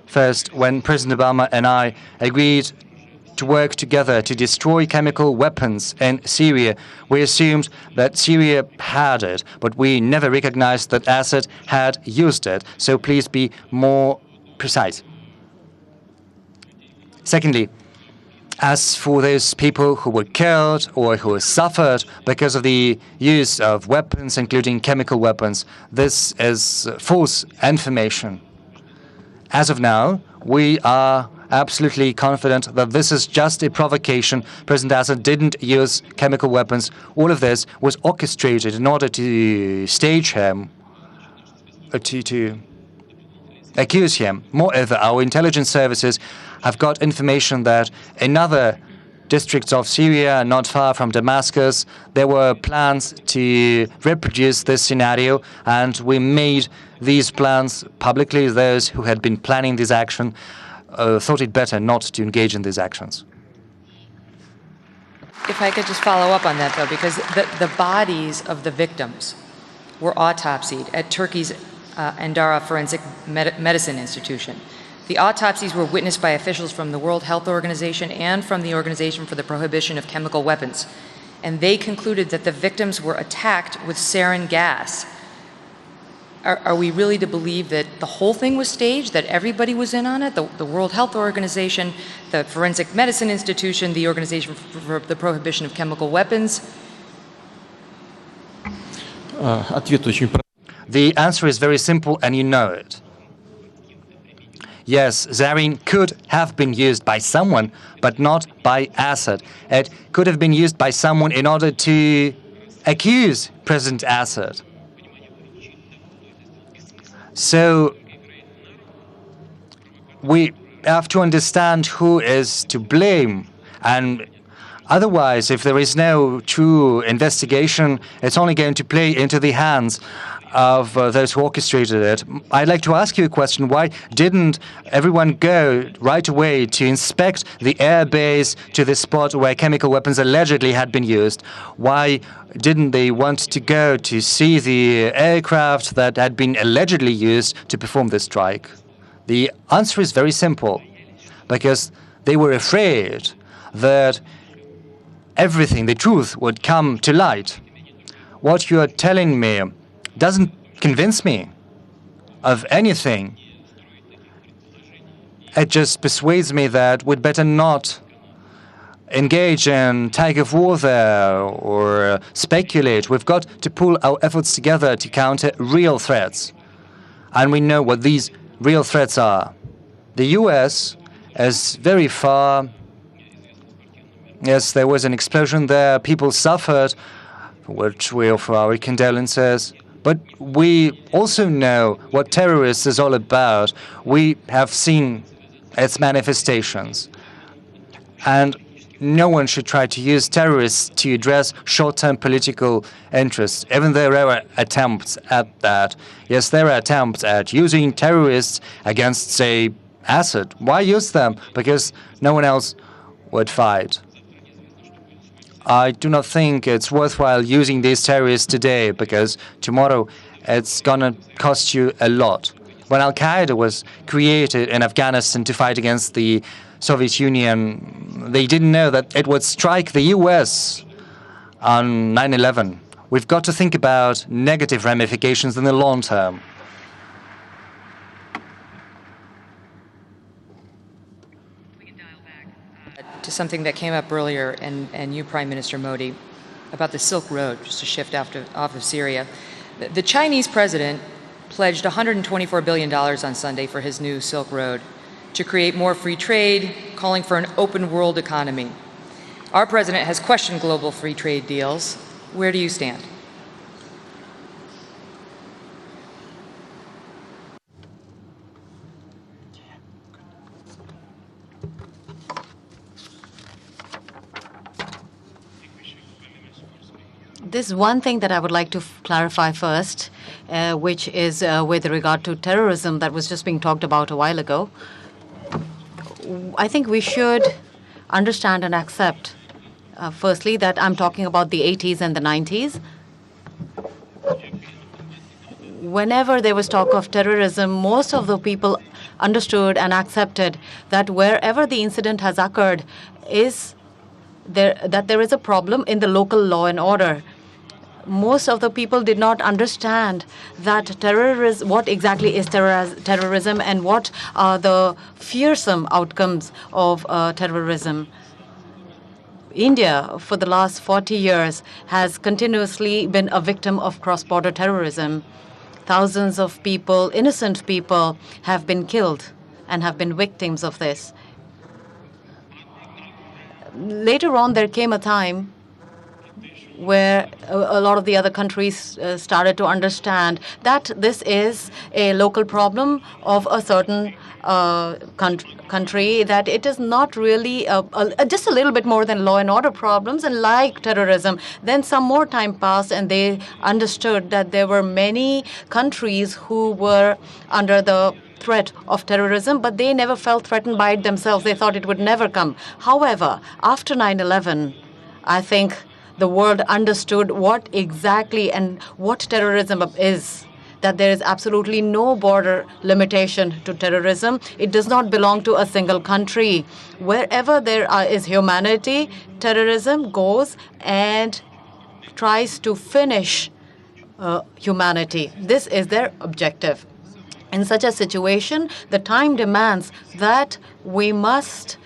First, when President Obama and I agreed to work together to destroy chemical weapons in Syria, we assumed that Syria had it, but we never recognized that Assad had used it. So please be more precise. Secondly, as for those people who were killed or who suffered because of the use of weapons, including chemical weapons, this is false information. As of now, we are absolutely confident that this is just a provocation. President Assad didn't use chemical weapons. All of this was orchestrated in order to stage him, to accuse him. Moreover, our intelligence services have got information that in other districts of Syria, not far from Damascus, there were plans to reproduce this scenario, and we made these plans publicly. Those who had been planning this action thought it better not to engage in these actions.
If I could just follow up on that, though, because the bodies of the victims were autopsied at Turkey's Ankara Forensic Medicine Institution. The autopsies were witnessed by officials from the World Health Organization and from the Organization for the Prohibition of Chemical Weapons, and they concluded that the victims were attacked with sarin gas. Are we really to believe that the whole thing was staged, that everybody was in on it? The World Health Organization, the Forensic Medicine Institution, the Organization for the Prohibition of Chemical Weapons?
The answer is very simple, and you know it. Yes, sarin could have been used by someone, but not by Assad. It could have been used by someone in order to accuse President Assad. So we have to understand who is to blame. And otherwise, if there is no true investigation, it's only going to play into the hands of those who orchestrated it. I'd like to ask you a question. Why didn't everyone go right away to inspect the air base to the spot where chemical weapons allegedly had been used? Why didn't they want to go to see the aircraft that had been allegedly used to perform this strike? The answer is very simple, because they were afraid that everything, the truth, would come to light. What you are telling me doesn't convince me of anything. It just persuades me that we'd better not engage in tug of war there or speculate. We've got to pull our efforts together to counter real threats. And we know what these real threats are. The U.S. is very far. Yes, there was an explosion there. People suffered, for which we offer our condolences. But we also know what terrorists is all about. We have seen its manifestations. And no one should try to use terrorists to address short-term political interests, even though there are attempts at that. Yes, there are attempts at using terrorists against, say, asset. Why use them? Because no one else would fight. I do not think it's worthwhile using these terrorists today, because tomorrow it's going to cost you a lot. When Al-Qaeda was created in Afghanistan to fight against the Soviet Union, they didn't know that it would strike the US on 9/11. We've got to think about negative ramifications in the long term.
To something that came up earlier, and you, Prime Minister Modi, about the Silk Road, just to shift off of Syria. The Chinese president pledged $124 billion on Sunday for his new Silk Road to create more free trade, calling for an open world economy. Our president has questioned global free trade deals. Where do you stand?
There's one thing that I would like to clarify first, which is with regard to terrorism that was just being talked about a while ago. I think we should understand and accept, firstly, that I'm talking about the 80s and the 90s. Whenever there was talk of terrorism, most of the people understood and accepted that wherever the incident has occurred that there is a problem in the local law and order. Most of the people did not understand that what exactly is terrorism and what are the fearsome outcomes of terrorism. India, for the last 40 years, has continuously been a victim of cross-border terrorism. Thousands of people, innocent people, have been killed and have been victims of this. Later on, there came a time where a lot of the other countries started to understand that this is a local problem of a certain country, that it is not really just a little bit more than law and order problems, and like terrorism. Then some more time passed, and they understood that there were many countries who were under the threat of terrorism, but they never felt threatened by it themselves. They thought it would never come. However, after 9/11, I think the world understood what exactly and what terrorism is, that there is absolutely no border limitation to terrorism. It does not belong to a single country. Wherever there is humanity, terrorism goes and tries to finish humanity. This is their objective. In such a situation, the time demands that we must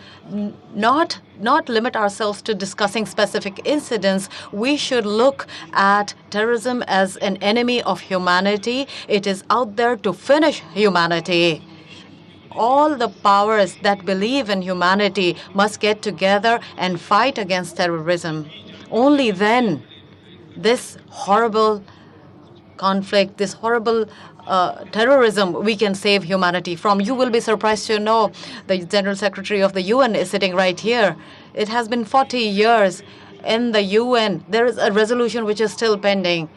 not limit ourselves to discussing specific incidents. We should look at terrorism as an enemy of humanity. It is out there to finish humanity. All the powers that believe in humanity must get together and fight against terrorism. Only then this horrible conflict, this horrible terrorism, we can save humanity from. You will be surprised to know the General Secretary of the UN is sitting right here. It has been 40 years in the UN. There is a resolution which is still pending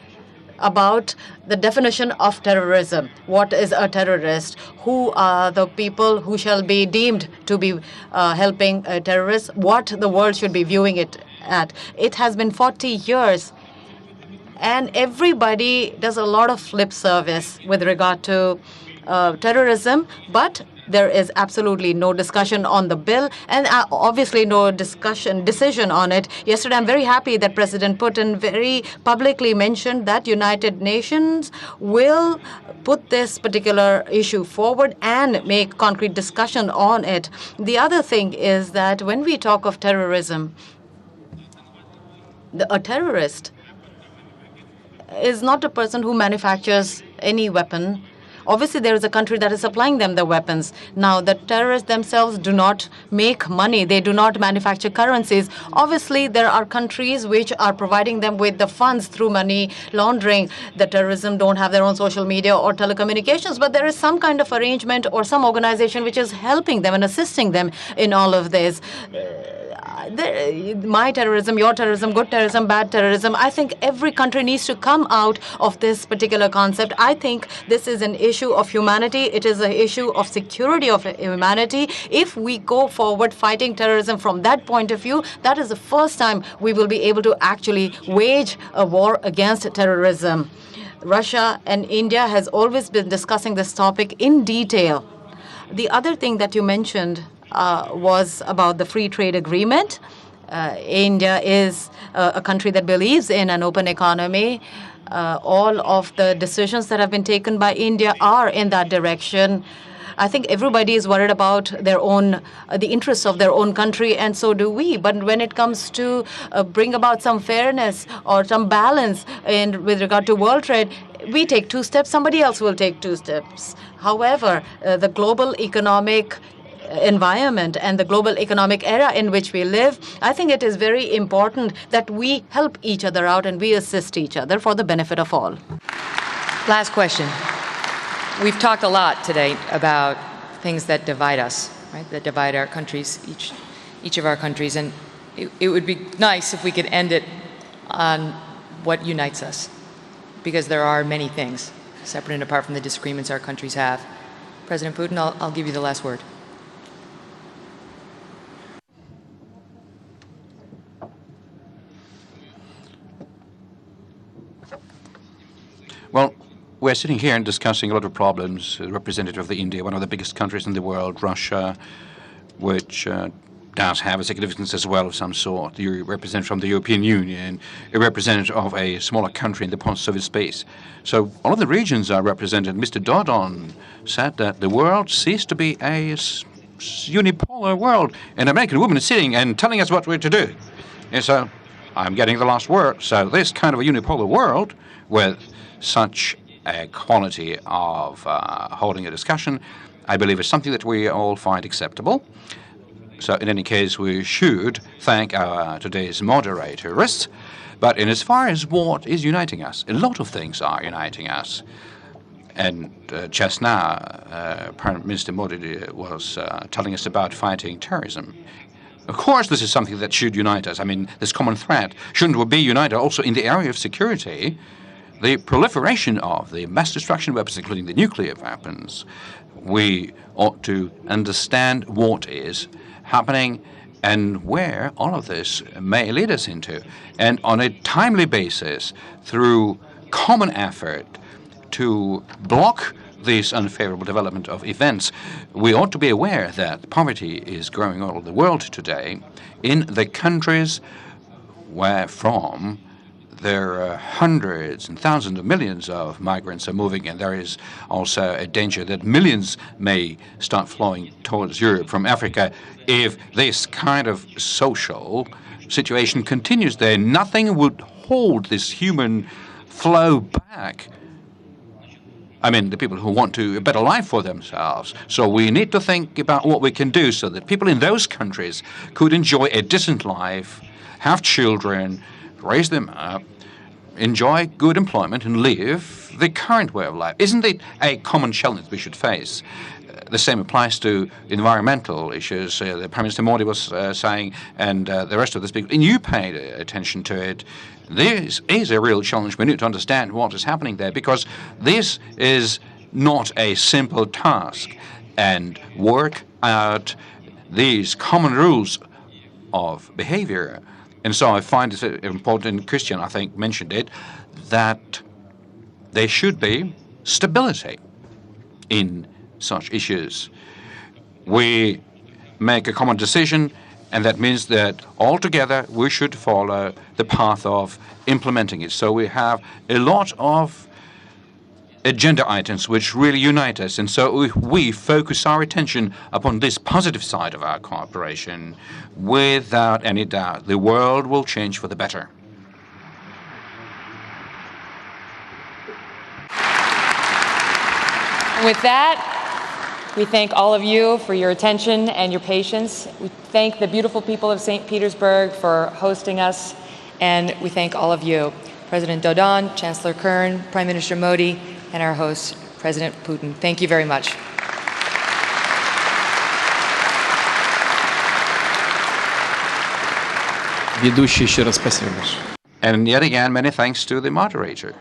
about the definition of terrorism. What is a terrorist? Who are the people who shall be deemed to be helping terrorists? What the world should be viewing it at. It has been 40 years. And everybody does a lot of lip service with regard to terrorism, but there is absolutely no discussion on the bill, and obviously no decision on it. Yesterday, I'm very happy that President Putin very publicly mentioned that United Nations will put this particular issue forward and make concrete discussion on it. The other thing is that when we talk of terrorism, a terrorist is not a person who manufactures any weapon. Obviously, there is a country that is supplying them the weapons. Now, the terrorists themselves do not make money. They do not manufacture currencies. Obviously, there are countries which are providing them with the funds through money laundering. The terrorism don't have their own social media or telecommunications, but there is some kind of arrangement or some organization which is helping them and assisting them in all of this. my terrorism, your terrorism, good terrorism, bad terrorism. I think every country needs to come out of this particular concept. I think this is an issue of humanity. It is an issue of security of humanity. If we go forward fighting terrorism from that point of view, that is the first time we will be able to actually wage a war against terrorism. Russia and India has always been discussing this topic in detail. The other thing that you mentioned was about the free trade agreement. India is a country that believes in an open economy. All of the decisions that have been taken by India are in that direction. I think everybody is worried about their own, the interests of their own country, and so do we. But when it comes to bring about some fairness or some balance with regard to world trade, we take 2 steps, somebody else will take 2 steps. However, the global economic environment and the global economic era in which we live, I think it is very important that we help each other out and we assist each other for the benefit of all.
Last question. We've talked a lot today about things that divide us, right? That divide our countries, each of our countries, and it would be nice if we could end it on what unites us, because there are many things, separate and apart from the disagreements our countries have. President Putin, I'll give you the last word.
Well, we're sitting here and discussing a lot of problems. A representative of India, one of the biggest countries in the world, Russia, which does have a significance as well of some sort. You represent from the European Union, a representative of a smaller country in the post-Soviet space. So all of the regions are represented. Mr. Dodon said that the world ceased to be a unipolar world. An American woman is sitting and telling us what we're to do. And so I'm getting the last word. So this kind of a unipolar world with such a quality of holding a discussion, I believe is something that we all find acceptable. So in any case, we should thank our today's moderators. But in as far as what is uniting us, a lot of things are uniting us. And just now, Prime Minister Modi was telling us about fighting terrorism. Of course, this is something that should unite us. I mean, this common threat shouldn't we be united also in the area of security? The proliferation of the mass destruction weapons, including the nuclear weapons, we ought to understand what is happening and where all of this may lead us into. And on a timely basis, through common effort to block this unfavorable development of events, we ought to be aware that poverty is growing all over the world today in the countries where from there are hundreds and thousands of millions of migrants are moving, and there is also a danger that millions may start flowing towards Europe from Africa. If this kind of social situation continues there, nothing would hold this human flow back. I mean, the people who want a better life for themselves. So we need to think about what we can do so that people in those countries could enjoy a decent life, have children, raise them up, enjoy good employment, and live the current way of life. Isn't it a common challenge we should face? The same applies to environmental issues. The Prime Minister Modi was saying, and the rest of the speakers, and you paid attention to it. This is a real challenge. We need to understand what is happening there, because this is not a simple task, and work out these common rules of behavior. And so I find it important, Christian, I think, mentioned it, that there should be stability in such issues. We make a common decision, and that means that altogether we should follow the path of implementing it. So we have a lot of agenda items which really unite us. And so if we focus our attention upon this positive side of our cooperation, without any doubt, the world will change for the better.
With that, we thank all of you for your attention and your patience. We thank the beautiful people of St. Petersburg for hosting us, and we thank all of you, President Dodon, Chancellor Kern, Prime Minister Modi, and our host, President Putin. Thank you very much.
Ведущий, еще раз спасибо большое.
And yet again, many thanks to the moderator.